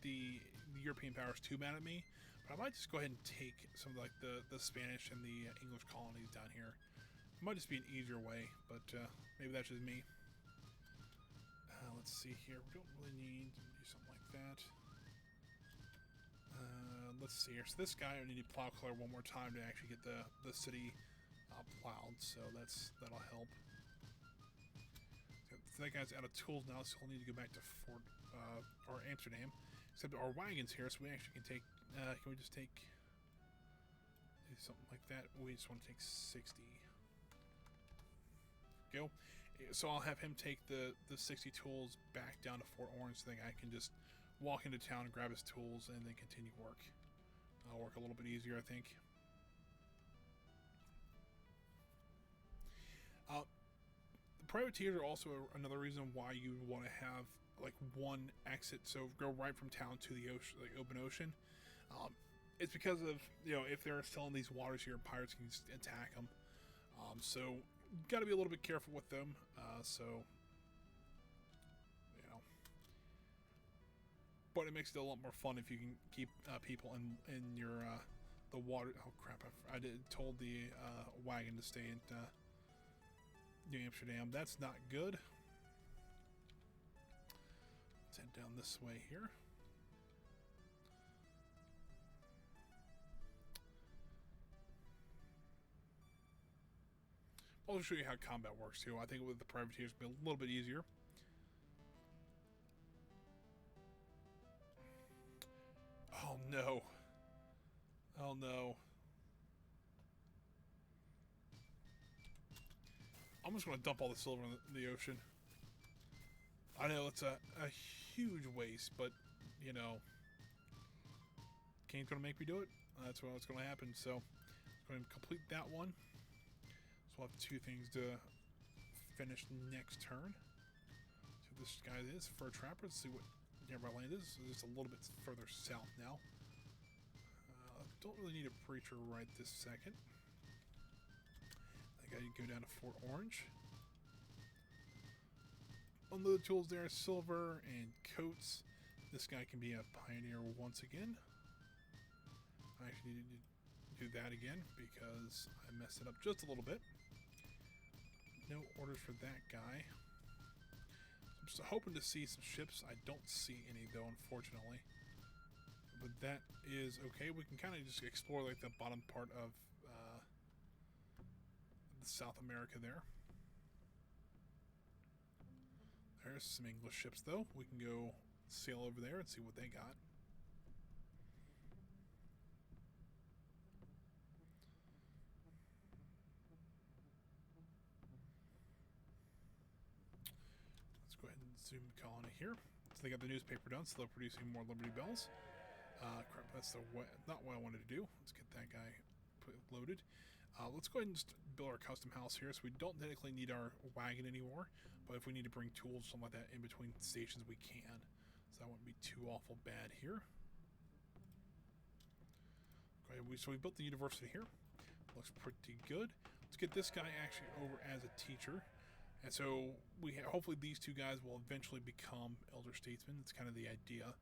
B: the European powers too mad at me, but I might just go ahead and take some of like the Spanish and the English colonies down here. It might just be an easier way, but maybe that's just me. Let's see here. We don't really need to do something like that. Let's see here. So this guy, I need to plow color one more time to actually get the city plowed. So that'll help. So that guy's out of tools now, so he'll need to go back to Fort or Amsterdam. Except our wagon's here, so we actually can take. Can we just take something like that? We just want to take 60. Go. So I'll have him take the 60 tools back down to Fort Orange, so that I can just walk into town, grab his tools, and then continue work. I'll work a little bit easier, I think. The privateers are also another reason why you want to have like one exit, so go right from town to the ocean, like open ocean. It's because of, if they're still in these waters here, pirates can just attack them. So got to be a little bit careful with them. But it makes it a lot more fun if you can keep people in your the water. Oh crap! I told the wagon to stay in New Amsterdam. That's not good. Let's head down this way here. I'll show you how combat works too. I think with the privateers it'll be a little bit easier. Oh no. Oh no. I'm just going to dump all the silver in the ocean. I know it's a huge waste, but, Kane's going to make me do it. That's what's going to happen. So, I'm going to complete that one. So, we'll have 2 things to finish next turn. So, this guy is Fur Trapper. Let's see what nearby land is. So, just a little bit further south now. Don't really need a preacher right this second. I gotta go down to Fort Orange. Unload tools there, silver and coats. This guy can be a pioneer once again. I actually need to do that again because I messed it up just a little bit. No orders for that guy. I'm just hoping to see some ships. I don't see any though, unfortunately. But that is okay. We can kind of just explore like the bottom part of South America there. There's some English ships though. We can go sail over there and see what they got. Let's go ahead and zoom the colony here. So they got the newspaper done, so they're producing more Liberty Bells. Crap, that's not what I wanted to do. Let's get that guy loaded. Let's go ahead and just build our custom house here. So we don't technically need our wagon anymore, but if we need to bring tools, something like that, in between stations, we can. So that wouldn't be too awful bad here. Okay, so we built the university here. Looks pretty good. Let's get this guy actually over as a teacher. And so hopefully these 2 guys will eventually become elder statesmen. That's kind of the idea.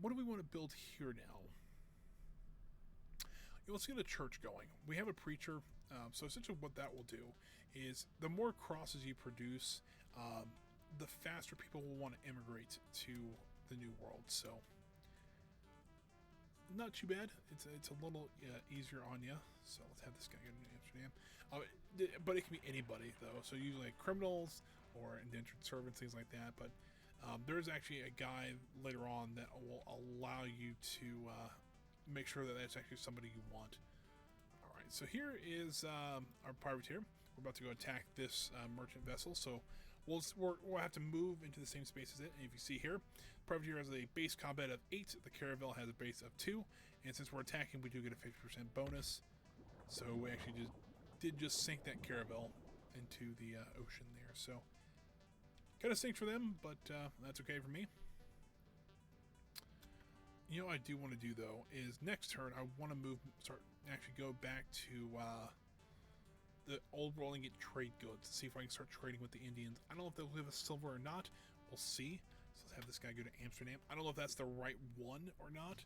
B: What do we want to build here now? Let's get a church going. We have a preacher, so essentially what that will do is the more crosses you produce, the faster people will want to immigrate to the New World. So not too bad. It's a little easier on you. So let's have this guy go to Amsterdam. But it can be anybody though. So usually like criminals or indentured servants, things like that. But there's actually a guy later on that will allow you to make sure that that's actually somebody you want. Alright, so here is our privateer. We're about to go attack this merchant vessel, so we'll have to move into the same space as it. And if you see here, privateer has a base combat of 8, the caravel has a base of 2, and since we're attacking, we do get a 50% bonus. So we actually did just sink that caravel into the ocean there. So kind of sink for them, but that's okay for me. What I do want to do though is next turn I want to go back to the old world and get trade goods. See if I can start trading with the Indians. I don't know if they'll give us silver or not. We'll see. So let's have this guy go to Amsterdam. I don't know if that's the right one or not.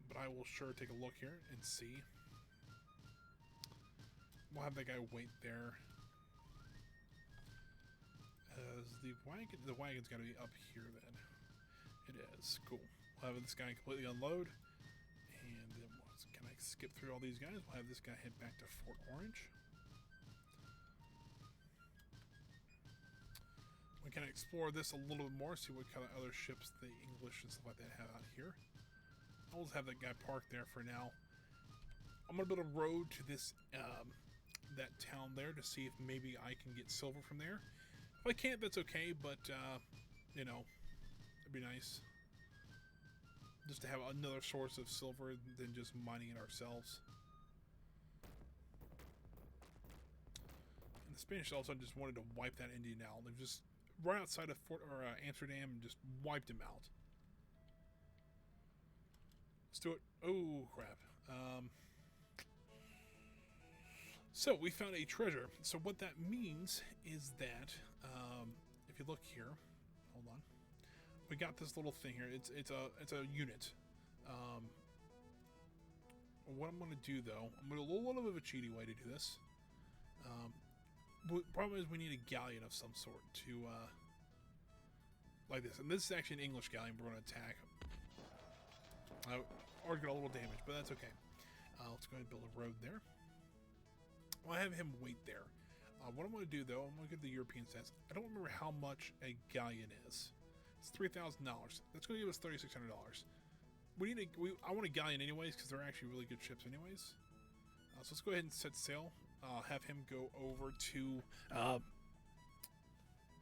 B: but I will sure take a look here and see. We'll have that guy wait there. The wagon's got to be up here then. It is. Cool. We'll have this guy completely unload. And then can I skip through all these guys? We'll have this guy head back to Fort Orange. We can explore this a little bit more, see what kind of other ships the English and stuff like that have out here. I'll just have that guy parked there for now. I'm going to build a road to this that town there to see if maybe I can get silver from there. If I can't, that's okay, but, you know, it'd be nice just to have another source of silver than just mining it ourselves. And the Spanish also just wanted to wipe that Indian out. They've just right outside of Amsterdam and just wiped him out. Let's do it. Oh, crap. So we found a treasure. So what that means is that if you look here, hold on, we got this little thing here. It's a unit. What I'm going to do though, I'm going to do a little bit of a cheaty way to do this. Problem is we need a galleon of some sort to like this, and this is actually an English galleon we're going to attack. Already got a little damage, but that's okay. Let's go ahead and build a road there. Well, I have him wait there. What I'm going to do, though, I'm going to get the European stats. I don't remember how much a galleon is. It's $3,000. That's going to give us $3,600. I want a galleon anyways, because they're actually really good ships anyways. So let's go ahead and set sail. Have him go over to...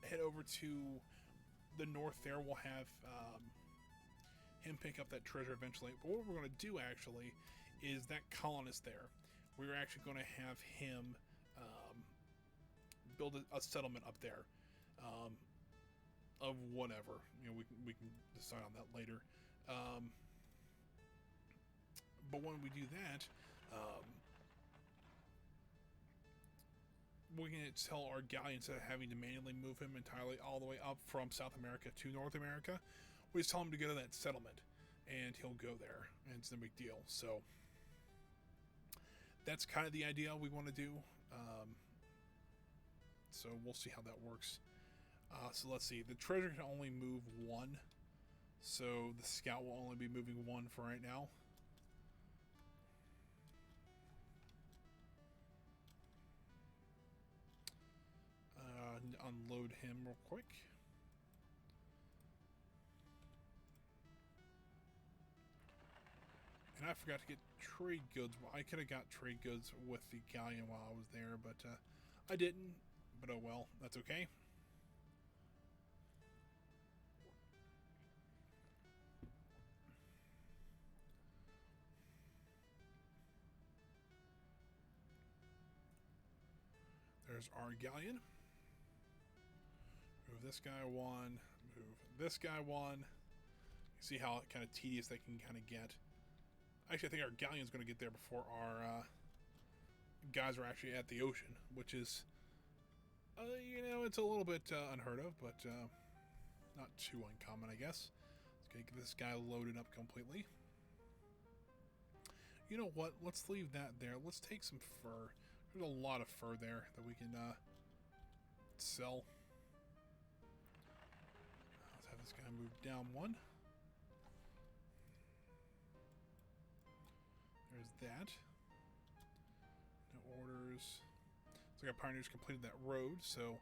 B: head over to the north there. We'll have him pick up that treasure eventually. But what we're going to do, actually, is that colonist there. We're actually going to have him build a settlement up there of whatever. You know, we can decide on that later. But when we do that, we can tell our galleon, instead of having to manually move him entirely all the way up from South America to North America, we just tell him to go to that settlement, and he'll go there, and it's no big deal. So that's kind of the idea we want to do. So we'll see how that works. So let's see. The treasure can only move one. So the scout will only be moving one for right now. Unload him real quick. And I forgot to get trade goods. Well, I could have got trade goods with the galleon while I was there, but I didn't. But oh well, that's okay. There's our galleon. Move this guy one. Move this guy one. You see how kind of tedious they can kind of get. Actually, I think our galleon's going to get there before our guys are actually at the ocean, which is, you know, it's a little bit unheard of, but not too uncommon, I guess. Let's get this guy loaded up completely. You know what? Let's leave that there. Let's take some fur. There's a lot of fur there that we can sell. Let's have this guy move down one. There's that. No orders. So our pioneers completed that road, so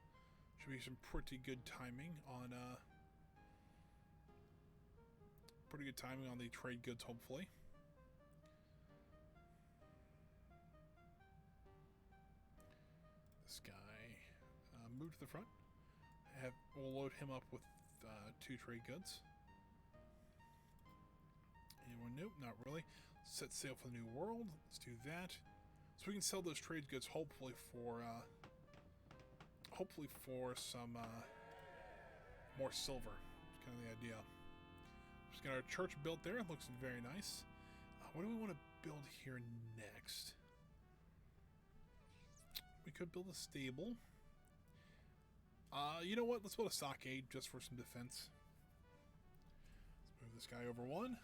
B: should be some pretty good timing on the trade goods, hopefully. This guy move to the front. We'll load him up with 2 trade goods. Anyone? Nope, not really. Set sail for the new world. Let's do that. So we can sell those trade goods hopefully for some more silver. That's kind of the idea. Just got our church built there. It looks very nice. What do we want to build here next? We could build a stable. You know what? Let's build a stockade just for some defense. Let's move this guy over one.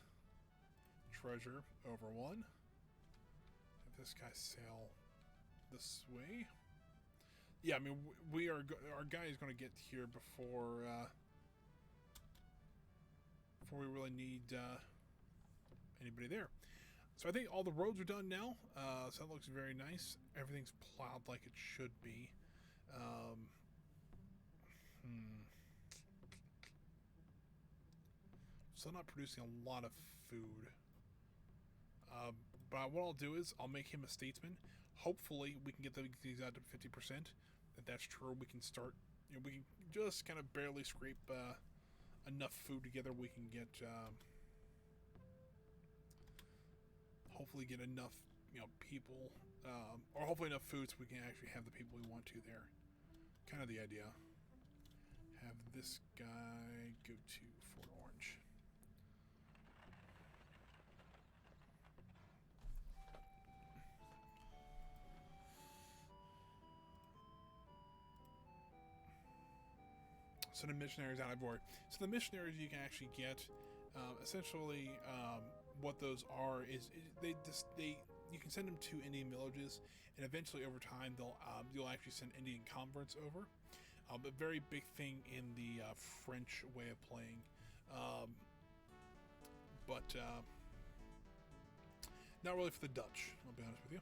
B: treasure over 1. Have this guy sail this way. Yeah, I mean, our guy is going to get here before we really need anybody there. So I think all the roads are done now. So that looks very nice. Everything's plowed like it should be. Still not producing a lot of food. But what I'll do is I'll make him a statesman. Hopefully we can get these out to 50%. If that's true, we can start. You know, we can just kind of barely scrape enough food together. We can get hopefully get enough, people, or hopefully enough food so we can actually have the people we want to there. Kind of the idea. Have this guy go to Fort Orange. So the missionaries out of board. So the missionaries you can actually get, essentially, what those are is you can send them to Indian villages, and eventually over time you'll actually send Indian converts over. A very big thing in the French way of playing, but not really for the Dutch. I'll be honest with you.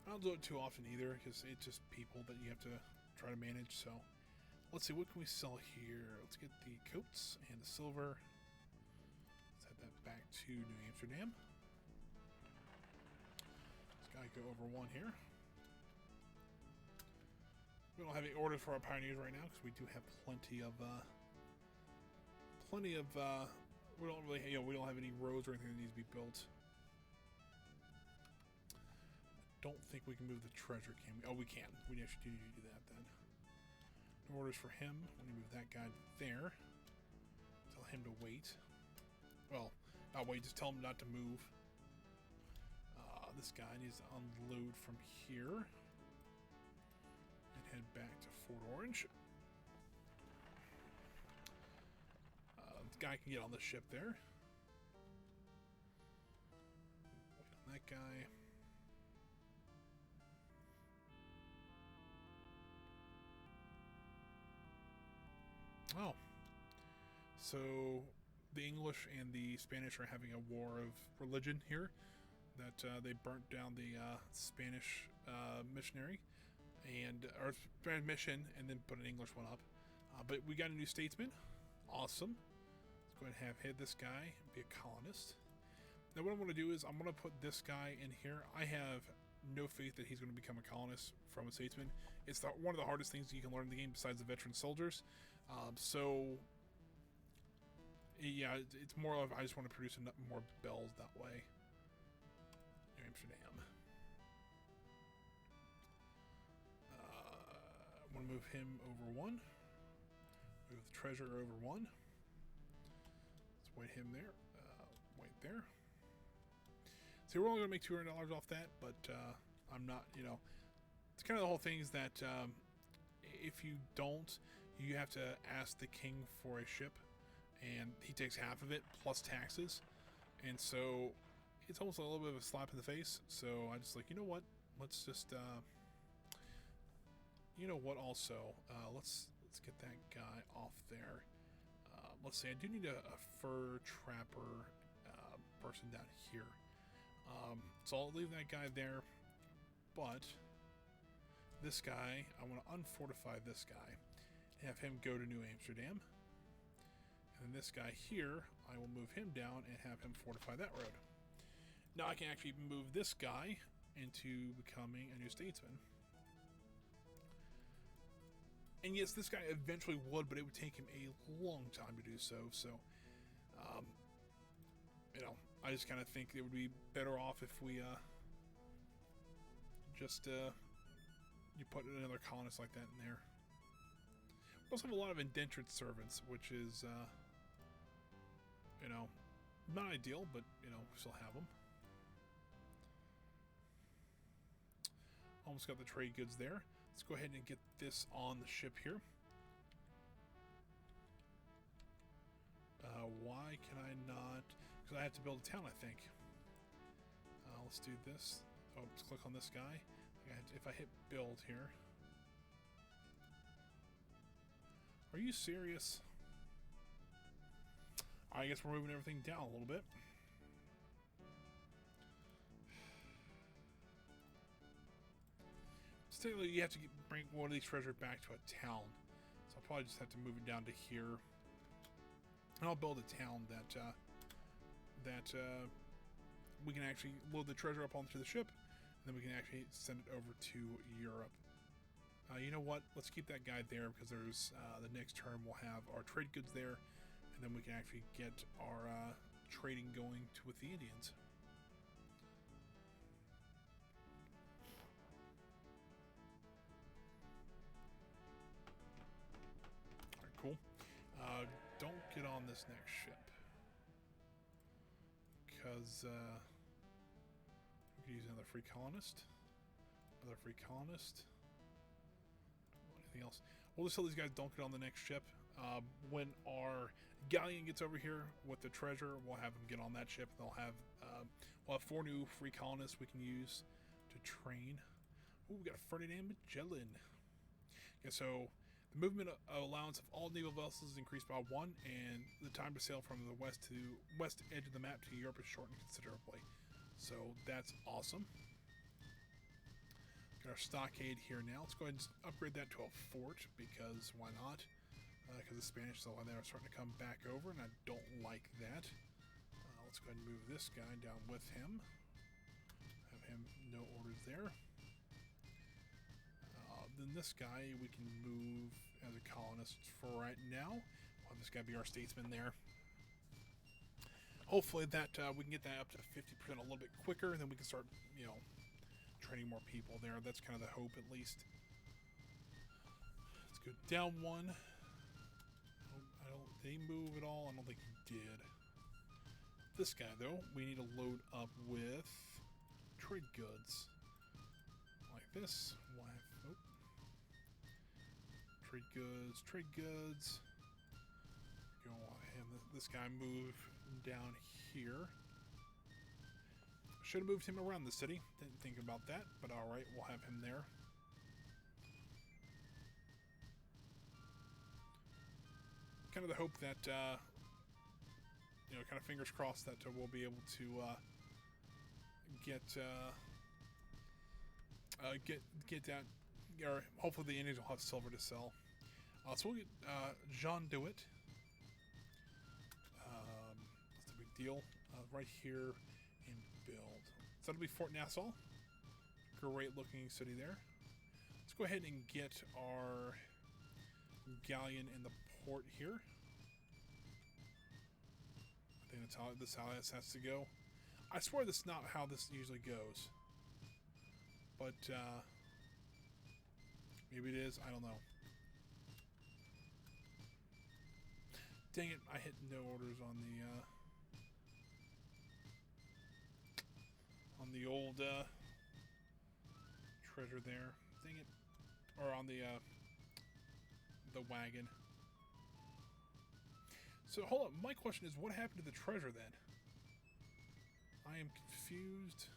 B: I don't do it too often either because it's just people that you have to try to manage. So. Let's see, what can we sell here? Let's get the coats and the silver. Let's head that back to New Amsterdam. Let's gotta go over 1 here. We don't have any orders for our pioneers right now because we do have plenty of we don't really, we don't have any roads or anything that needs to be built. I don't think we can move the treasure, can we? Oh, we can. We actually need to do that then. Orders for him. We're going to move that guy there. Tell him to wait. Well, not wait, just tell him not to move. This guy needs to unload from here. And head back to Fort Orange. This guy can get on the ship there. Wait on that guy. Oh, so the English and the Spanish are having a war of religion here. That they burnt down the Spanish missionary or Spanish mission, and then put an English one up. But we got a new statesman. Awesome. Let's go ahead and have this guy be a colonist. Now what I'm going to do is I'm going to put this guy in here. I have no faith that he's going to become a colonist from a statesman. It's one of the hardest things you can learn in the game besides the veteran soldiers. So, yeah, it's more of I just want to produce more bells that way. New Amsterdam. I want to move him over 1. Move the treasure over 1. Let's wait him there. Wait there. So we're only going to make $200 off that, but I'm not, it's kind of the whole thing is that if you don't, you have to ask the king for a ship, and he takes half of it plus taxes, and so it's almost a little bit of a slap in the face. So I just you know what? Let's just also let's get that guy off there. Let's say I do need a fur trapper person down here. So I'll leave that guy there, but this guy, I want to unfortify this guy, have him go to New Amsterdam, and then this guy here, I will move him down and have him fortify that road. Now I can actually move this guy into becoming a new statesman. And yes, this guy eventually would, but it would take him a long time to do so. So, I just kind of think it would be better off if we you put another colonist like that in there. We also have a lot of indentured servants, which is, not ideal, but, we still have them. Almost got the trade goods there. Let's go ahead and get this on the ship here. Why can I not? Because I have to build a town, I think. Let's do this. Oh, let's click on this guy. If I hit build here. Are you serious? I guess we're moving everything down a little bit. Still, you have to bring one of these treasures back to a town. So I'll probably just have to move it down to here. And I'll build a town that we can actually load the treasure up onto the ship, and then we can actually send it over to Europe. You know what? Let's keep that guy there because there's the next term we'll have our trade goods there, and then we can actually get our trading going with the Indians. Alright, cool. Don't get on this next ship because we could use another free colonist. Another free colonist. Anything else? We'll just tell these guys don't get on the next ship. When our galleon gets over here with the treasure, we'll have them get on that ship. We'll have 4 new free colonists we can use to train. Ooh, we got a Ferdinand Magellan. Yeah, so the movement allowance of all naval vessels is increased by 1, and the time to sail from the west edge of the map to Europe is shortened considerably. So that's awesome. Got our stockade here now. Let's go ahead and upgrade that to a fort because why not? Because the Spanish are starting to come back over, and I don't like that. Let's go ahead and move this guy down with him. Have him no orders there. Then this guy we can move as a colonist for right now. We'll have this guy be our statesman there. Hopefully that we can get that up to 50% a little bit quicker, and then we can start, training more people there. That's kind of the hope, at least. Let's go down 1. Did he move at all? I don't think he did. This guy, though, we need to load up with trade goods. Like this. We'll have, trade goods. Go on him. This guy move down here. Should have moved him around the city. Didn't think about that, but alright, we'll have him there. Kind of the hope that, kind of fingers crossed that we'll be able to get that, or hopefully the Indians will have silver to sell. So we'll get Jean Dewitt. That's the big deal. Right here in build. So that'll be Fort Nassau. Great looking city there. Let's go ahead and get our galleon in the port here. I think that's how this has to go. I swear that's not how this usually goes. But maybe it is. I don't know. Dang it! I hit no orders on the old treasure there. Dang it! Or on the wagon. So hold up. My question is, what happened to the treasure then? I am confused.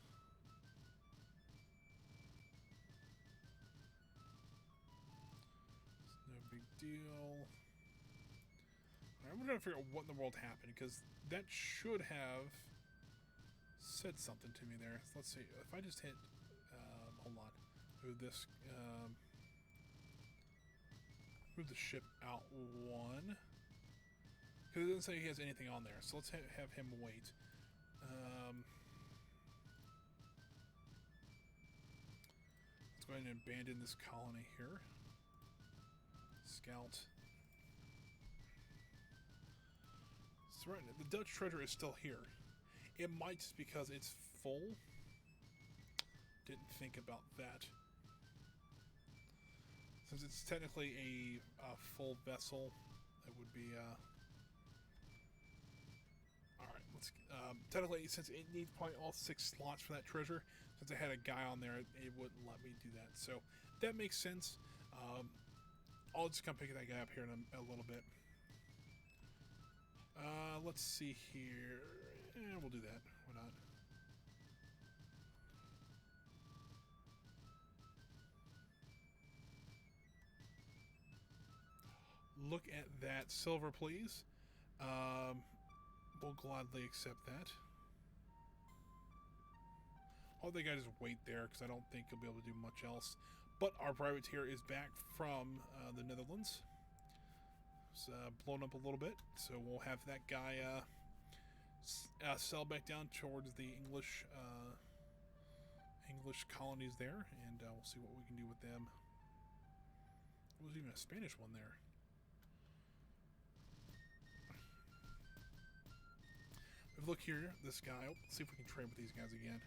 B: It's no big deal. I'm trying to figure out what in the world happened, because that should have said something to me there. So let's see. If I just hit, hold on, move this, move the ship out 1, because it doesn't say he has anything on there. So let's have him wait. Let's go ahead and abandon this colony here. Scout. So right, the Dutch treasure is still here. It might just because it's full. Didn't think about that. Since it's technically a full vessel, it would be. All right, let's. Technically, since it needs probably all 6 slots for that treasure, since I had a guy on there, it wouldn't let me do that. So that makes sense. I'll just come pick that guy up here in a little bit. Let's see here. We'll do that. Why not? Look at that silver, please. We'll gladly accept that. I think I just wait there because I don't think he'll be able to do much else. But our privateer is back from the Netherlands. It's blown up a little bit, so we'll have that guy sail back down towards the English colonies there, and we'll see what we can do with them. There was even a Spanish one there. If we look here, this guy. Oh, let's see if we can trade with these guys again.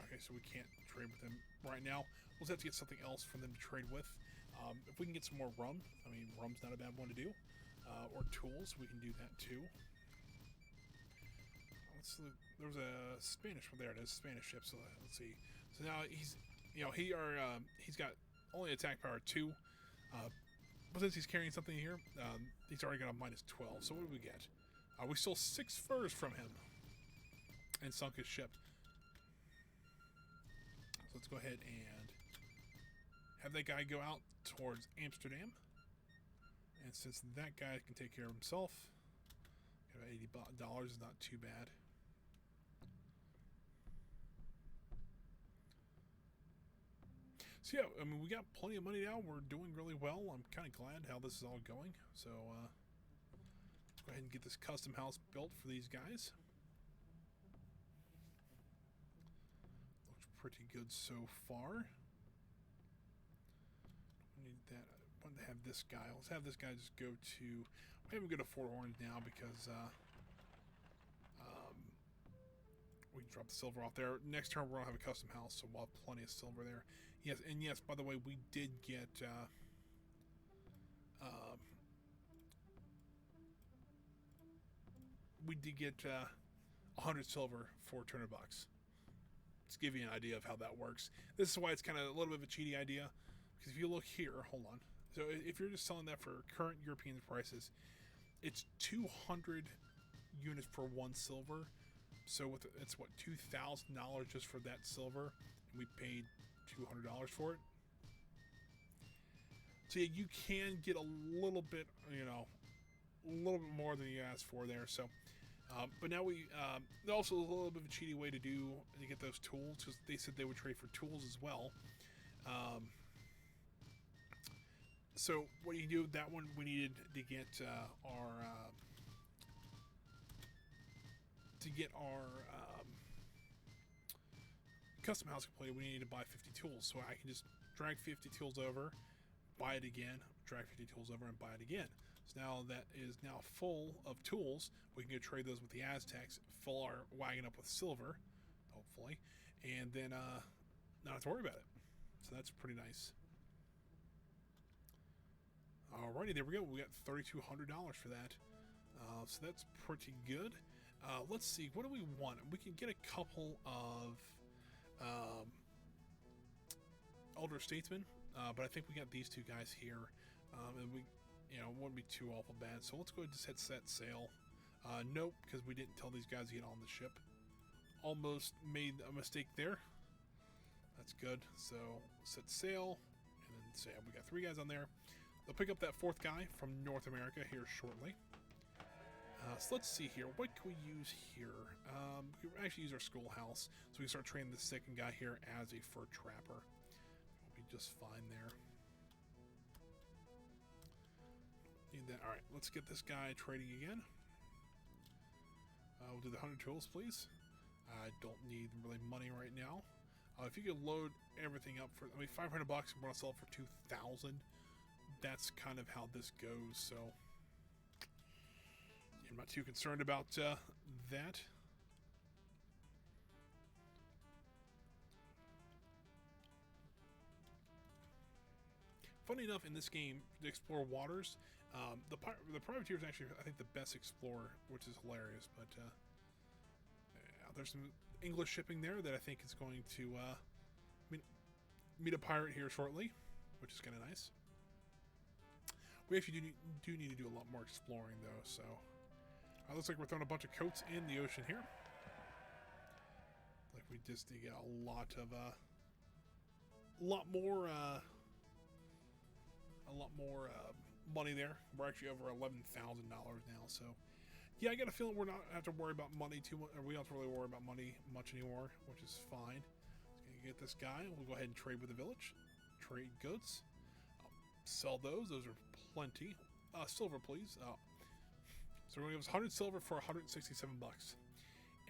B: Okay, so we can't trade with them right now. We'll have to get something else from them to trade with. If we can get some more rum, I mean, rum's not a bad one to do. Or tools, we can do that too. There was a Spanish one there. It is a Spanish ship. So let's see. So now he's, he's got only attack power 2. But since he's carrying something here, he's already got a -12. So what do we get? We stole 6 furs from him and sunk his ship. So let's go ahead and have that guy go out towards Amsterdam. And since that guy can take care of himself, $80 is not too bad. So yeah, I mean, we got plenty of money now. We're doing really well. I'm kind of glad how this is all going. So go ahead and get this custom house built for these guys. Looks pretty good so far. We need that. I want to have this guy. Let's have this guy just go to. We have him go to Fort Orange now because we can drop the silver off there. Next turn we're gonna have a custom house, so we'll have plenty of silver there. Yes, and yes, by the way, we did get we did get 100 silver for $200. Just give you an idea of how that works. This is why it's kind of a little bit of a cheaty idea, because if you look here, hold on. So if you're just selling that for current European prices, it's 200 units for 1 silver. So it's what, $2,000 just for that silver, and we paid $200 for it. So yeah, you can get a little bit, a little bit more than you asked for there. So, but now also a little bit of a cheaty way to get those tools, because they said they would trade for tools as well. So what do you do? That one we needed to get our custom house completed. We need to buy 50 tools, so I can just drag 50 tools over, buy it again, drag 50 tools over, and buy it again. So now that is now full of tools. We can go trade those with the Aztecs, fill our wagon up with silver, hopefully, and then not have to worry about it. So that's pretty nice. Alrighty, there we go. We got $3,200 for that. So that's pretty good. Let's see, what do we want? We can get a couple of older statesmen, but I think we got these 2 guys here, and we, it wouldn't be too awful bad. So let's go ahead and just hit set sail. Nope, because we didn't tell these guys to get on the ship. Almost made a mistake there. That's good. So set sail, and then say we got 3 guys on there. They'll pick up that 4th guy from North America here shortly. So let's see here. What can we use here? We can actually use our schoolhouse, so we can start training the 2nd guy here as a fur trapper. We'll be just fine there. Need that. All right, let's get this guy trading again. We'll do the 100 tools, please. I don't need really money right now. If you could load everything up for, $500, I'm going to sell it for 2,000. That's kind of how this goes, so I'm not too concerned about that. Funny enough, in this game, to explore waters, the privateer is actually, I think, the best explorer, which is hilarious. But there's some English shipping there that I think is going to meet a pirate here shortly, which is kind of nice. We actually do need to do a lot more exploring, though, so Looks like we're throwing a bunch of coats in the ocean here. Like we just get a lot more money there. We're actually over $11,000 now. So yeah, I got a feeling we're not have to worry about money too much. Or we don't have to really worry about money much anymore, which is fine. Just gonna get this guy. We'll go ahead and trade with the village. Trade goods. Sell those. Those are plenty. Silver, please. So we're gonna give us 100 silver for 167 bucks.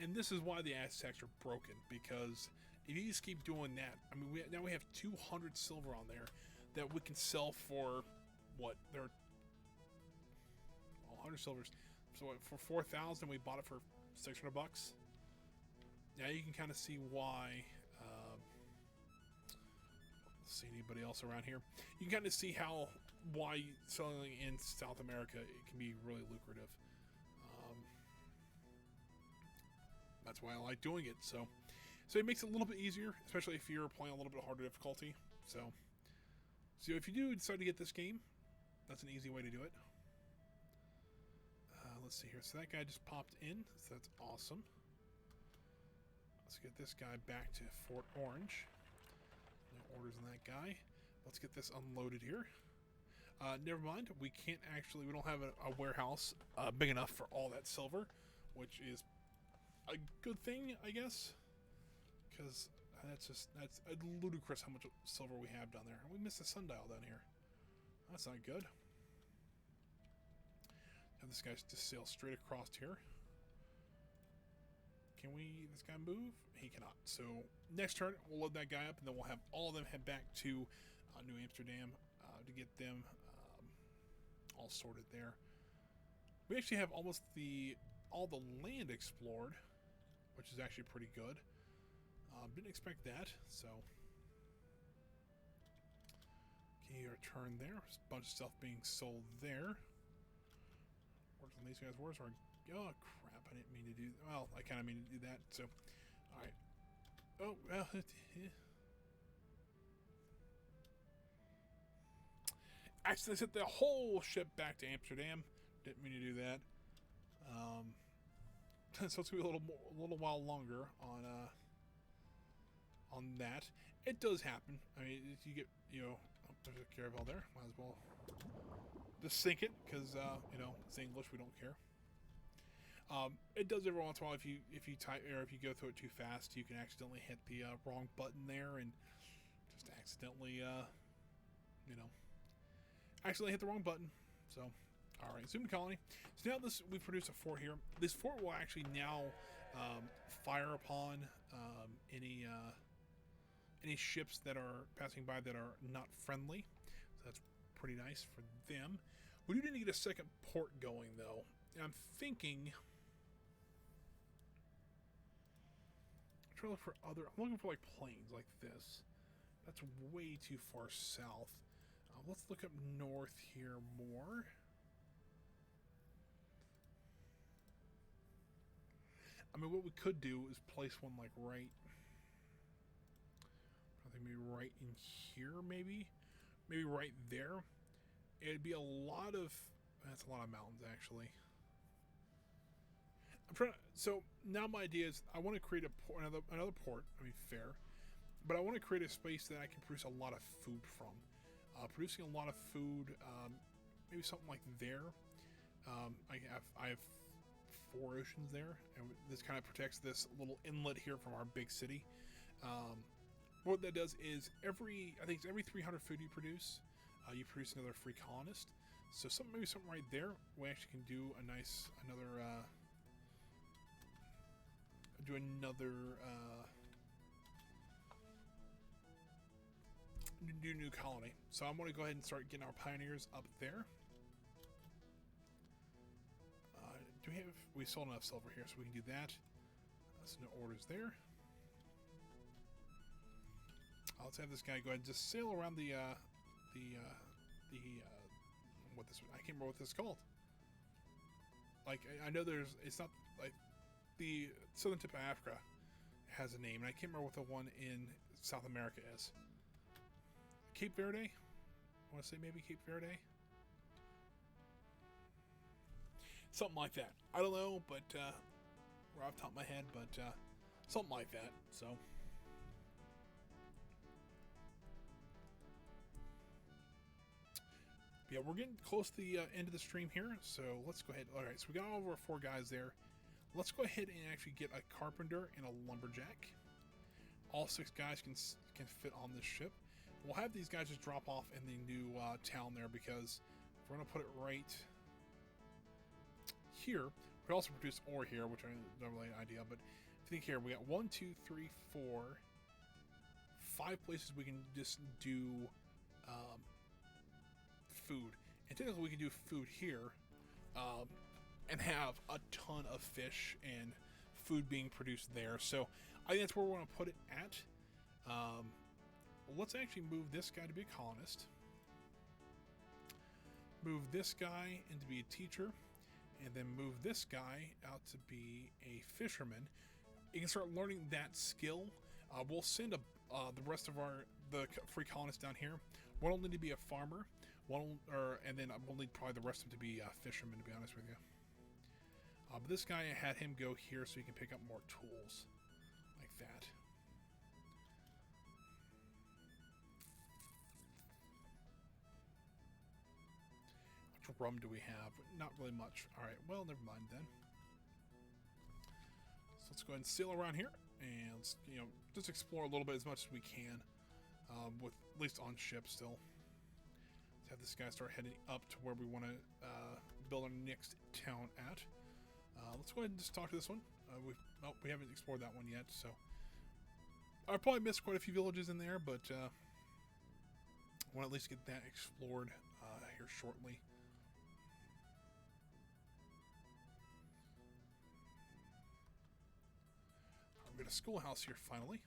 B: And this is why the Aztecs are broken, because if you just keep doing that, I mean, now we have 200 silver on there that we can sell for what? They're 100 silvers. So for 4,000, we bought it for 600 bucks. Now you can kind of see why. Let's see anybody else around here. You can kind of see why selling in South America it can be really lucrative. That's why I like doing it. So it makes it a little bit easier, especially if you're playing a little bit harder difficulty. So if you do decide to get this game, that's an easy way to do it. Let's see here. So that guy just popped in. So that's awesome. Let's get this guy back to Fort Orange. No orders on that guy. Let's get this unloaded here. Never mind. We don't have a warehouse big enough for all that silver, which is a good thing, I guess, because that's ludicrous how much silver we have down there. We missed the sundial down here. That's not good. Have this guy just sail straight across here. Can this guy move? He cannot. So next turn, we'll load that guy up, and then we'll have all of them head back to New Amsterdam to get them all sorted there. We actually have almost all the land explored, which is actually pretty good. Didn't expect that, so. Okay, your turn there. There's a bunch of stuff being sold there. Where's these guys? Where's our... Oh, crap. I didn't mean to do... Well, I kind of mean to do that, so... Alright. Oh, well... Actually, I sent the whole ship back to Amsterdam. Didn't mean to do that. So it's gonna be a little while longer on that. It does happen. I mean, if you get, oh, there's a caravel there. Might as well just sink it, because it's English. We don't care. It does every once in a while. If you type or if you go through it too fast, you can accidentally hit the wrong button there and just accidentally hit the wrong button. So. Alright, Zoom colony. So now we produce a fort here. This fort will actually now fire upon any ships that are passing by that are not friendly. So that's pretty nice for them. We do need to get a second port going, though. And I'm thinking... I'm trying to look for I'm looking for, like, plains like this. That's way too far south. Let's look up north here more. I mean, what we could do is place one like right. I think maybe right in here, maybe right there. It'd be a lot of. That's a lot of mountains, actually. So now my idea is I want to create another port. I mean, fair, but I want to create a space that I can produce a lot of food from. Producing a lot of food, maybe something like there. I have 4 oceans there, and this kind of protects this little inlet here from our big city. What that does is every 300 food you produce another free colonist. So maybe something right there. We actually can do new colony. So I'm going to go ahead and start getting our pioneers up there. We sold enough silver here, so we can do that. That's no orders there. Let's have this guy go ahead and just sail around I can't remember what this is called. Like, I know it's not like the southern tip of Africa has a name, and I can't remember what the one in South America is. Cape Verde? I want to say maybe Cape Verde. Something like that. I don't know, but right off the top of my head, but something like that. So. Yeah, we're getting close to the end of the stream here, so let's go ahead. All right, so we got all of our 4 guys there. Let's go ahead and actually get a carpenter and a lumberjack. All 6 guys can fit on this ship. We'll have these guys just drop off in the new town there, because if we're going to put it right here, we could also produce ore here, which I don't really have an idea, but if you think here, we got 1, 2, 3, 4, 5 places we can just do food. And technically we can do food here and have a ton of fish and food being produced there. So I think that's where we want to put it at. Let's actually move this guy to be a colonist. Move this guy in to be a teacher. And then move this guy out to be a fisherman. You can start learning that skill. We'll send the rest of the free colonists down here. One will need to be a farmer. And then we'll need probably the rest of them to be fishermen, to be honest with you. But this guy, I had him go here so he can pick up more tools. Like that. Which rum do we have? Not really much. Alright, well, never mind then. So let's go ahead and sail around here. And, just explore a little bit as much as we can. With at least on ship still. Have this guy start heading up to where we want to build our next town at. Let's go ahead and just talk to this one. We haven't explored that one yet, so I probably missed quite a few villages in there, but I want to at least get that explored here shortly. We got a schoolhouse here finally.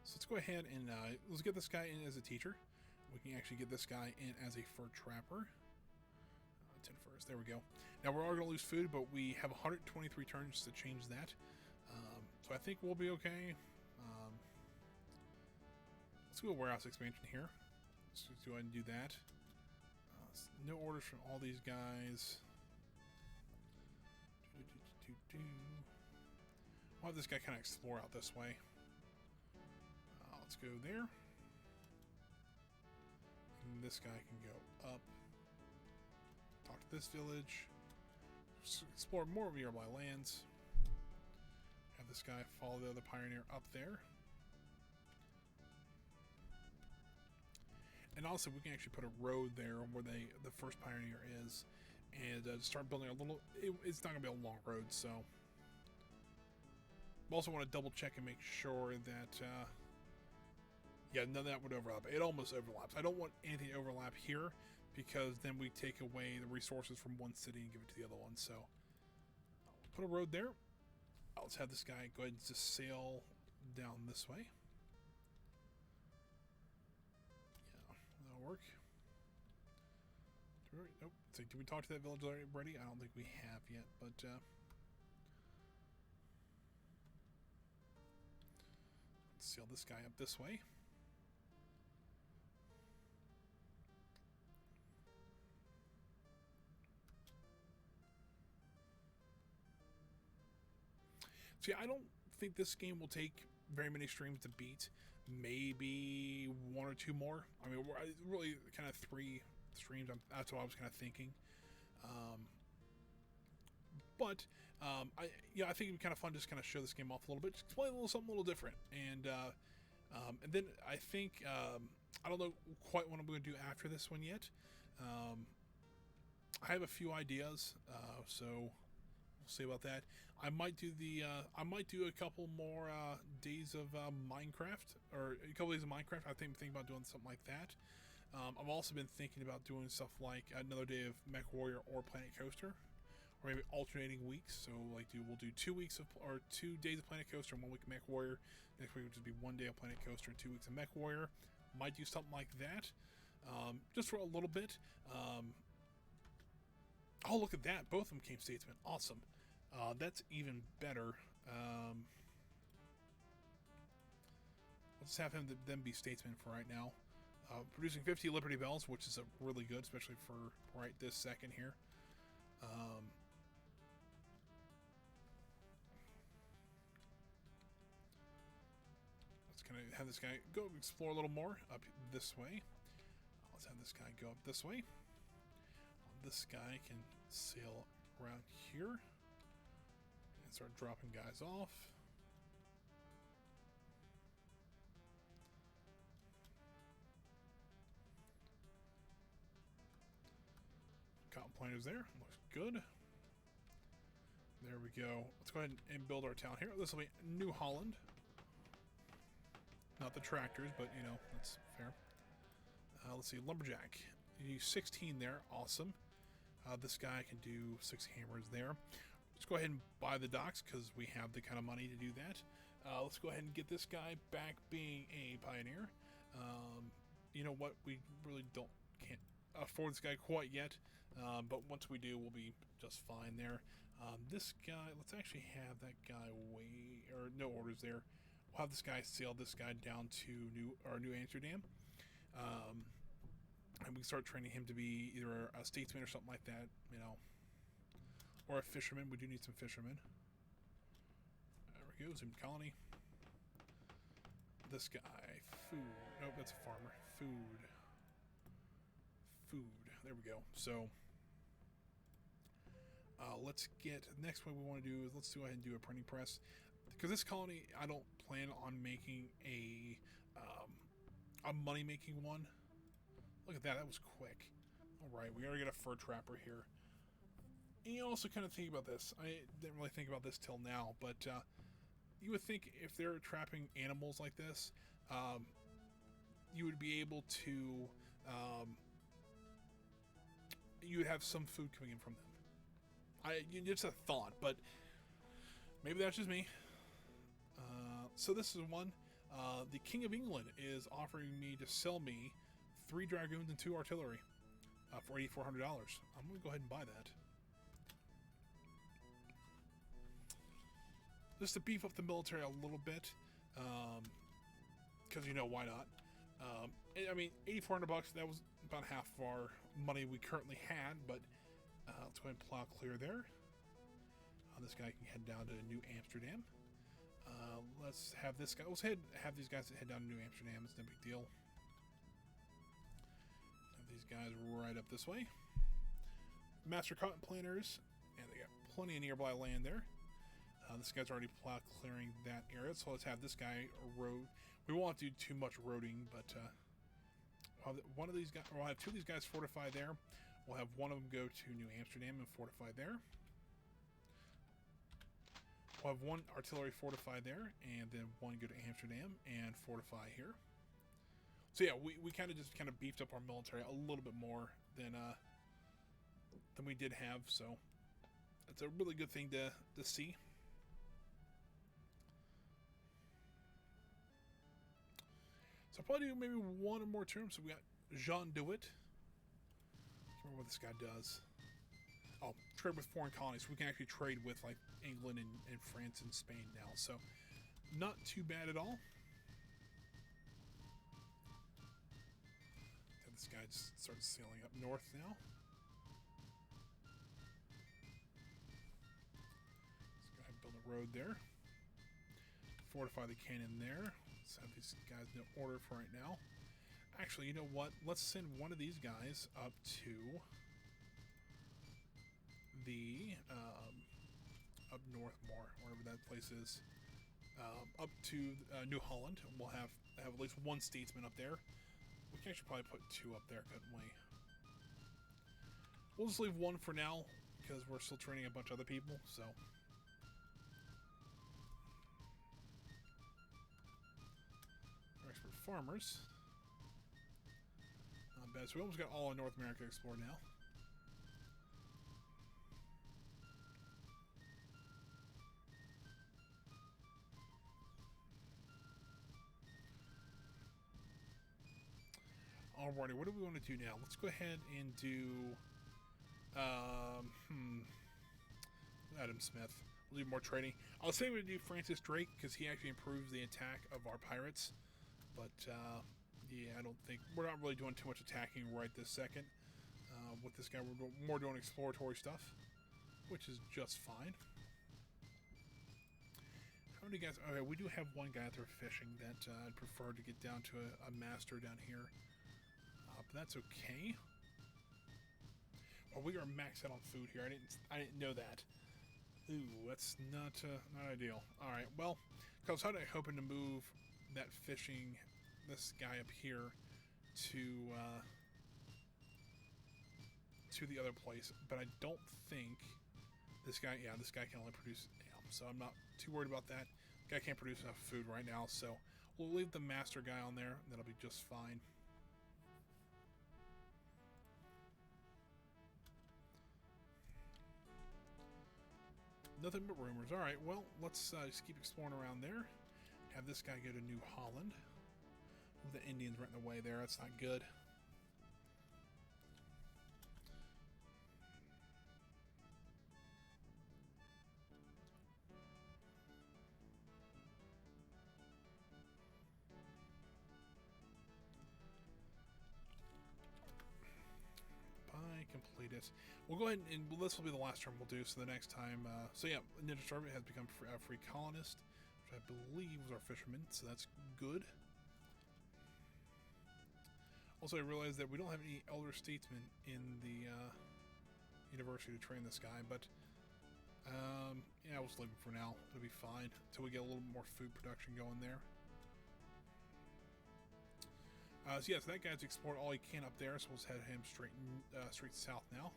B: So let's go ahead and let's get this guy in as a teacher. We can actually get this guy in as a fur trapper. 10 furs, there we go. Now we're all going to lose food, but we have 123 turns to change that. So I think we'll be okay. Let's go warehouse expansion here. Let's just go ahead and do that. No orders from all these guys. I'll have this guy kind of explore out this way. Let's go there. And this guy can go up. Talk to this village. Explore more nearby lands. Have this guy follow the other pioneer up there. And also we can actually put a road there where the first pioneer is. And start building a little... It's not going to be a long road, so... I also want to double check and make sure that... yeah, none of that would overlap. It almost overlaps. I don't want anything to overlap here, because then we take away the resources from one city and give it to the other one. So, put a road there. Let's have this guy go ahead and just sail down this way. Yeah, that'll work. Nope. So, did we talk to that village already? I don't think we have yet, but... let's sail this guy up this way. See, I don't think this game will take very many streams to beat. Maybe 1 or 2 more. I mean, really kind of 3 streams. That's what I was kind of thinking. I think it'd be kind of fun to just kind of show this game off a little bit. Just play something a little different. And then I think, I don't know quite what I'm going to do after this one yet. I have a few ideas, so we'll see about that. I might do a couple more days of Minecraft, or a couple days of Minecraft. I think I'm thinking about doing something like that. I've also been thinking about doing stuff like another day of Mech Warrior or Planet Coaster, or maybe alternating weeks. So we'll do 2 weeks or 2 days of Planet Coaster and 1 week of Mech Warrior. Next week will just be 1 day of Planet Coaster and 2 weeks of Mech Warrior. Might do something like that, just for a little bit. Oh, look at that! Both of them came Statesman. Awesome. That's even better. Let's have them be Statesman for right now. Producing 50 Liberty Bells, which is really good, especially for right this second here. have this guy go explore a little more up this way. Let's have this guy go up this way. This guy can sail around here and start dropping guys off. Cotton planters there. Looks good. There we go. Let's go ahead and build our town here. This will be New Holland. Not the tractors, but you know, that's fair. Let's see, Lumberjack. You use 16 there. Awesome. This guy can do 6 hammers there. Let's go ahead and buy the docks because we have the kind of money to do that. Let's go ahead and get this guy back being a pioneer. You know what? We really can't afford this guy quite yet. But once we do, we'll be just fine there. This guy, let's actually have that guy no orders there. We'll have this guy sail this guy down to New Amsterdam. And we can start training him to be either a statesman or something like that, you know. Or a fisherman. We do need some fishermen. There we go, Zoom colony. This guy, food. Nope, that's a farmer. Food. There we go. So, let's get, next one we want to do is let's go ahead and do a printing press. Because this colony, I don't plan on making a money-making one. Look at that, that was quick. Alright, we gotta get a fur trapper here. And you also kind of think about this. I didn't really think about this till now, but you would think if they're trapping animals like this, you would be able to, you would have some food coming in from them. Just a thought, but maybe that's just me. So this is one. The King of England is offering me to sell me 3 dragoons and 2 artillery for $8,400. I'm going to go ahead and buy that. Just to beef up the military a little bit. Because, you know, why not? I mean, $8,400, that was about half of our money we currently had. But let's go ahead and plow clear there. This guy can head down to New Amsterdam. Let's have this guy. Let's have these guys head down to New Amsterdam. It's no big deal. These guys right up this way. Master cotton planters, and they got plenty of nearby land there. This guy's already plow clearing that area, so let's have this guy road. We won't do too much roading, but we'll have one of these guys. We'll have 2 of these guys fortify there. We'll have one of them go to New Amsterdam and fortify there. We'll have 1 artillery fortify there, and then 1 go to Amsterdam and fortify here. So yeah, we kind of beefed up our military a little bit more than we did have. So it's a really good thing to see. So I'll probably do maybe 1 or more terms. So we got Jean Dewitt. I can't remember what this guy does. Oh, trade with foreign colonies. We can actually trade with like England and France and Spain now. So not too bad at all. This guy just starts sailing up north now. Let's go ahead and build a road there. Fortify the cannon there. Let's have these guys in order for right now. Actually, you know what? Let's send one of these guys up to the up north more, wherever that place is. Up to New Holland. We'll have at least 1 statesman up there. We can actually probably put 2 up there, couldn't we? We'll just leave 1 for now, because we're still training a bunch of other people, so. Expert farmers. Not bad. So we almost got all of North America explored now. Alrighty, what do we want to do now? Let's go ahead and do Adam Smith. We'll do more trading. I was saying we'd do Francis Drake because he actually improves the attack of our pirates. But yeah, I don't think we're not really doing too much attacking right this second. With this guy, we're more doing exploratory stuff, which is just fine. How How many guys? Okay, we do have one guy out there fishing that I'd prefer to get down to a master down here. But that's okay. Well, we are maxed out on food here. I didn't know that. Ooh, that's not ideal. All right, well, because I was hoping to move that fishing, this guy up here, to the other place, but I don't think this guy. Yeah, this guy can only produce ham, so I'm not too worried about that. Guy can't produce enough food right now, so we'll leave the master guy on there. That'll be just fine. Nothing but rumors. All right, well, let's just keep exploring around there. Have this guy go to New Holland. The Indians right in the way there. That's not good. Complete it. We'll go ahead and this will be the last turn we'll do. So the next time, so yeah, Ninja Starvey has become a free colonist, which I believe was our fisherman. So that's good. Also, I realized that we don't have any elder statesmen in the university to train this guy, but yeah, we'll just leave him for now. It'll be fine until we get a little more food production going there. So yeah, so that guy's explored all he can up there, so we'll just head him straight south now.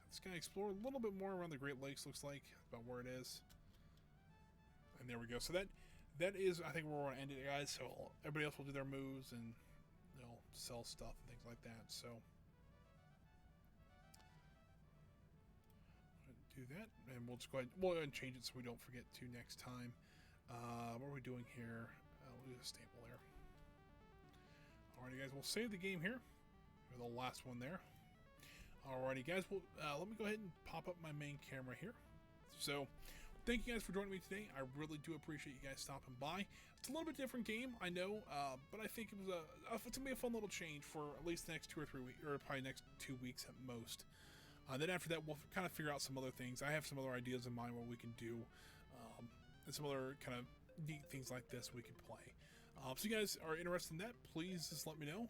B: This guy explored a little bit more around the Great Lakes, looks like. That's about where it is. And there we go. So that is, I think, where we're going to end it, guys. So everybody else will do their moves and they'll sell stuff and things like that. So do that, and we'll just go ahead and change it so we don't forget to next time. What are we doing here? We'll do a staple there. Alrighty, guys, we'll save the game here. We're the last one there. Alrighty, guys, well, let me go ahead and pop up my main camera here. So, thank you guys for joining me today. I really do appreciate you guys stopping by. It's a little bit different game, I know, but I think it was it's gonna be a fun little change for at least the next 2 or 3 weeks, or probably next 2 weeks at most. Then after that, we'll kind of figure out some other things. I have some other ideas in mind what we can do, and some other kind of neat things like this we can play. So you guys are interested in that, please just let me know.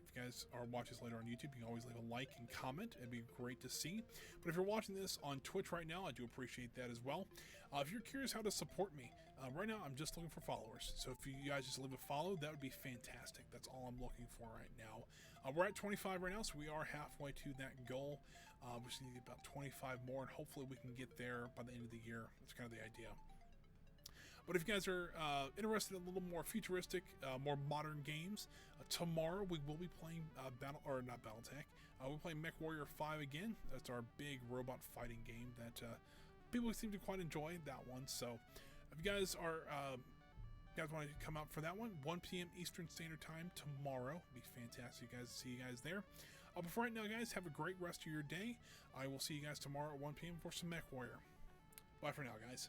B: If you guys are watching this later on YouTube, you can always leave a like and comment. It'd be great to see. But if you're watching this on Twitch right now, I do appreciate that as well. If you're curious how to support me, right now I'm just looking for followers. So if you guys just leave a follow, that would be fantastic. That's all I'm looking for right now. We're at 25 right now, so we are halfway to that goal. We just need about 25 more, and hopefully we can get there by the end of the year. That's kind of the idea. But if you guys are interested in a little more futuristic, more modern games, tomorrow we will be playing Battletech. We're playing MechWarrior 5 again. That's our big robot fighting game that people seem to quite enjoy that one. So if you guys are want to come out for that one, 1 p.m. Eastern Standard Time tomorrow. It'll be fantastic, guys. See you guys there. But for right now, guys, have a great rest of your day. I will see you guys tomorrow at 1 p.m. for some MechWarrior. Bye for now, guys.